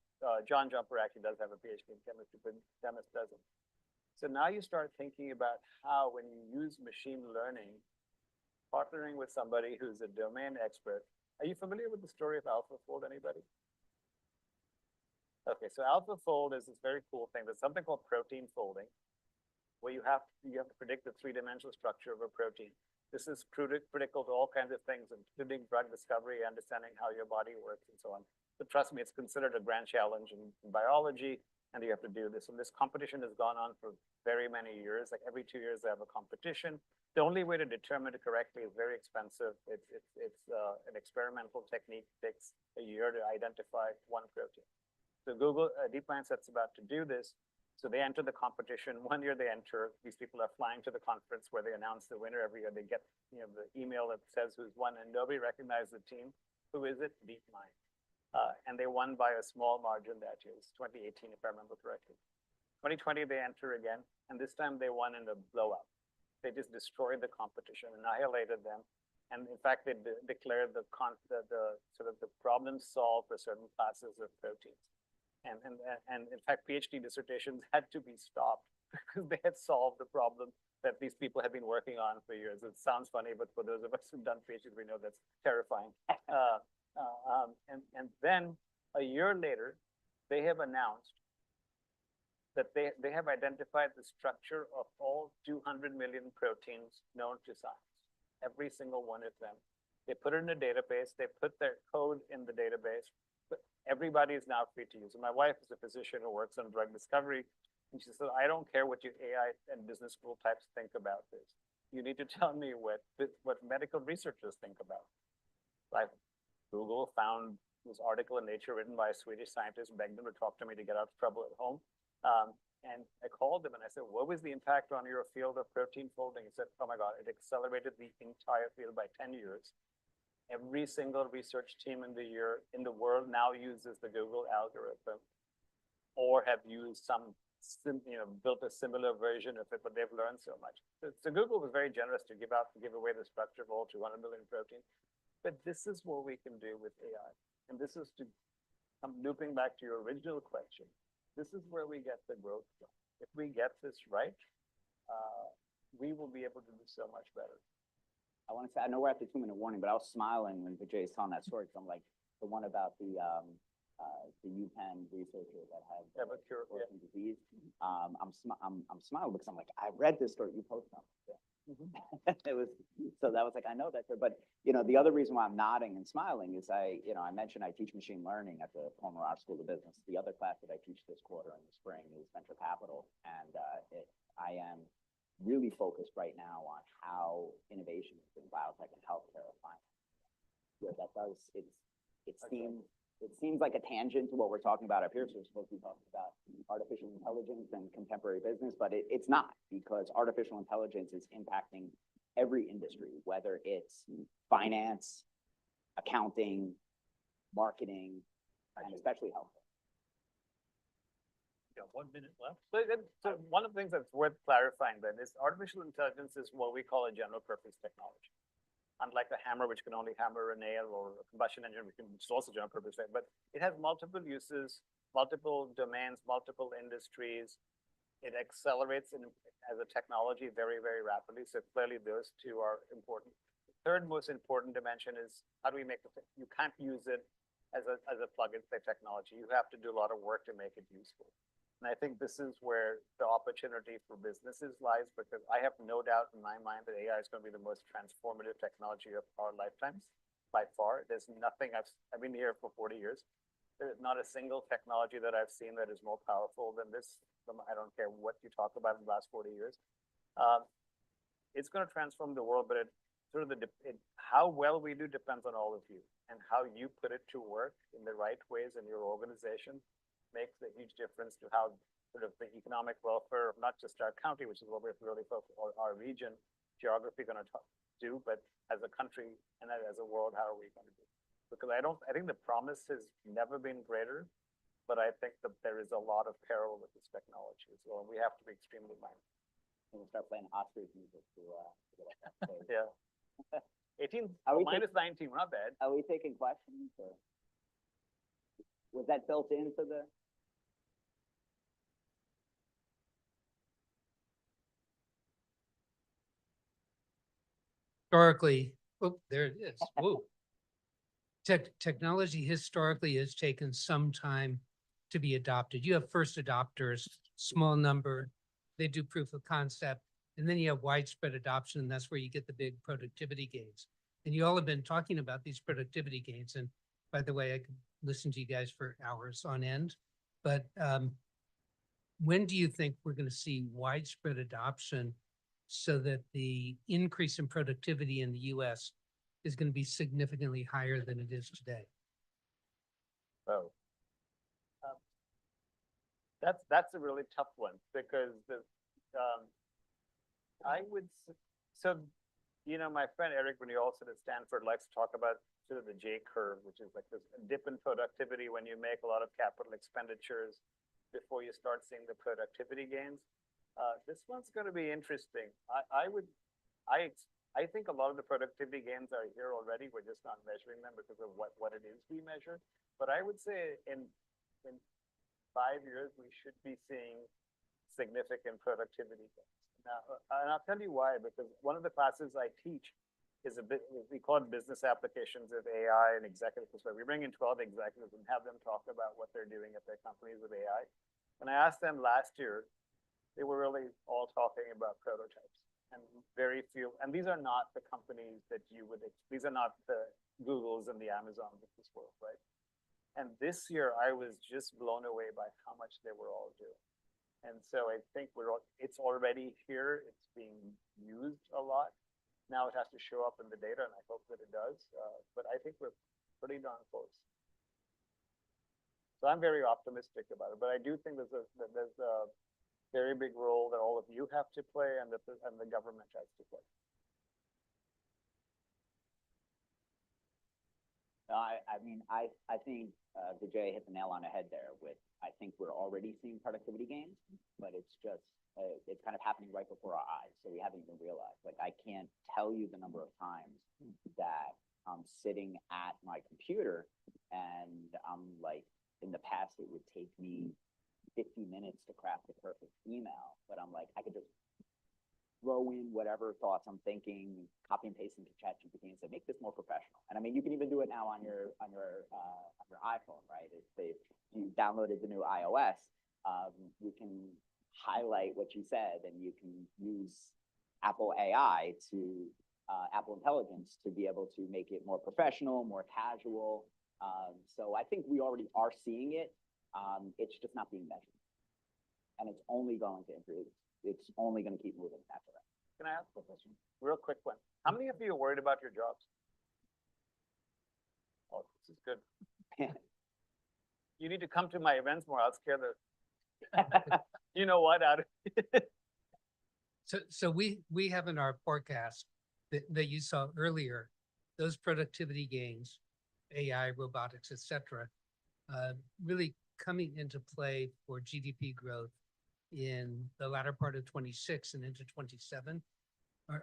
John Jumper actually does have a PhD in chemistry, but Demis doesn't. So now you start thinking about how, when you use machine learning, partnering with somebody who's a domain expert. Are you familiar with the story of AlphaFold, anybody? Okay, so AlphaFold is this very cool thing. There's something called protein folding, where you have to predict the 3-dimensional structure of a protein. This is critical to all kinds of things, including drug discovery, understanding how your body works, and so on. But trust me, it's considered a grand challenge in biology, and you have to do this. And this competition has gone on for very many years. Like every 2 years, they have a competition. The only way to determine it correctly is very expensive. It's an experimental technique. It takes a year to identify one protein. So Google DeepMind sets about to do this. So they enter the competition. 1 year they enter. These people are flying to the conference where they announce the winner every year. They get the email that says who's won, and nobody recognized the team. Who is it? DeepMind. And they won by a small margin that year. It's 2018, if I remember correctly. 2020, they enter again, and this time they won in a blowout. They just destroyed the competition, annihilated them. And in fact, they declared the sort of the problem solved for certain classes of proteins. And in fact, PhD dissertations had to be stopped because they had solved the problem that these people have been working on for years. It sounds funny, but for those of us who've done PhDs, we know that's terrifying. And then a year later, they have announced that they have identified the structure of all 200 million proteins known to science, every single one of them. They put it in a database, they put their code in the database, but everybody is now free to use it. My wife is a physician who works on drug discovery, and she said, I don't care what you AI and business school types think about this. You need to tell me what medical researchers think about it. Like Google found this article in Nature written by a Swedish scientist, begged them to talk to me to get out of trouble at home. And I called them and I said, what was the impact on your field of protein folding? He said, oh my God, it accelerated the entire field by 10 years. Every single research team in the world now uses the Google algorithm, or have used built a similar version of it, but they've learned so much. So Google was very generous to give away the structure of all 200 million proteins. But this is what we can do with AI. And this is I'm looping back to your original question. This is where we get the growth from. If we get this right, we will be able to do so much better. I want to say, I know we're at the 2-minute warning, but I was smiling when Vijay was telling that story. Cause I'm like, the one about the UPenn researcher that had orphan disease. I'm smiling because I'm like, I read this story you posted on. Yeah. It was, so So that was like, I know that, but the other reason why I'm nodding and smiling is I mentioned I teach machine learning at the Merage School of Business. The other class that I teach this quarter in the spring is venture capital. And I am really focused right now on how innovations in biotech and healthcare are finance. Yeah, that does, it seems like a tangent to what we're talking about up here. So we're supposed to be talking about artificial intelligence and contemporary business, but it's not, because artificial intelligence is impacting every industry, whether it's finance, accounting, marketing, and especially healthcare. Got 1 minute left. So one of the things that's worth clarifying then is artificial intelligence is what we call a general purpose technology. Unlike a hammer, which can only hammer a nail, or a combustion engine, which is also general purpose, right? But it has multiple uses, multiple domains, multiple industries. It accelerates as a technology very, very rapidly. So clearly those two are important. The third most important dimension is how do we make you can't use it as a plug and play technology. You have to do a lot of work to make it useful. And I think this is where the opportunity for businesses lies, because I have no doubt in my mind that AI is going to be the most transformative technology of our lifetimes by far. There's nothing I've been here for 40 years. There's not a single technology that I've seen that is more powerful than this. I don't care what you talk about in the last 40 years. It's going to transform the world, but how well we do depends on all of you, and how you put it to work in the right ways in your organization makes a huge difference to how sort of the economic welfare of not just our county, which is what we're really focused, or our region, geography going to do, but as a country and as a world, how are we going to do? Because I think the promise has never been greater, but I think that there is a lot of peril with this technology as well, and we have to be extremely mindful. We'll start playing ostrich music to get up that stage. Yeah. 18, minus 19, we're not bad. Are we taking questions, or was that built into the? Historically, oh, there it is. Whoa. Technology historically has taken some time to be adopted. You have first adopters, small number, they do proof of concept, and then you have widespread adoption, and that's where you get the big productivity gains. And you all have been talking about these productivity gains. And by the way, I could listen to you guys for hours on end, but when do you think we're going to see widespread adoption so that the increase in productivity in the US is going to be significantly higher than it is today? Oh, that's a really tough one, because my friend Eric, when he also at Stanford, likes to talk about sort of the J curve, which is like this dip in productivity when you make a lot of capital expenditures before you start seeing the productivity gains. This one's going to be interesting. I think a lot of the productivity gains are here already. We're just not measuring them because of what it is we measure. But I would say in 5 years, we should be seeing significant productivity gains. Now, and I'll tell you why, because one of the classes I teach is we call it business applications of AI and executive perspective. We bring in 12 executives and have them talk about what they're doing at their companies with AI. When I asked them last year, they were really all talking about prototypes, and very few, and these are not the companies that these are not the Googles and the Amazons of this world, right? And this year I was just blown away by how much they were all doing. And so I think it's already here. It's being used a lot. Now it has to show up in the data, and I hope that it does. But I think we're pretty darn close. So I'm very optimistic about it. But I do think there's a very big role that all of you have to play, and the government has to play. I think Vijay hit the nail on the head there with, I think we're already seeing productivity gains, but it's just, it's kind of happening right before our eyes. So we haven't even realized. Like, I can't tell you the number of times that I'm sitting at my computer and I'm like, in the past, it would take me 50 minutes to craft the perfect email, but I'm like, I could just throw in whatever thoughts I'm thinking, copy and paste into ChatGPT and say, make this more professional. And I mean, you can even do it now on your iPhone, right? If you downloaded the new iOS, you can highlight what you said, and you can use Apple AI to Apple Intelligence to be able to make it more professional, more casual. So I think we already are seeing it. It's just not being measured. And it's only going to improve. It's only going to keep moving in that direction. Can I ask a question? Real quick one. How many of you are worried about your jobs? Oh, this is good. You need to come to my events more. I'll scare the, you know what, out of So we have in our forecast that you saw earlier, those productivity gains, AI, robotics, et cetera, really coming into play for GDP growth in the latter part of 26 and into 27.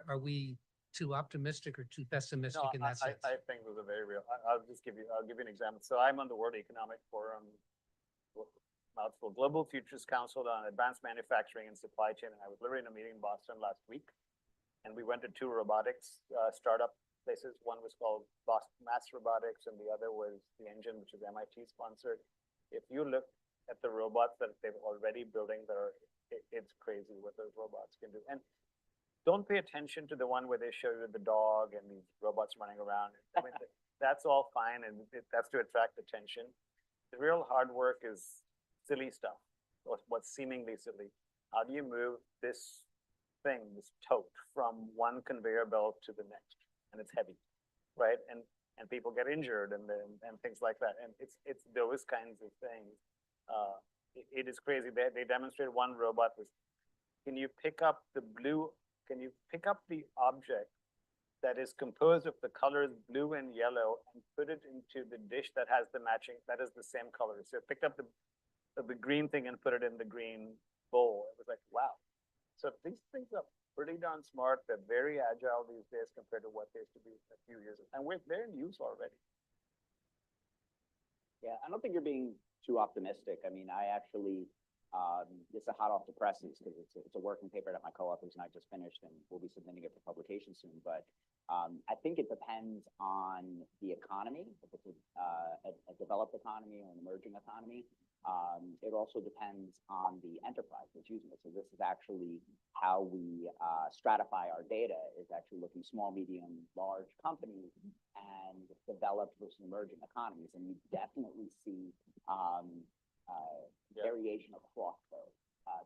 Are we too optimistic or too pessimistic No, in that sense? I think those are very real. I'll give you an example. So I'm on the World Economic Forum, mouthful, Global Futures Council on Advanced Manufacturing and Supply Chain. And I was literally in a meeting in Boston last week. And we went to two robotics startup places. One was called Boston Mass Robotics, and the other was The Engine, which is MIT sponsored. If you look at the robots that they're already building, it's crazy what those robots can do. And don't pay attention to the one where they show you the dog and these robots running around. I mean, that's all fine, and that's to attract attention. The real hard work is silly stuff, what's seemingly silly. How do you move this thing, this tote, from one conveyor belt to the next? And it's heavy, right? And people get injured and things like that. And it's those kinds of things. It is crazy. They demonstrated one robot was, can you pick up the object that is composed of the colors blue and yellow and put it into the dish that has the matching, that is the same color. So it picked up the green thing and put it in the green bowl. It was like, wow. So these things are pretty darn smart. They're very agile these days compared to what they used to be a few years ago. And they're in use already. Yeah, I don't think you're being too optimistic. I mean, I actually, it's a hot off the presses because it's a working paper that my co-authors and I just finished, and we'll be submitting it for publication soon. But I think it depends on the economy, if it's a developed economy or an emerging economy. It also depends on the enterprise that's using it. So this is actually how we stratify our data, is actually looking small, medium, large companies and developed versus emerging economies. And you definitely see variation across those.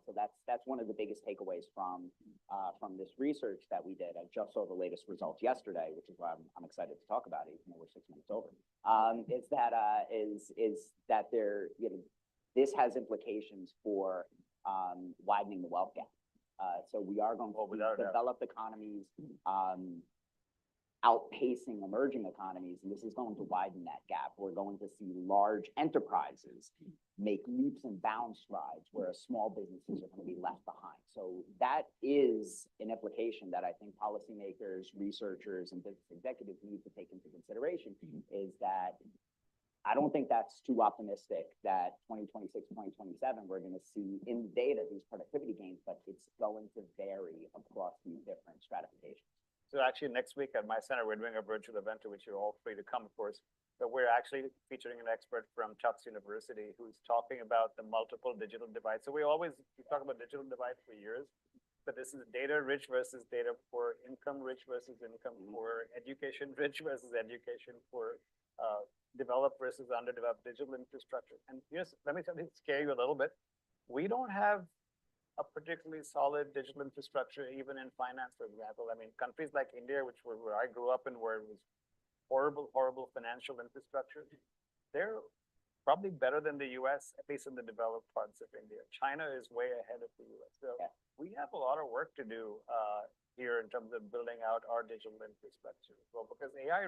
So that's one of the biggest takeaways from this research that we did. I just saw the latest results yesterday, which is why I'm excited to talk about it, even though we're 6 minutes over. Is that there, you know, this has implications for widening the wealth gap. So we are going to see developed economies outpacing emerging economies, and this is going to widen that gap. We're going to see large enterprises make leaps and bounds strides, whereas small businesses are going to be left behind. So that is an implication that I think policymakers, researchers, and business executives need to take into consideration, is that I don't think that's too optimistic that 2026, 2027, we're going to see in data these productivity gains, but it's going to vary across these different stratifications. So actually next week at my center, we're doing a virtual event to which you're all free to come, of course. But we're actually featuring an expert from Tufts University who's talking about the multiple digital divides. So we talk about digital divide for years, but this is data rich versus data poor, income rich versus income poor, education rich versus education poor, developed versus underdeveloped digital infrastructure. And here's, let me scare you a little bit. We don't have a particularly solid digital infrastructure, even in finance, for example. I mean, countries like India, which were where I grew up and where it was horrible financial infrastructure, they're probably better than the US, at least in the developed parts of India. China is way ahead of the US. So we have a lot of work to do here in terms of building out our digital infrastructure as well, because AI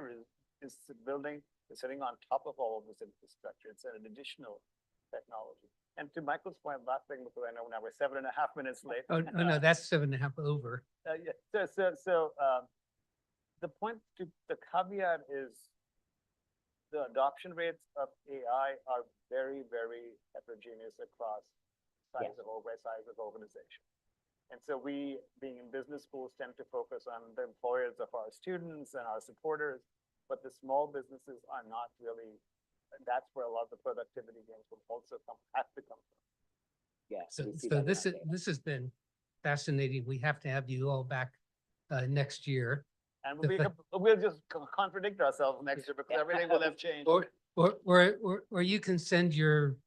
is sitting on top of all of this infrastructure. It's an additional technology. And to Michael's point, last thing, because I know now we're 7.5 minutes late. Oh, no, that's 7.5 over. Yeah. So the point, the caveat is the adoption rates of AI are very, very heterogeneous across size of organization. And so we, being in business schools, tend to focus on the employers of our students and our supporters, but the small businesses are not really. That's where a lot of the productivity gains will also have to come from. Yeah. So this has been fascinating. We have to have you all back next year. And The fa- we'll just contradict ourselves next year because everything will have changed. Or you can send your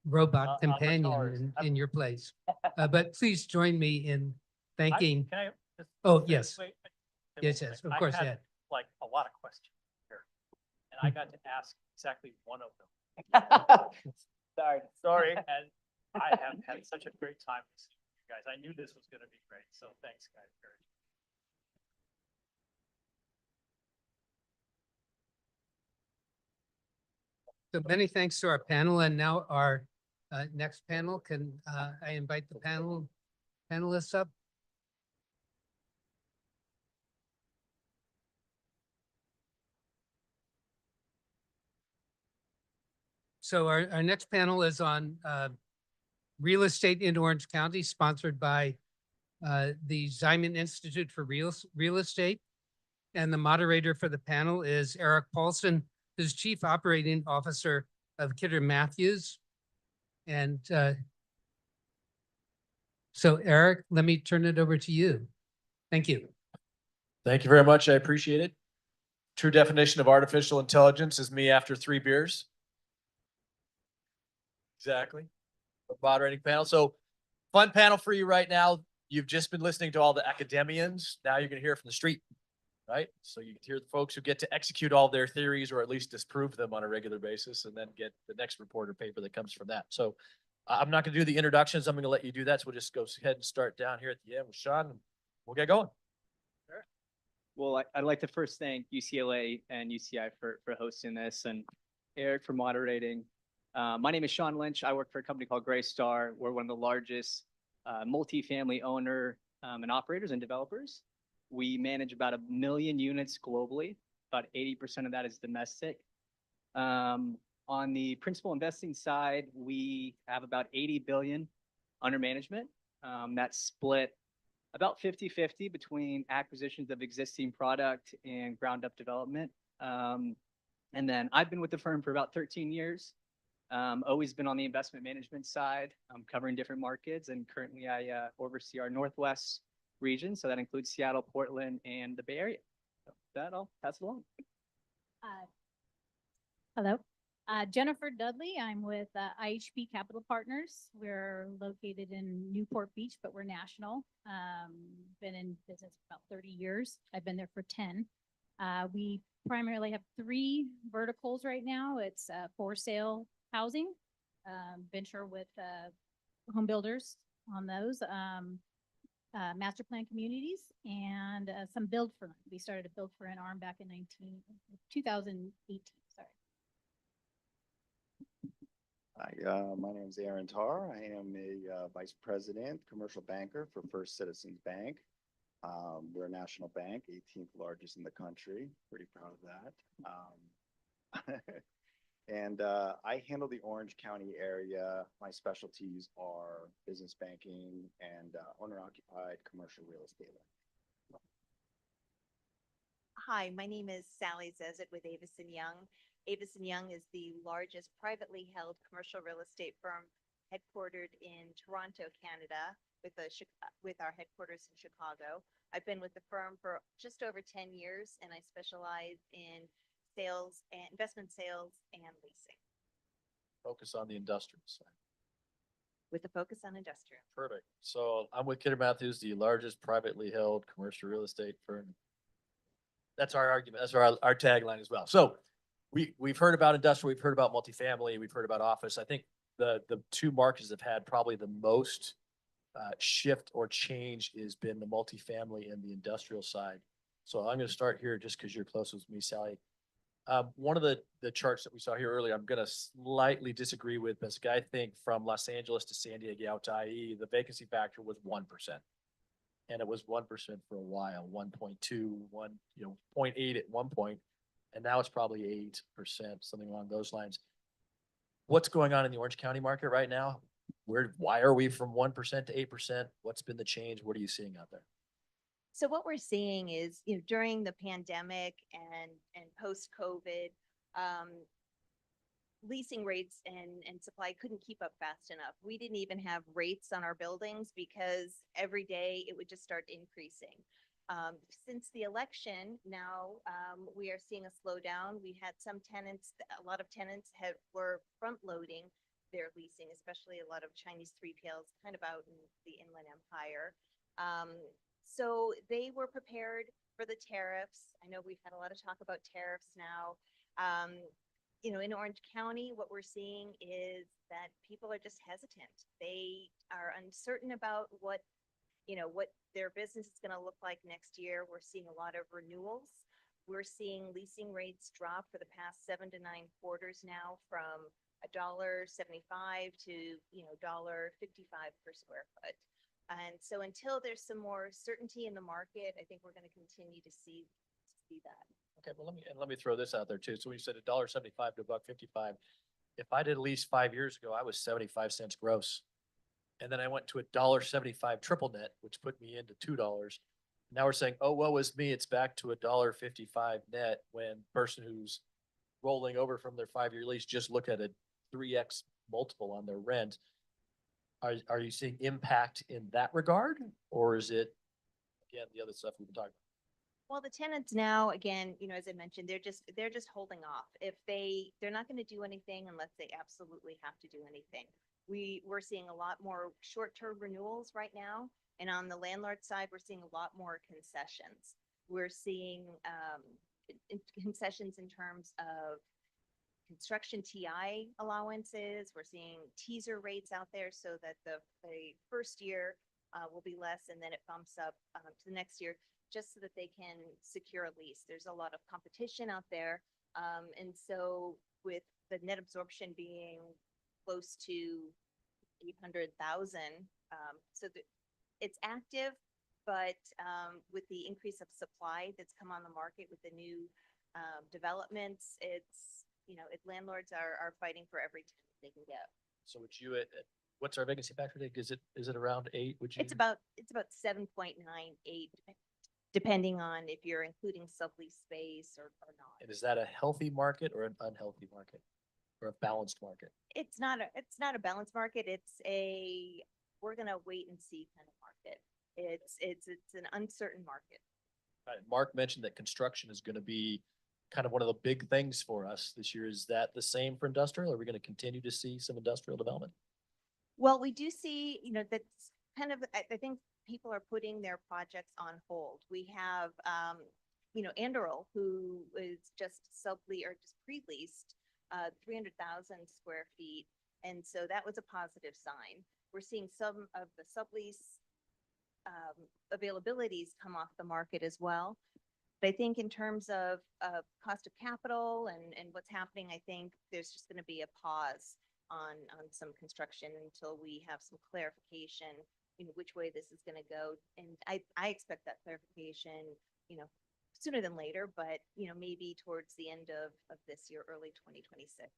robot companion Avatars. in your place. But please join me in thanking, Can I just? oh, say- yes. wait, wait, Yes, wait, yes, of I course, had, Ed. Like a lot of questions here. And I got to ask exactly one of them. Sorry. And I have had such a great time with you guys. I knew this was gonna be great, so thanks, guys. very much. So many thanks to our panel, and now our next panel. Can I invite the panelists up? So our next panel is on real estate in Orange County, sponsored by the Ziman Institute for Real Estate. And the moderator for the panel is Eric Paulson, who's Chief Operating Officer of Kidder Matthews. And so Eric, let me turn it over to you. Thank you. Thank you very much. I appreciate it. True definition of artificial intelligence is me after 3 beers. Exactly. A moderating panel. So fun panel for you right now. You've just been listening to all the academians. Now you're going to hear from the street, right? So you can hear the folks who get to execute all their theories or at least disprove them on a regular basis and then get the next report or paper that comes from that. So I'm not going to do the introductions. I'm going to let you do that. So we'll just go ahead and start down here at the end with Sean and we'll get going. Well, I'd like to first thank UCLA and UCI for hosting this and Eric for moderating. My name is Sean Lynch. I work for a company called Gray Star. We're one of the largest multifamily owner and operators and developers. We manage about 1 million units globally. About 80% of that is domestic. On the principal investing side, we have about 80 billion under management. That's split about 50-50 between acquisitions of existing product and ground up development. And then I've been with the firm for about 13 years. Always been on the investment management side, covering different markets. And currently I oversee our Northwest region. So that includes Seattle, Portland, and the Bay Area. So that I'll pass it along. Hello, Jennifer Dudley. I'm with IHP Capital Partners. We're located in Newport Beach, but we're national. Been in business for about 30 years. I've been there for 10. We primarily have 3 verticals right now. It's for sale housing, venture with home builders on those, master plan communities, and some build for rent. We started a build for rent arm back in 2018. Sorry. Hi, my name is Aaron Tarr. I am a vice president, commercial banker for First Citizens Bank. We're a national bank, 18th largest in the country. Pretty proud of that. And I handle the Orange County area. My specialties are business banking and owner-occupied commercial real estate. Hi, my name is Sally Zezit with Avison Young. Avison Young is the largest privately held commercial real estate firm headquartered in Toronto, Canada, with our headquarters in Chicago. I've been with the firm for just over 10 years, and I specialize in sales and investment sales and leasing. Focus on the industrial side. With a focus on industrial. Perfect. So I'm with Kidder Matthews, the largest privately held commercial real estate firm. That's our argument. That's our tagline as well. So we've heard about industrial, we've heard about multifamily, we've heard about office. I think the 2 markets that have had probably the most shift or change has been the multifamily and the industrial side. So I'm going to start here just because you're close with me, Sally. One of the charts that we saw here earlier, I'm going to slightly disagree with, because I think from Los Angeles to San Diego to IE, the vacancy factor was 1%. And it was 1% for a while, 1.2, 0.8 at one point. And now it's probably 8%, something along those lines. What's going on in the Orange County market right now? Why are we from 1% to 8%? What's been the change? What are you seeing out there? So what we're seeing is, during the pandemic and post-COVID, leasing rates and supply couldn't keep up fast enough. We didn't even have rates on our buildings because every day it would just start increasing. Since the election, now we are seeing a slowdown. We had some tenants, a lot of tenants were front loading their leasing, especially a lot of Chinese 3PLs kind of out in the Inland Empire. So they were prepared for the tariffs. I know we've had a lot of talk about tariffs now. You know, in Orange County, what we're seeing is that people are just hesitant. They are uncertain about what their business is going to look like next year. We're seeing a lot of renewals. We're seeing leasing rates drop for the past 7 to 9 quarters now from $1.75 to $1.55 per square foot. And so until there's some more certainty in the market, I think we're going to continue to see that. Okay, well, let me throw this out there too. So when you said $1.75 to $1.55, if I did a lease 5 years ago, I was 75 cents gross. And then I went to $1.75 triple net, which put me into $2. Now we're saying, oh, woe is me, it's back to $1.55 net when person who's rolling over from their 5-year lease just look at a 3x multiple on their rent. Are you seeing impact in that regard? Or is it, again, the other stuff we've been talking about? Well, the tenants now, again, as I mentioned, they're just holding off. If they're not going to do anything unless they absolutely have to do anything. We're seeing a lot more short-term renewals right now. And on the landlord side, we're seeing a lot more concessions. We're seeing concessions in terms of construction TI allowances. We're seeing teaser rates out there so that the first year will be less and then it bumps up to the next year just so that they can secure a lease. There's a lot of competition out there. And so with the net absorption being close to 800,000, so it's active, but with the increase of supply that's come on the market with the new developments, landlords are fighting for every tenant they can get. So would you, what's our vacancy factor? Is it around 8? Would you? It's about 7.98, depending on if you're including sublease space or not. And is that a healthy market or an unhealthy market or a balanced market? It's not a balanced market. We're gonna wait and see kind of market. It's an uncertain market. Mark mentioned that construction is going to be kind of one of the big things for us this year. Is that the same for industrial? Are we going to continue to see some industrial development? Well, we do see, that's kind of, I think people are putting their projects on hold. We have, Anderl, who is just pre-leased 300,000 square feet. And so that was a positive sign. We're seeing some of the sublease availabilities come off the market as well. But I think in terms of cost of capital and what's happening, I think there's just going to be a pause on some construction until we have some clarification, which way this is going to go. And I expect that clarification, sooner than later, but, maybe towards the end of this year, early 2026.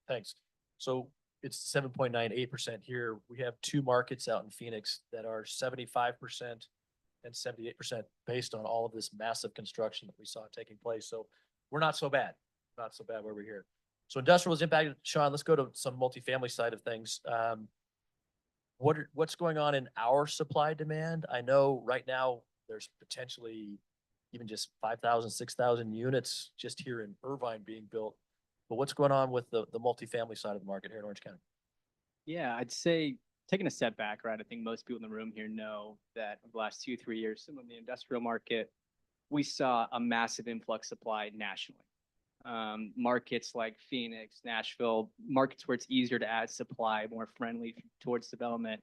Thanks. So it's 7.98% here. We have 2 markets out in Phoenix that are 75% and 78% based on all of this massive construction that we saw taking place. So we're not so bad. Not so bad where we're here. So industrial is impacted. Sean, let's go to some multifamily side of things. What's going on in our supply demand? I know right now there's potentially even just 5,000, 6,000 units just here in Irvine being built. But what's going on with the multifamily side of the market here in Orange County? Yeah, I'd say taking a step back, right? I think most people in the room here know that over the last 2-3 years, some of the industrial market, we saw a massive influx supply nationally. Markets like Phoenix, Nashville, markets where it's easier to add supply, more friendly towards development,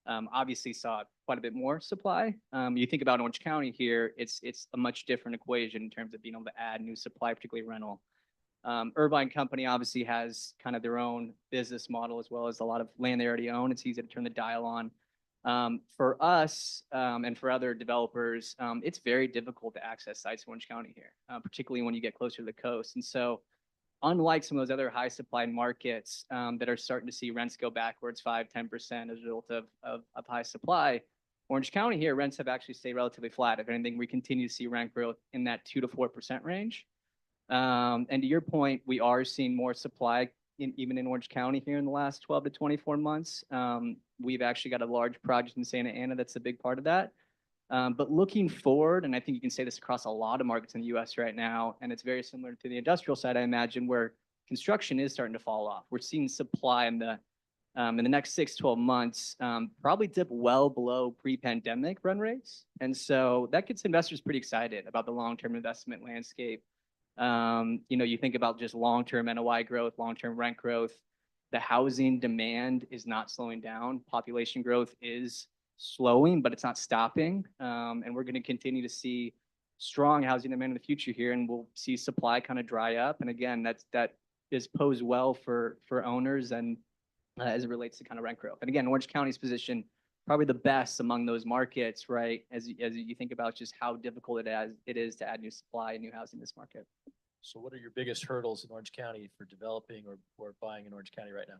obviously saw quite a bit more supply. You think about Orange County here, it's a much different equation in terms of being able to add new supply, particularly rental. Irvine Company obviously has kind of their own business model as well as a lot of land they already own. It's easy to turn the dial on. For us and for other developers, it's very difficult to access sites in Orange County here, particularly when you get closer to the coast. And so unlike some of those other high supply markets that are starting to see rents go backwards 5-10% as a result of high supply, Orange County here, rents have actually stayed relatively flat. If anything, we continue to see rent growth in that 2 to 4% range. And to your point, we are seeing more supply even in Orange County here in the last 12 to 24 months. We've actually got a large project in Santa Ana that's a big part of that. But looking forward, and I think you can say this across a lot of markets in the US right now, and it's very similar to the industrial side, I imagine, where construction is starting to fall off. We're seeing supply in the next 6, 12 months, probably dip well below pre-pandemic run rates. And so that gets investors pretty excited about the long-term investment landscape. You think about just long-term NOI growth, long-term rent growth. The housing demand is not slowing down. Population growth is slowing, but it's not stopping. And we're going to continue to see strong housing demand in the future here, and we'll see supply kind of dry up. And again, that is posed well for owners and as it relates to kind of rent growth. And again, Orange County's position probably the best among those markets, right? As you think about just how difficult it is to add new supply and new housing in this market. So what are your biggest hurdles in Orange County for developing or buying in Orange County right now?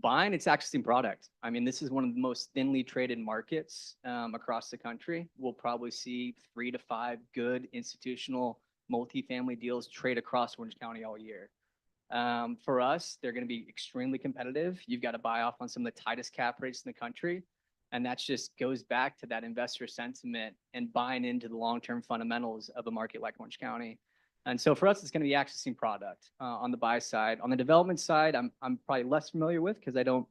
Buying, it's accessing product. I mean, this is one of the most thinly traded markets across the country. We'll probably see 3 to 5 good institutional multifamily deals trade across Orange County all year. For us, they're going to be extremely competitive. You've got to buy off on some of the tightest cap rates in the country. And that just goes back to that investor sentiment and buying into the long-term fundamentals of a market like Orange County. And so for us, it's going to be accessing product on the buy side. On the development side, I'm probably less familiar with because I don't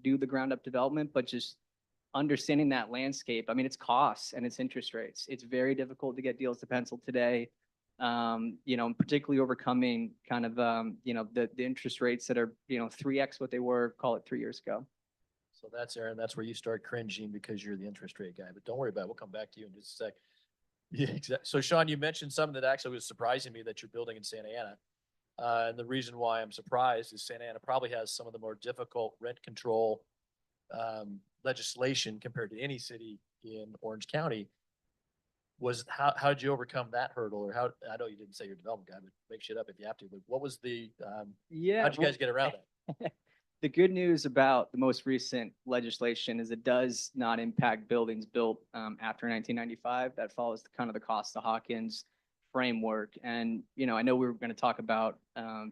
do the ground up development, but just understanding that landscape. I mean, it's costs and it's interest rates. It's very difficult to get deals to pencil today. Particularly overcoming kind of the interest rates that are 3x what they were, call it 3 years ago. So that's Aaron. That's where you start cringing because you're the interest rate guy. But don't worry about it. We'll come back to you in just a sec. Yeah, exactly. So Sean, you mentioned something that actually was surprising me that you're building in Santa Ana. And the reason why I'm surprised is Santa Ana probably has some of the more difficult rent control legislation compared to any city in Orange County. How did you overcome that hurdle, or I know you didn't say you're a development guy, but make shit up if you have to, but what was how'd you guys get around it? The good news about the most recent legislation is it does not impact buildings built after 1995. That follows kind of the Costa-Hawkins framework. And, I know we were going to talk about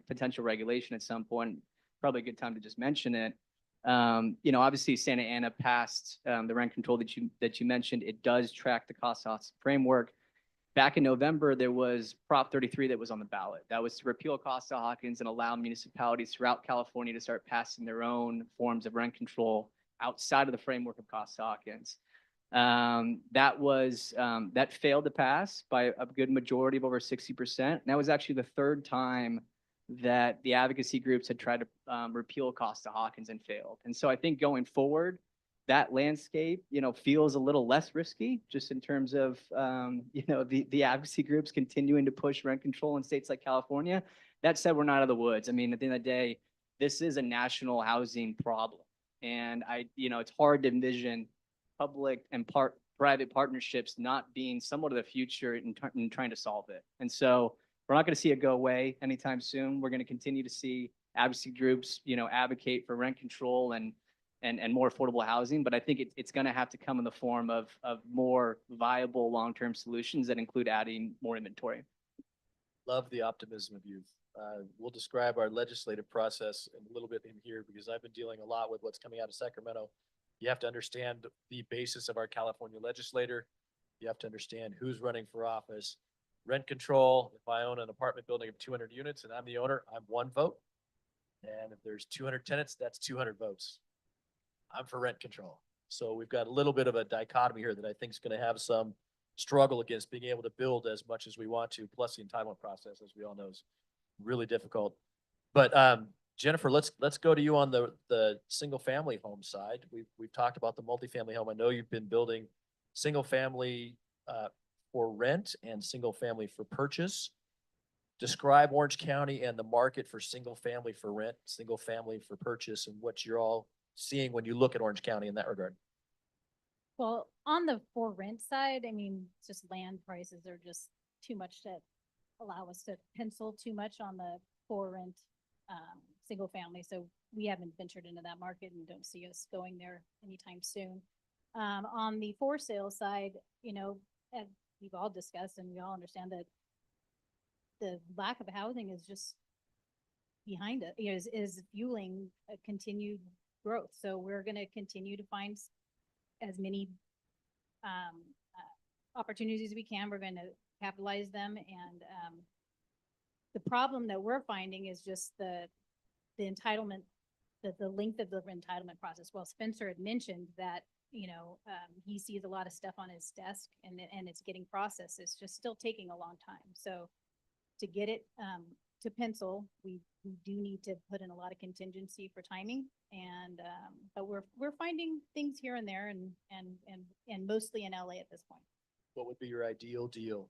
potential regulation at some point, probably a good time to just mention it. Obviously Santa Ana passed the rent control that you mentioned. It does track the Costa-Hawkins framework. Back in November, there was Prop 33 that was on the ballot. That was to repeal Costa-Hawkins and allow municipalities throughout California to start passing their own forms of rent control outside of the framework of Costa-Hawkins. That failed to pass by a good majority of over 60%. And that was actually the third time that the advocacy groups had tried to repeal Costa-Hawkins and failed. And so I think going forward, that landscape, feels a little less risky just in terms of, the advocacy groups continuing to push rent control in states like California. That said, we're not out of the woods. I mean, at the end of the day, this is a national housing problem. And it's hard to envision public and private partnerships not being somewhat of the future in trying to solve it. And so we're not going to see it go away anytime soon. We're going to continue to see advocacy groups, advocate for rent control and more affordable housing. But I think it's going to have to come in the form of more viable long-term solutions that include adding more inventory. Love the optimism of youth. We'll describe our legislative process in a little bit in here because I've been dealing a lot with what's coming out of Sacramento. You have to understand the basis of our California legislator. You have to understand who's running for office. Rent control, if I own an apartment building of 200 units and I'm the owner, I'm 1 vote. And if there's 200 tenants, that's 200 votes. I'm for rent control. So we've got a little bit of a dichotomy here that I think is going to have some struggle against being able to build as much as we want to, plus the entitlement process, as we all know, is really difficult. But Jennifer, let's go to you on the single family home side. We've talked about the multifamily home. I know you've been building single family for rent and single family for purchase. Describe Orange County and the market for single family for rent, single family for purchase, and what you're all seeing when you look at Orange County in that regard. Well, on the for rent side, I mean, just land prices are just too much to allow us to pencil too much on the for rent single family. So we haven't ventured into that market and don't see us going there anytime soon. On the for sale side, as we've all discussed and we all understand that the lack of housing is just behind it, is fueling a continued growth. So we're going to continue to find as many opportunities we can. We're going to capitalize them. And the problem that we're finding is just the entitlement, the length of the entitlement process. Well, Spencer had mentioned that, he sees a lot of stuff on his desk and it's getting processed. It's just still taking a long time. So to get it to pencil, we do need to put in a lot of contingency for timing. And but we're finding things here and there and mostly in LA at this point. What would be your ideal deal?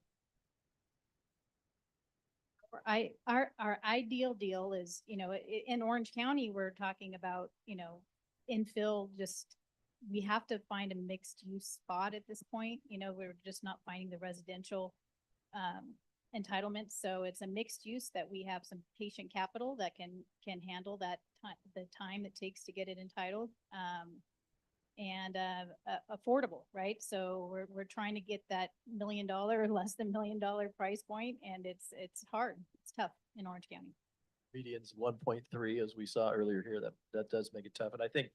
Our ideal deal is, in Orange County, we're talking about, infill, just, we have to find a mixed use spot at this point. We're just not finding the residential entitlements. So it's a mixed use that we have some patient capital that can handle that time, the time it takes to get it entitled. And affordable, right? So we're trying to get that $1 million or less than $1 million price point, and it's hard. It's tough in Orange County. Median's 1.3, as we saw earlier here. That does make it tough. And I think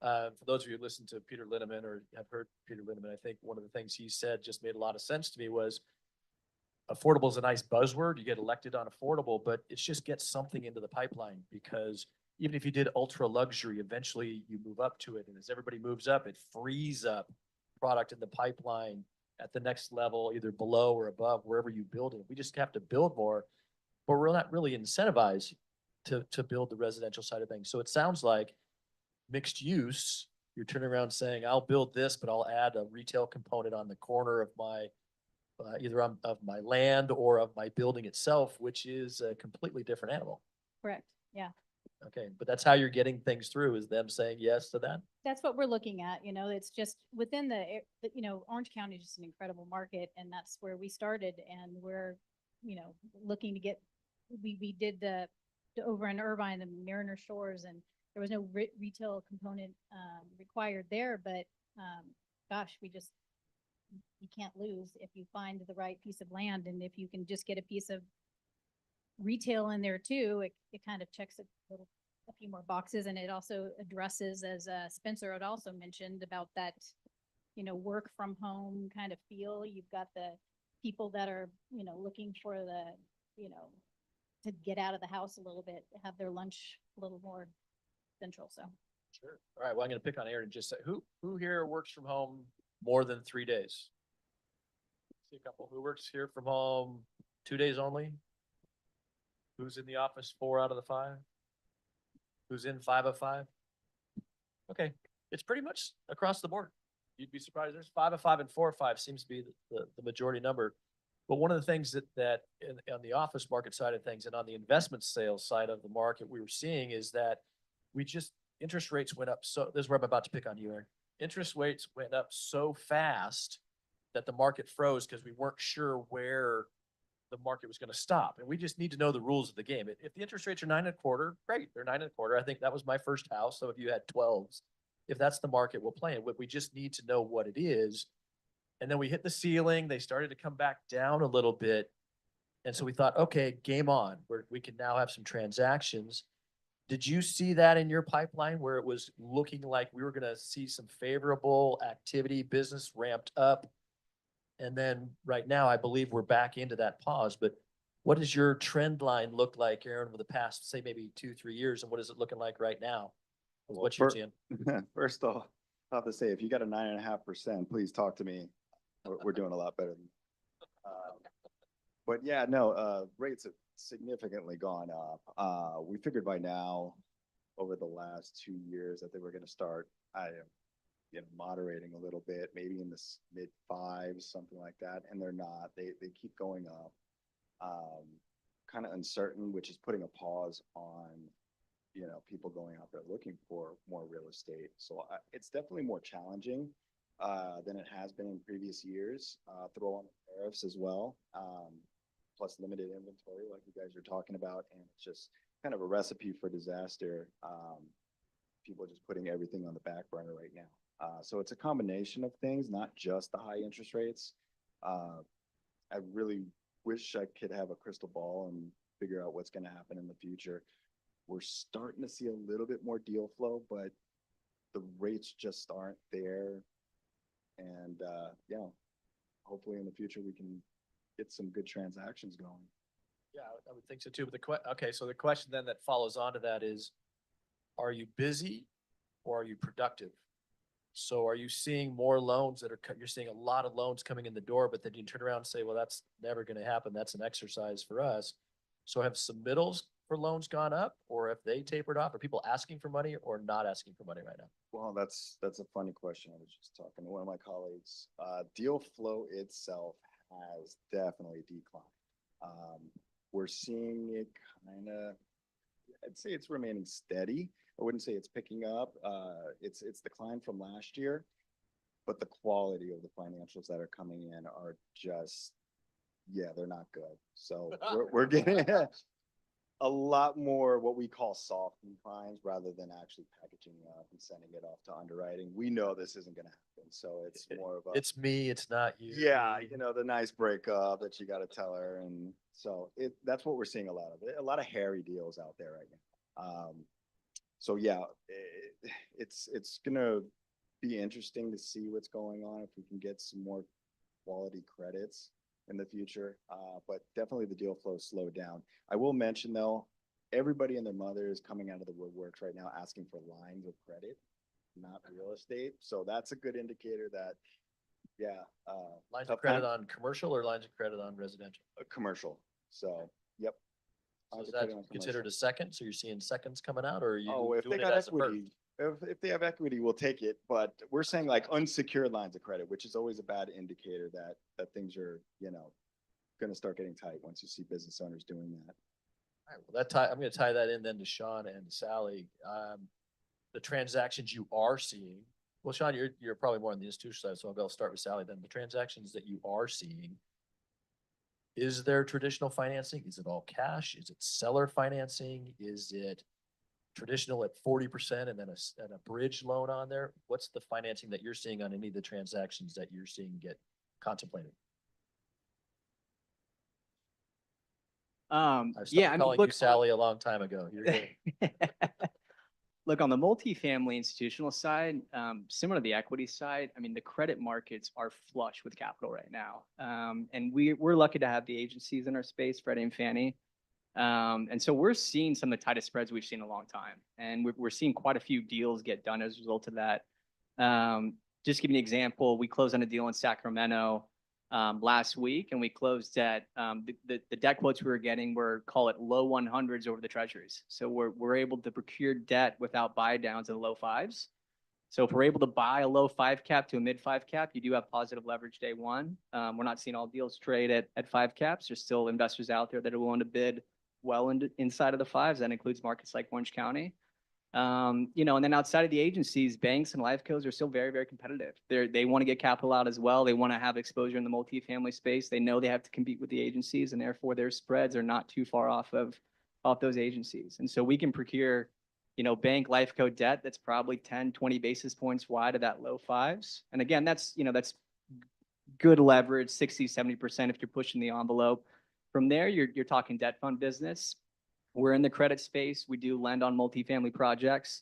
for those of you who listen to Peter Linneman or have heard Peter Linneman, I think one of the things he said just made a lot of sense to me was affordable is a nice buzzword. You get elected on affordable, but it just gets something into the pipeline, because even if you did ultra luxury, eventually you move up to it. And as everybody moves up, it frees up product in the pipeline at the next level, either below or above, wherever you build it. We just have to build more, but we're not really incentivized to build the residential side of things. So it sounds like mixed use, you're turning around saying, I'll build this, but I'll add a retail component on the corner of my, either of my land or of my building itself, which is a completely different animal. Correct. Yeah. Okay, but that's how you're getting things through, is them saying yes to that? That's what we're looking at. It's just within Orange County is just an incredible market, and that's where we started. And we're, looking to get, we did the over in Irvine, the Mariner Shores, and there was no retail component required there. But gosh, you can't lose if you find the right piece of land, and if you can just get a piece of retail in there too, it kind of checks a few more boxes, and it also addresses, as Spencer had also mentioned, about that, work from home kind of feel. You've got the people that are, looking for to get out of the house a little bit, have their lunch a little more central. So. Sure. All right. Well, I'm going to pick on Aaron and just say, who here works from home more than 3 days? See a couple. Who works here from home 2 days only? Who's in the office 4 out of the 5? Who's in 5 of 5? Okay, it's pretty much across the board. You'd be surprised. There's 5 of 5 and 4 of 5 seems to be the majority number. But one of the things that on the office market side of things and on the investment sales side of the market we were seeing is that interest rates went up. So this is where I'm about to pick on you, Aaron. Interest rates went up so fast that the market froze because we weren't sure where the market was going to stop. And we just need to know the rules of the game. If the interest rates are 9.25%, great. They're 9.25%. I think that was my first house. Some of you had 12s. If that's the market, we'll play it. We just need to know what it is. And then we hit the ceiling. They started to come back down a little bit. And so we thought, okay, game on. We can now have some transactions. Did you see that in your pipeline where it was looking like we were going to see some favorable activity, business ramped up? And then right now, I believe we're back into that pause. But what does your trend line look like, Aaron, over the past, say, maybe 2-3 years? And what is it looking like right now? What you're seeing? First off, I have to say, if you got a 9.5%, please talk to me. We're doing a lot better than. But yeah, no, rates have significantly gone up. We figured by now, over the last 2 years, that they were going to start. Moderating a little bit, maybe in the mid 5s, something like that, and they're not. They keep going up. Kind of uncertain, which is putting a pause on, people going out there looking for more real estate. So it's definitely more challenging than it has been in previous years. Throw on the tariffs as well, plus limited inventory, like you guys are talking about, and it's just kind of a recipe for disaster. People are just putting everything on the back burner right now. So it's a combination of things, not just the high interest rates. I really wish I could have a crystal ball and figure out what's going to happen in the future. We're starting to see a little bit more deal flow, but the rates just aren't there And, you know, hopefully in the future, we can get some good transactions going. Yeah, I would think so too. But okay, so the question then that follows on to that is, are you busy or are you productive? So are you seeing more loans that are, you're seeing a lot of loans coming in the door, but then you turn around and say, well, that's never going to happen. That's an exercise for us. So have submittals for loans gone up, or have they tapered off? Are people asking for money or not asking for money right now? Well, that's a funny question. I was just talking to one of my colleagues. Deal flow itself has definitely declined. We're seeing it kind of, I'd say it's remaining steady. I wouldn't say it's picking up. It's declined from last year, but the quality of the financials that are coming in are just, yeah, they're not good. So we're getting a lot more what we call soft declines rather than actually packaging up and sending it off to underwriting. We know this isn't going to happen. So it's more of a, It's me, it's not you. yeah, you know, the nice breakup that you got to tell her. And so that's what we're seeing a lot of. A lot of hairy deals out there right now. So yeah, it's gonna be interesting to see what's going on if we can get some more quality credits in the future. But definitely the deal flow slowed down. I will mention though, everybody and their mother is coming out of the woodworks right now asking for lines of credit, not real estate. So that's a good indicator that, yeah. Lines tough of credit time- on commercial or lines of credit on residential? commercial. So, yep. So Lines is of credit that on considered commercial. a second? So you're seeing seconds coming out, or are you Oh, if they doing it got as a first? equity, if they have equity, we'll take it. But we're saying like unsecured lines of credit, which is always a bad indicator that things are, you know, going to start getting tight once you see business owners doing that. All right, well, I'm going to tie that in then to Sean and Sally. The transactions you are seeing, well, Sean, you're probably more on the institutional side, so I'll start with Sally then. The transactions that you are seeing, is there traditional financing? Is it all cash? Is it seller financing? Is it traditional at 40% and then a bridge loan on there? What's the financing that you're seeing on any of the transactions that you're seeing get contemplated? I Yeah, I started mean, calling you look, Sally a long time ago. You're good. look, on the multifamily institutional side, similar to the equity side, I mean, the credit markets are flush with capital right now. And we're lucky to have the agencies in our space, Freddie and Fannie. And so we're seeing some of the tightest spreads we've seen in a long time. And we're seeing quite a few deals get done as a result of that. Just to give you an example, we closed on a deal in Sacramento last week, and we closed at the debt quotes we were getting were, call it, low 100s over the treasuries. So we're able to procure debt without buy downs in the low fives. So if we're able to buy a low 5 cap to a mid 5 cap, you do have positive leverage day one. We're not seeing all deals trade at 5 caps. There's still investors out there that are willing to bid well inside of the fives. That includes markets like Orange County. You know, and then outside of the agencies, banks and life cos are still very, very competitive. They want to get capital out as well. They want to have exposure in the multifamily space. They know they have to compete with the agencies, and therefore their spreads are not too far off those agencies. And so we can procure, you know, bank life co debt that's probably 10, 20 basis points wide of that low fives. And again, that's good leverage, 60, 70% if you're pushing the envelope. From there, you're talking debt fund business. We're in the credit space. We do lend on multifamily projects.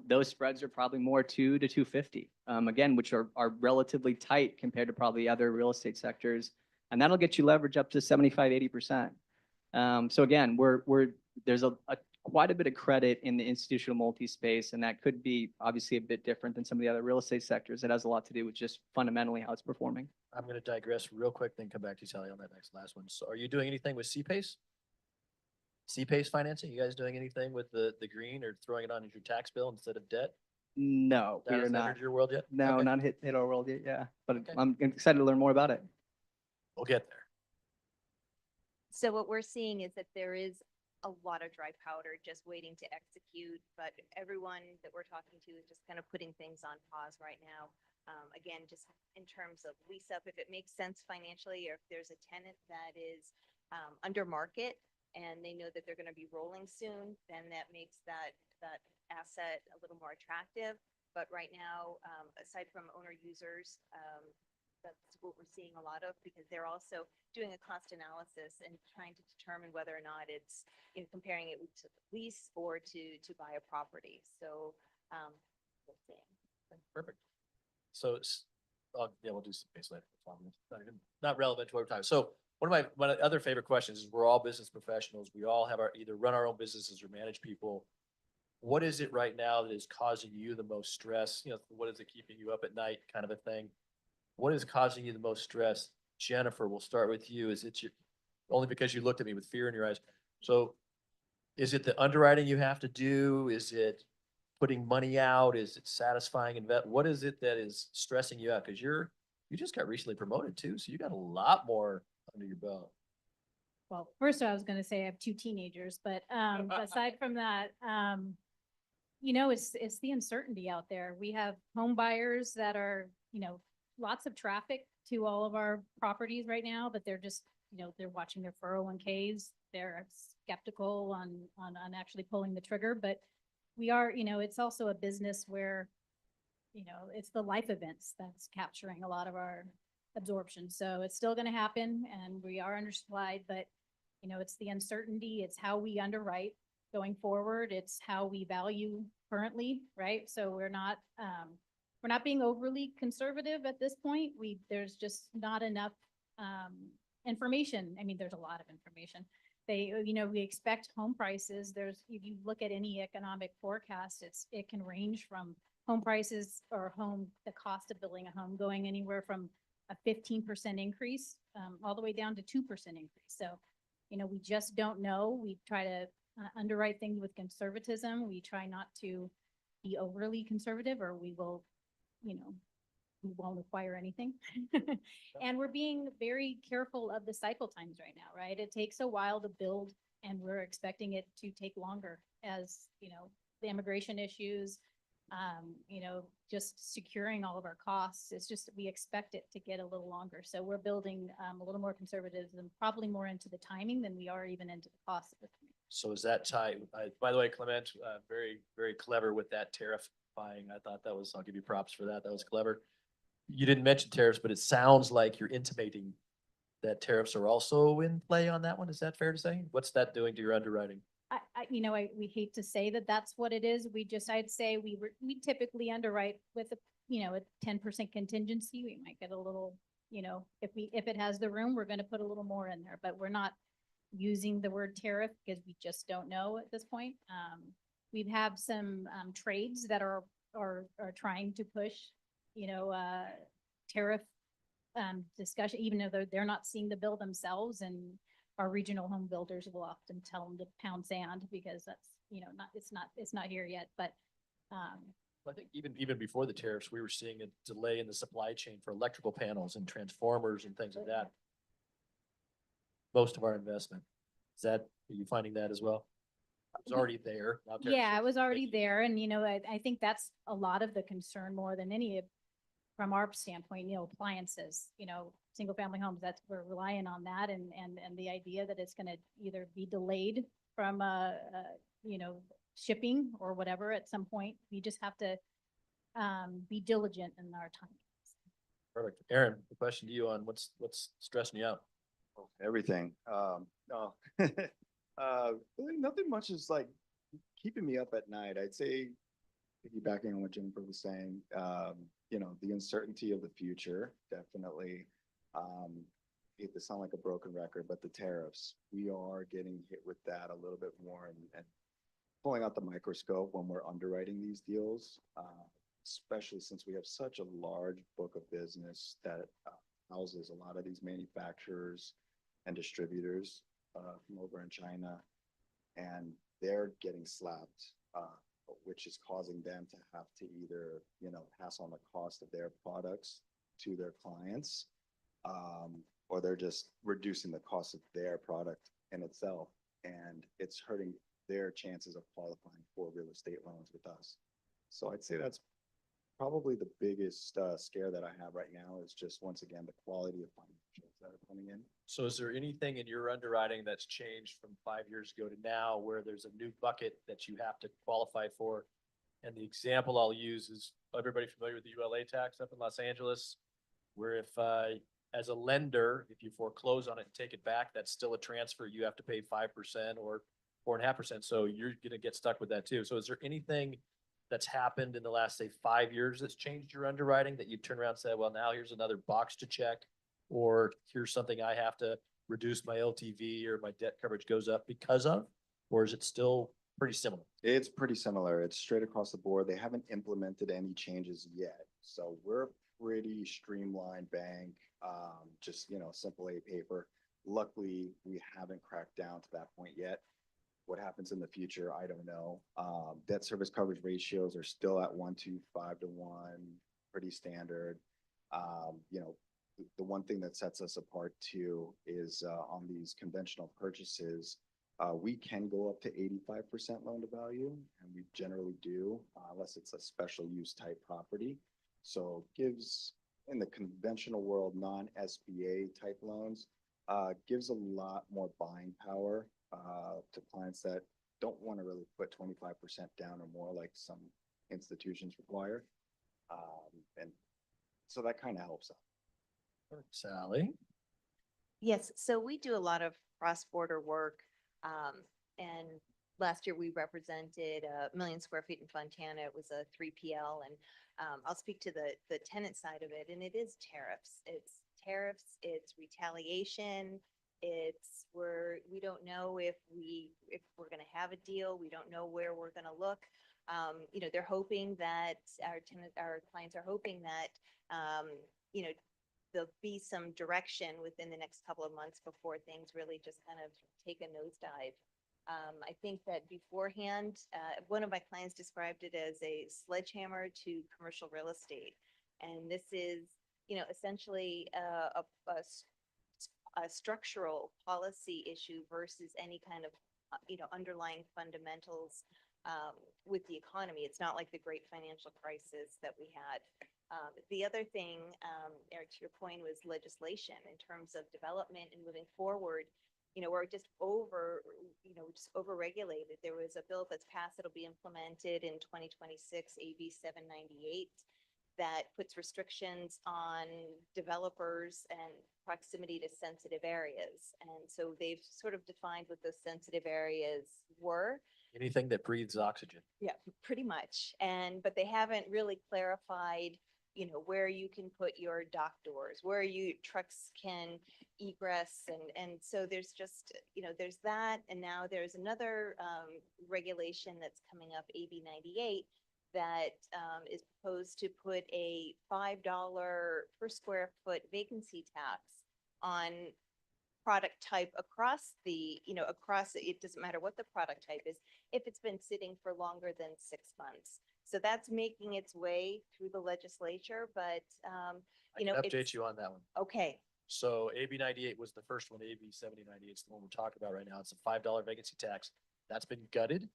Those spreads are probably more 2 to 250, again, which are relatively tight compared to probably other real estate sectors. And that'll get you leverage up to 75, 80%. So again, there's quite a bit of credit in the institutional multi space, and that could be obviously a bit different than some of the other real estate sectors. It has a lot to do with just fundamentally how it's performing. I'm going to digress real quick, then come back to you, Sally, on that last one. So are you doing anything with CPACE? CPACE financing? You guys doing anything with the green or throwing it on your tax bill instead of debt? No, That we are hasn't not. entered your world yet? No, Okay. not hit our world yet. Yeah, but Okay. I'm excited to learn more about it. We'll get there. So what we're seeing is that there is a lot of dry powder just waiting to execute, but everyone that we're talking to is just kind of putting things on pause right now. Again, just in terms of lease up, if it makes sense financially, or if there's a tenant that is under market and they know that they're going to be rolling soon, then that makes that asset a little more attractive. But right now, aside from owner users, that's what we're seeing a lot of, because they're also doing a cost analysis and trying to determine whether or not it's, you know, comparing it to lease or to buy a property. So we'll see. Perfect. So yeah, we'll do some base later. Not relevant to our time. So one of my other favorite questions is we're all business professionals. We all have either run our own businesses or manage people. What is it right now that is causing you the most stress? What is it keeping you up at night kind of a thing? What is causing you the most stress? Jennifer, we'll start with you. Is it only because you looked at me with fear in your eyes? So is it the underwriting you have to do? Is it putting money out? Is it satisfying what is it that is stressing you out? Because you just got recently promoted too, so you got a lot more under your belt. Well, first I was gonna say I have two teenagers, but aside from that, it's the uncertainty out there. We have home buyers that are, lots of traffic to all of our properties right now, but they're just, they're watching their 401ks. They're skeptical on actually pulling the trigger, but we are, it's also a business where, it's the life events that's capturing a lot of our absorption. So it's still going to happen and we are undersupplied, but it's the uncertainty. It's how we underwrite going forward. It's how we value currently, right? So we're not being overly conservative at this point. There's just not enough information. I mean, there's a lot of information. We expect home prices. If you look at any economic forecast, it can range from home prices or the cost of building a home going anywhere from a 15% increase all the way down to 2% increase. So, we just don't know. We try to underwrite things with conservatism. We try not to be overly conservative or we will, we won't acquire anything. And we're being very careful of the cycle times right now, right? It takes a while to build and we're expecting it to take longer as, the immigration issues, just securing all of our costs. It's just, we expect it to get a little longer. So we're building a little more conservative and probably more into the timing than we are even into the cost of it. So is that tied? By the way, Clement, very, very clever with that tariff buying. I thought I'll give you props for that. That was clever. You didn't mention tariffs, but it sounds like you're intimating that tariffs are also in play on that one. Is that fair to say? What's that doing to your underwriting? We hate to say that that's what it is. I'd say we typically underwrite with a 10% contingency. We might get a little, if it has the room, we're going to put a little more in there, but we're not using the word tariff because we just don't know at this point. We've had some trades that are trying to push, tariff discussion, even though they're not seeing the bill themselves, and our regional home builders will often tell them to pound sand because that's, it's not here yet, but I think even before the tariffs, we were seeing a delay in the supply chain for electrical panels and transformers and things like that. Most of our investment. Are you finding that as well? It was already there. Yeah, it was already there. And, I think that's a lot of the concern more than any from our standpoint, appliances, single family homes, we're relying on that. And the idea that it's going to either be delayed from, shipping or whatever at some point, we just have to be diligent in our time. Perfect. Aaron, the question to you on what's stressing you out? Everything. No, really nothing much is like keeping me up at night. I'd say, piggybacking on what Jennifer was saying, the uncertainty of the future, definitely. Hate to sound like a broken record, but the tariffs, we are getting hit with that a little bit more and pulling out the microscope when we're underwriting these deals, especially since we have such a large book of business that houses a lot of these manufacturers and distributors from over in China, and they're getting slapped, which is causing them to have to either, pass on the cost of their products to their clients, or they're just reducing the cost of their product in itself. And it's hurting their chances of qualifying for real estate loans with us. So I'd say that's probably the biggest scare that I have right now is just, once again, the quality of financials that are coming in. So is there anything in your underwriting that's changed from 5 years ago to now where there's a new bucket that you have to qualify for? And the example I'll use is, everybody familiar with the ULA tax up in Los Angeles, where if as a lender, if you foreclose on it and take it back, that's still a transfer. You have to pay 5% or 4.5%. So you're going to get stuck with that too. So is there anything that's happened in the last, say, 5 years that's changed your underwriting, that you turn around and say, well, now here's another box to check? Or here's something I have to reduce my LTV or my debt coverage goes up because of? Or is it still pretty similar? It's pretty similar. It's straight across the board. They haven't implemented any changes yet. So we're a pretty streamlined bank, just, simple A paper. Luckily, we haven't cracked down to that point yet. What happens in the future, I don't know. Debt service coverage ratios are still at 1.25 to 1, pretty standard. The one thing that sets us apart too is on these conventional purchases, we can go up to 85% loan to value, and we generally do, unless it's a special use type property. So gives, in the conventional world, non-SBA type loans, gives a lot more buying power to clients that don't want to really put 25% down or more like some institutions require. And so that kind of helps out. Sally? Yes, so we do a lot of cross-border work. And last year we represented 1 million square feet in Fontana. It was a 3PL, and I'll speak to the tenant side of it, and it is tariffs. It's tariffs, it's retaliation. We don't know if we're going to have a deal. We don't know where we're going to look. They're hoping that our clients are hoping that, there'll be some direction within the next couple of months before things really just kind of take a nosedive. I think that beforehand, one of my clients described it as a sledgehammer to commercial real estate. And this is, essentially a structural policy issue versus any kind of, underlying fundamentals with the economy. It's not like the great financial crisis that we had. The other thing, Eric, to your point, was legislation in terms of development and moving forward. We're just over-regulated. There was a bill that's passed that'll be implemented in 2026, AB 798, that puts restrictions on developers and proximity to sensitive areas. And so they've sort of defined what those sensitive areas were. Anything that breathes oxygen. Yeah, pretty much. But they haven't really clarified, where you can put your dock doors, where trucks can egress. And so there's just, there's that. And now there's another regulation that's coming up, AB 98, that is proposed to put a $5 per square foot vacancy tax on product type across it doesn't matter what the product type is, if it's been sitting for longer than 6 months. So that's making its way through the legislature, but I can update you on that one. Okay. So AB 98 was the first one. AB 7098 is the one we're talking about right now. It's a $5 vacancy tax. That's been gutted.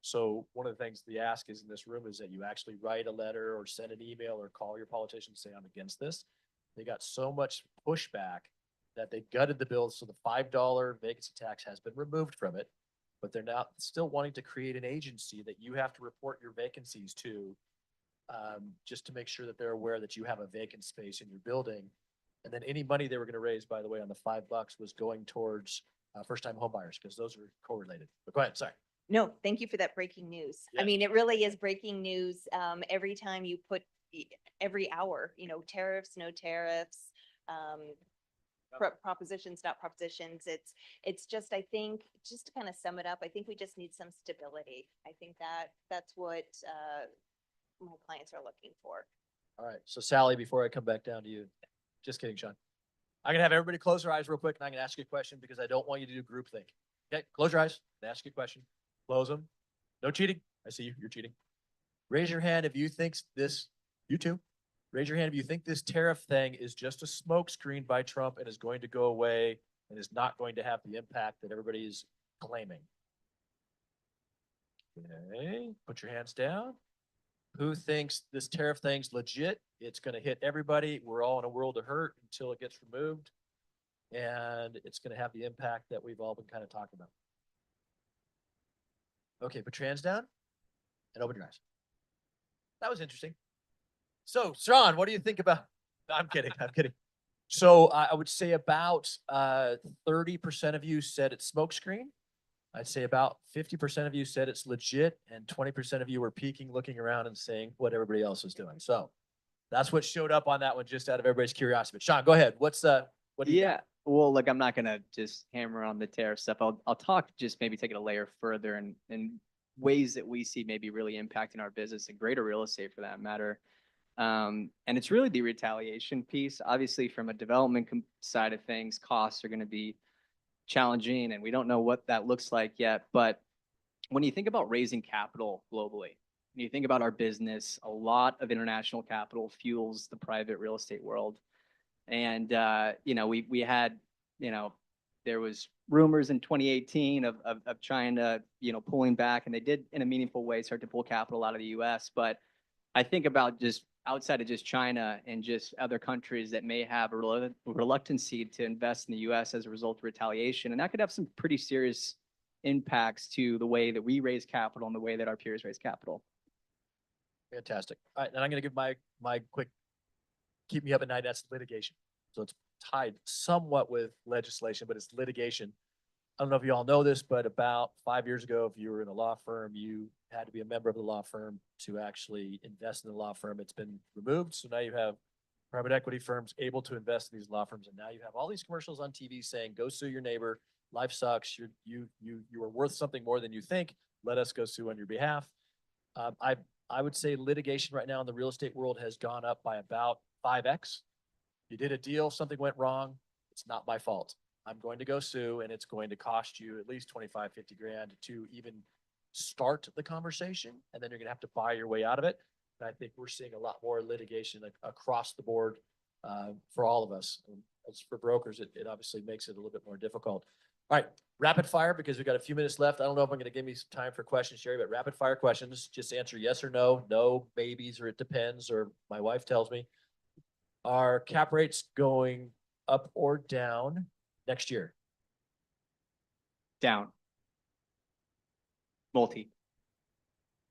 So one of the things the ask is in this room is that you actually write a letter or send an email or call your politician and say, I'm against this. They got so much pushback that they gutted the bill. So the $5 vacancy tax has been removed from it, but they're now still wanting to create an agency that you have to report your vacancies to, just to make sure that they're aware that you have a vacant space in your building. And then any money they were going to raise, by the way, on the $5 was going towards first-time homebuyers, because those are correlated. But go ahead, sorry. No, thank you for that breaking news. Yeah. I mean, it really is breaking news every time you put, every hour, tariffs, no tariffs, propositions, not propositions. It's just, I think, just to kind of sum it up, I think we just need some stability. I think that's what my clients are looking for. All right. So Sally, before I come back down to you, just kidding, Sean. I'm going to have everybody close their eyes real quick, and I'm going to ask you a question because I don't want you to do groupthink. Okay, close your eyes and ask you a question. Close them. No cheating. I see you. You're cheating. Raise your hand if you think this, you too. Raise your hand if you think this tariff thing is just a smokescreen by Trump and is going to go away and is not going to have the impact that everybody is claiming. Okay, put your hands down. Who thinks this tariff thing's legit? It's going to hit everybody. We're all in a world of hurt until it gets removed. And it's going to have the impact that we've all been kind of talking about. Okay, put your hands down and open your eyes. That was interesting. So, Sean, what do you think about? I'm kidding. I'm kidding. So I would say about 30% of you said it's smokescreen. I'd say about 50% of you said it's legit and 20% of you were peeking, looking around and saying what everybody else was doing. So that's what showed up on that one, just out of everybody's curiosity. But Sean, go ahead. What do you got? Yeah, well, look, I'm not gonna just hammer on the tariff stuff. I'll talk, just maybe take it a layer further and ways that we see maybe really impacting our business and greater real estate for that matter. And it's really the retaliation piece. Obviously, from a development side of things, costs are gonna be challenging, and we don't know what that looks like yet. But when you think about raising capital globally, when you think about our business, a lot of international capital fuels the private real estate world. And, we had, there was rumors in 2018 of China, pulling back, and they did in a meaningful way start to pull capital out of the US. But I think about just outside of just China and just other countries that may have a reluctancy to invest in the US as a result of retaliation. And that could have some pretty serious impacts to the way that we raise capital and the way that our peers raise capital. Fantastic. All right, then I'm going to give my quick keep me up at night. That's litigation. So it's tied somewhat with legislation, but it's litigation. I don't know if you all know this, but about 5 years ago, if you were in a law firm, you had to be a member of the law firm to actually invest in the law firm. It's been removed. So now you have private equity firms able to invest in these law firms. And now you have all these commercials on TV saying, go sue your neighbor. Life sucks. You are worth something more than you think. Let us go sue on your behalf. I would say litigation right now in the real estate world has gone up by about 5x. You did a deal, something went wrong. It's not my fault. I'm going to go sue, and it's going to cost you at least 25, 50 grand to even start the conversation. And then you're going to have to buy your way out of it. And I think we're seeing a lot more litigation across the board for all of us. And as for brokers, it obviously makes it a little bit more difficult. All right, rapid fire, because we've got a few minutes left. I don't know if I'm going to give me some time for questions, Sherry, but rapid fire questions. Just answer yes or no, no, maybes, or it depends, or my wife tells me. Are cap rates going up or down next year? Down. Multi.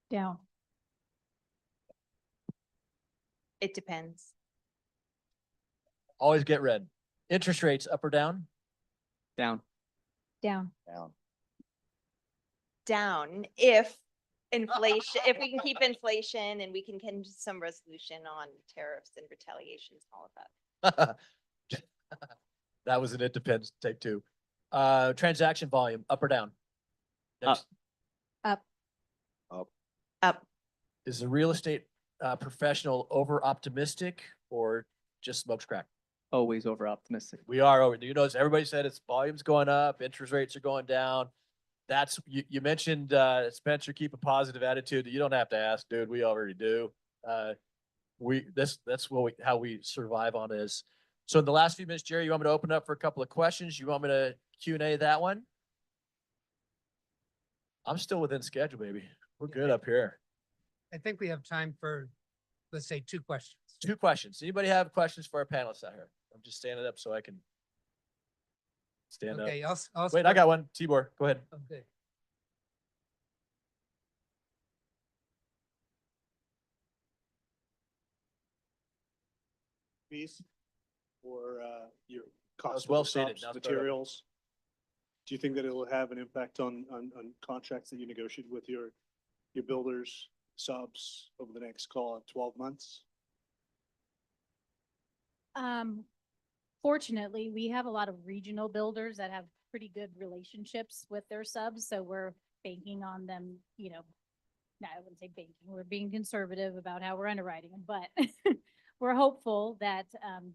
Down. It depends. Always get red. Interest rates up or down? Down. Down. Down. Down if inflation, if we can keep inflation and we can come to some resolution on tariffs and retaliations and all of that. That was an it depends, take two. Transaction volume, up or down? Next. Up. Up. Is the real estate professional over optimistic or just smokes crack? Always over optimistic. We are over. You notice everybody said it's volume's going up, interest rates are going down. That's you mentioned Spencer, keep a positive attitude. You don't have to ask, dude. We already do. That's how we survive on this. So in the last few minutes, Jerry, you want me to open up for a couple of questions? You want me to Q&A that one? I'm still within schedule, baby. We're good up here. I think we have time for, let's say, 2 questions. 2 questions. Anybody have questions for our panelists out here? I'm just standing up so I can stand up. Okay, I'll Wait, I got one. Tibor, go ahead. Okay. Fees or your was cost well of the stated. subs, Now start up. materials? Do you think that it will have an impact on contracts that you negotiate with your builders, subs over the next, call it 12 months? Fortunately, we have a lot of regional builders that have pretty good relationships with their subs, so we're banking on them, no, I wouldn't say banking, we're being conservative about how we're underwriting them, but we're hopeful that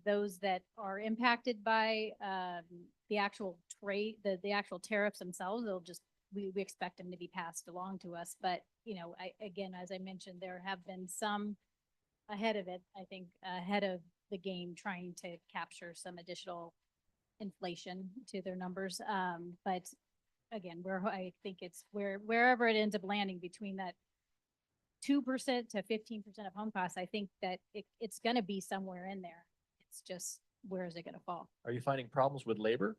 those that are impacted by the actual trade, the actual tariffs themselves, we expect them to be passed along to us. But, again, as I mentioned, there have been some ahead of it, I think, ahead of the game trying to capture some additional inflation to their numbers. But again, I think it's wherever it ends up landing between that 2% to 15% of home costs, I think that it's going to be somewhere in there. It's just, where is it going to fall? Are you finding problems with labor?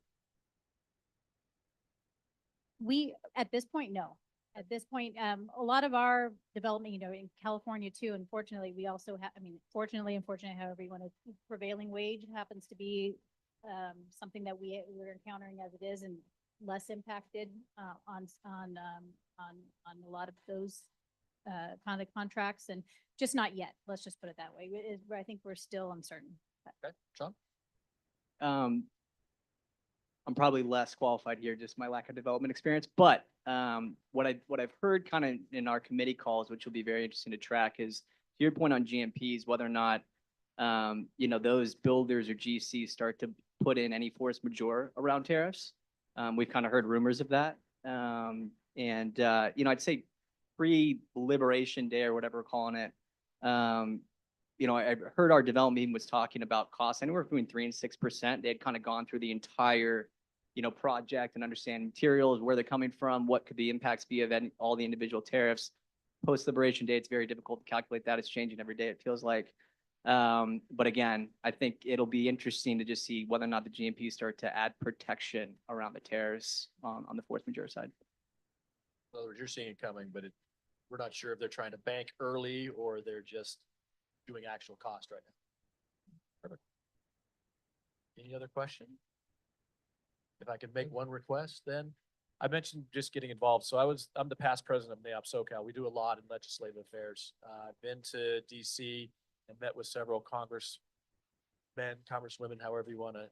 At this point, no. At this point, a lot of our development, in California too, unfortunately, we also have, fortunately, unfortunately, however you want to, prevailing wage happens to be something that we're encountering as it is. And less impacted on a lot of those kind of contracts, and just not yet. Let's just put it that way. I think we're still uncertain. Okay, Sean? I'm probably less qualified here, just my lack of development experience, but what I've heard kind of in our committee calls, which will be very interesting to track, is to your point on GMPs, whether or not those builders or GCs start to put in any force majeure around tariffs. We've kind of heard rumors of that. I'd say pre-Liberation Day or whatever we're calling it, I heard our development meeting was talking about costs anywhere between 3% and 6%. They had kind of gone through the entire, project and understand materials, where they're coming from, what could the impacts be of all the individual tariffs. Post-Liberation Day, it's very difficult to calculate that. It's changing every day, it feels like. But again, I think it'll be interesting to just see whether or not the GMPs start to add protection around the tariffs on the force majeure side. In other words, you're seeing it coming, but we're not sure if they're trying to bank early or they're just doing actual cost right now. Perfect. Any other question? If I could make one request, then I mentioned just getting involved. So I'm the past president of NAIOP SoCal. We do a lot in legislative affairs. I've been to DC and met with several congressmen, congresswomen, however you want to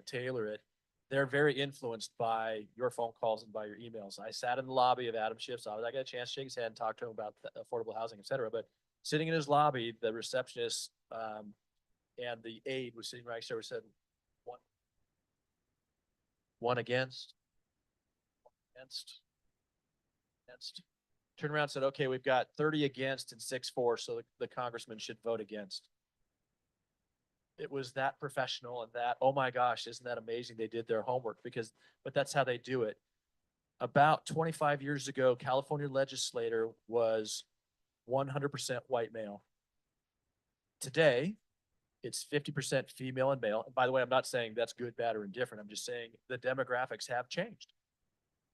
tailor it. They're very influenced by your phone calls and by your emails. I sat in the lobby of Adam Schiff's office. I got a chance to shake his hand and talk to him about affordable housing, et cetera. But sitting in his lobby, the receptionist and the aide was sitting right there. We said, one against. Turned around and said, okay, we've got 30 against and 6 for, so the congressman should vote against. It was that professional and that, oh my gosh, isn't that amazing? They did their homework but that's how they do it. About 25 years ago, California legislator was 100% white male. Today, it's 50% female and male. And by the way, I'm not saying that's good, bad, or indifferent. I'm just saying the demographics have changed.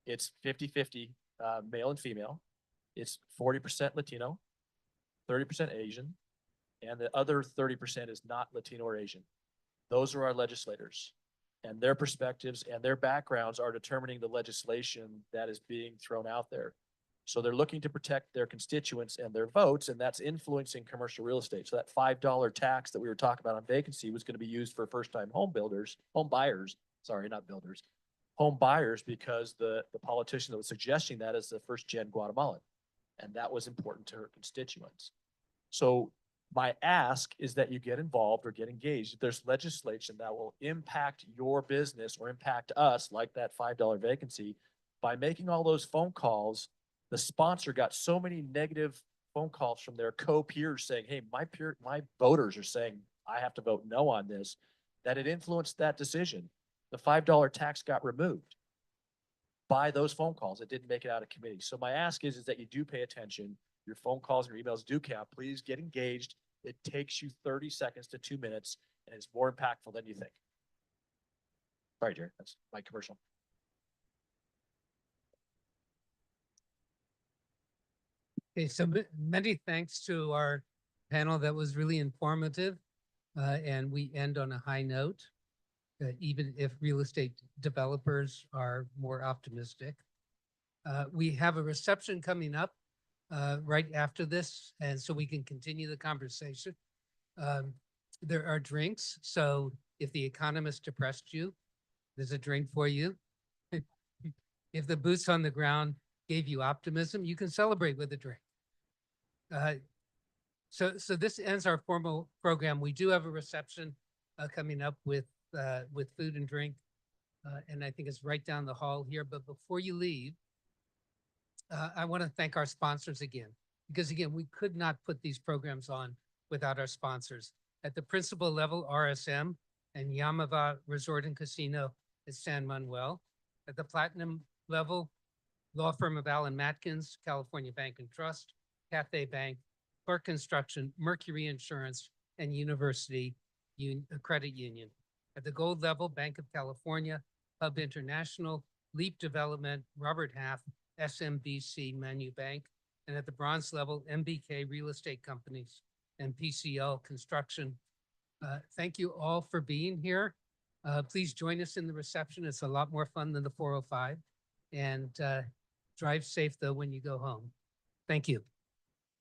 It's 50-50 male and female. It's 40% Latino, 30% Asian, and the other 30% is not Latino or Asian. Those are our legislators, and their perspectives and their backgrounds are determining the legislation that is being thrown out there. So they're looking to protect their constituents and their votes, and that's influencing commercial real estate. So that $5 tax that we were talking about on vacancy was going to be used for first-time home buyers, because the politician that was suggesting that is the first-gen Guatemalan, and that was important to her constituents. So my ask is that you get involved or get engaged. If there's legislation that will impact your business or impact us, like that $5 vacancy, by making all those phone calls, the sponsor got so many negative phone calls from their co-peers saying, hey, my voters are saying I have to vote no on this, that it influenced that decision. The $5 tax got removed by those phone calls. It didn't make it out of committee. So my ask is that you do pay attention. Your phone calls and your emails do count. Please get engaged. It takes you 30 seconds to 2 minutes, and it's more impactful than you think. Sorry, Jerry, that's my commercial. Okay, so many thanks to our panel. That was really informative. And we end on a high note, even if real estate developers are more optimistic. We have a reception coming up right after this, and so we can continue the conversation. There are drinks, so if the economist depressed you, there's a drink for you. If the boots on the ground gave you optimism, you can celebrate with a drink. So this ends our formal program. We do have a reception coming up with food and drink, and I think it's right down the hall here. But before you leave, I want to thank our sponsors again, because again, we could not put these programs on without our sponsors. At the principal level, RSM and Yamava Resort and Casino at San Manuel. At the platinum level, law firm of Allen Matkins, California Bank and Trust, Cathay Bank, Clark Construction, Mercury Insurance, and University Credit Union. At the gold level, Bank of California, Hub International, Leap Development, Robert Half, SMBC Manu Bank, and at the bronze level, MBK Real Estate Companies and PCL Construction. Thank you all for being here. Please join us in the reception. It's a lot more fun than the 405. And drive safe though when you go home. Thank you.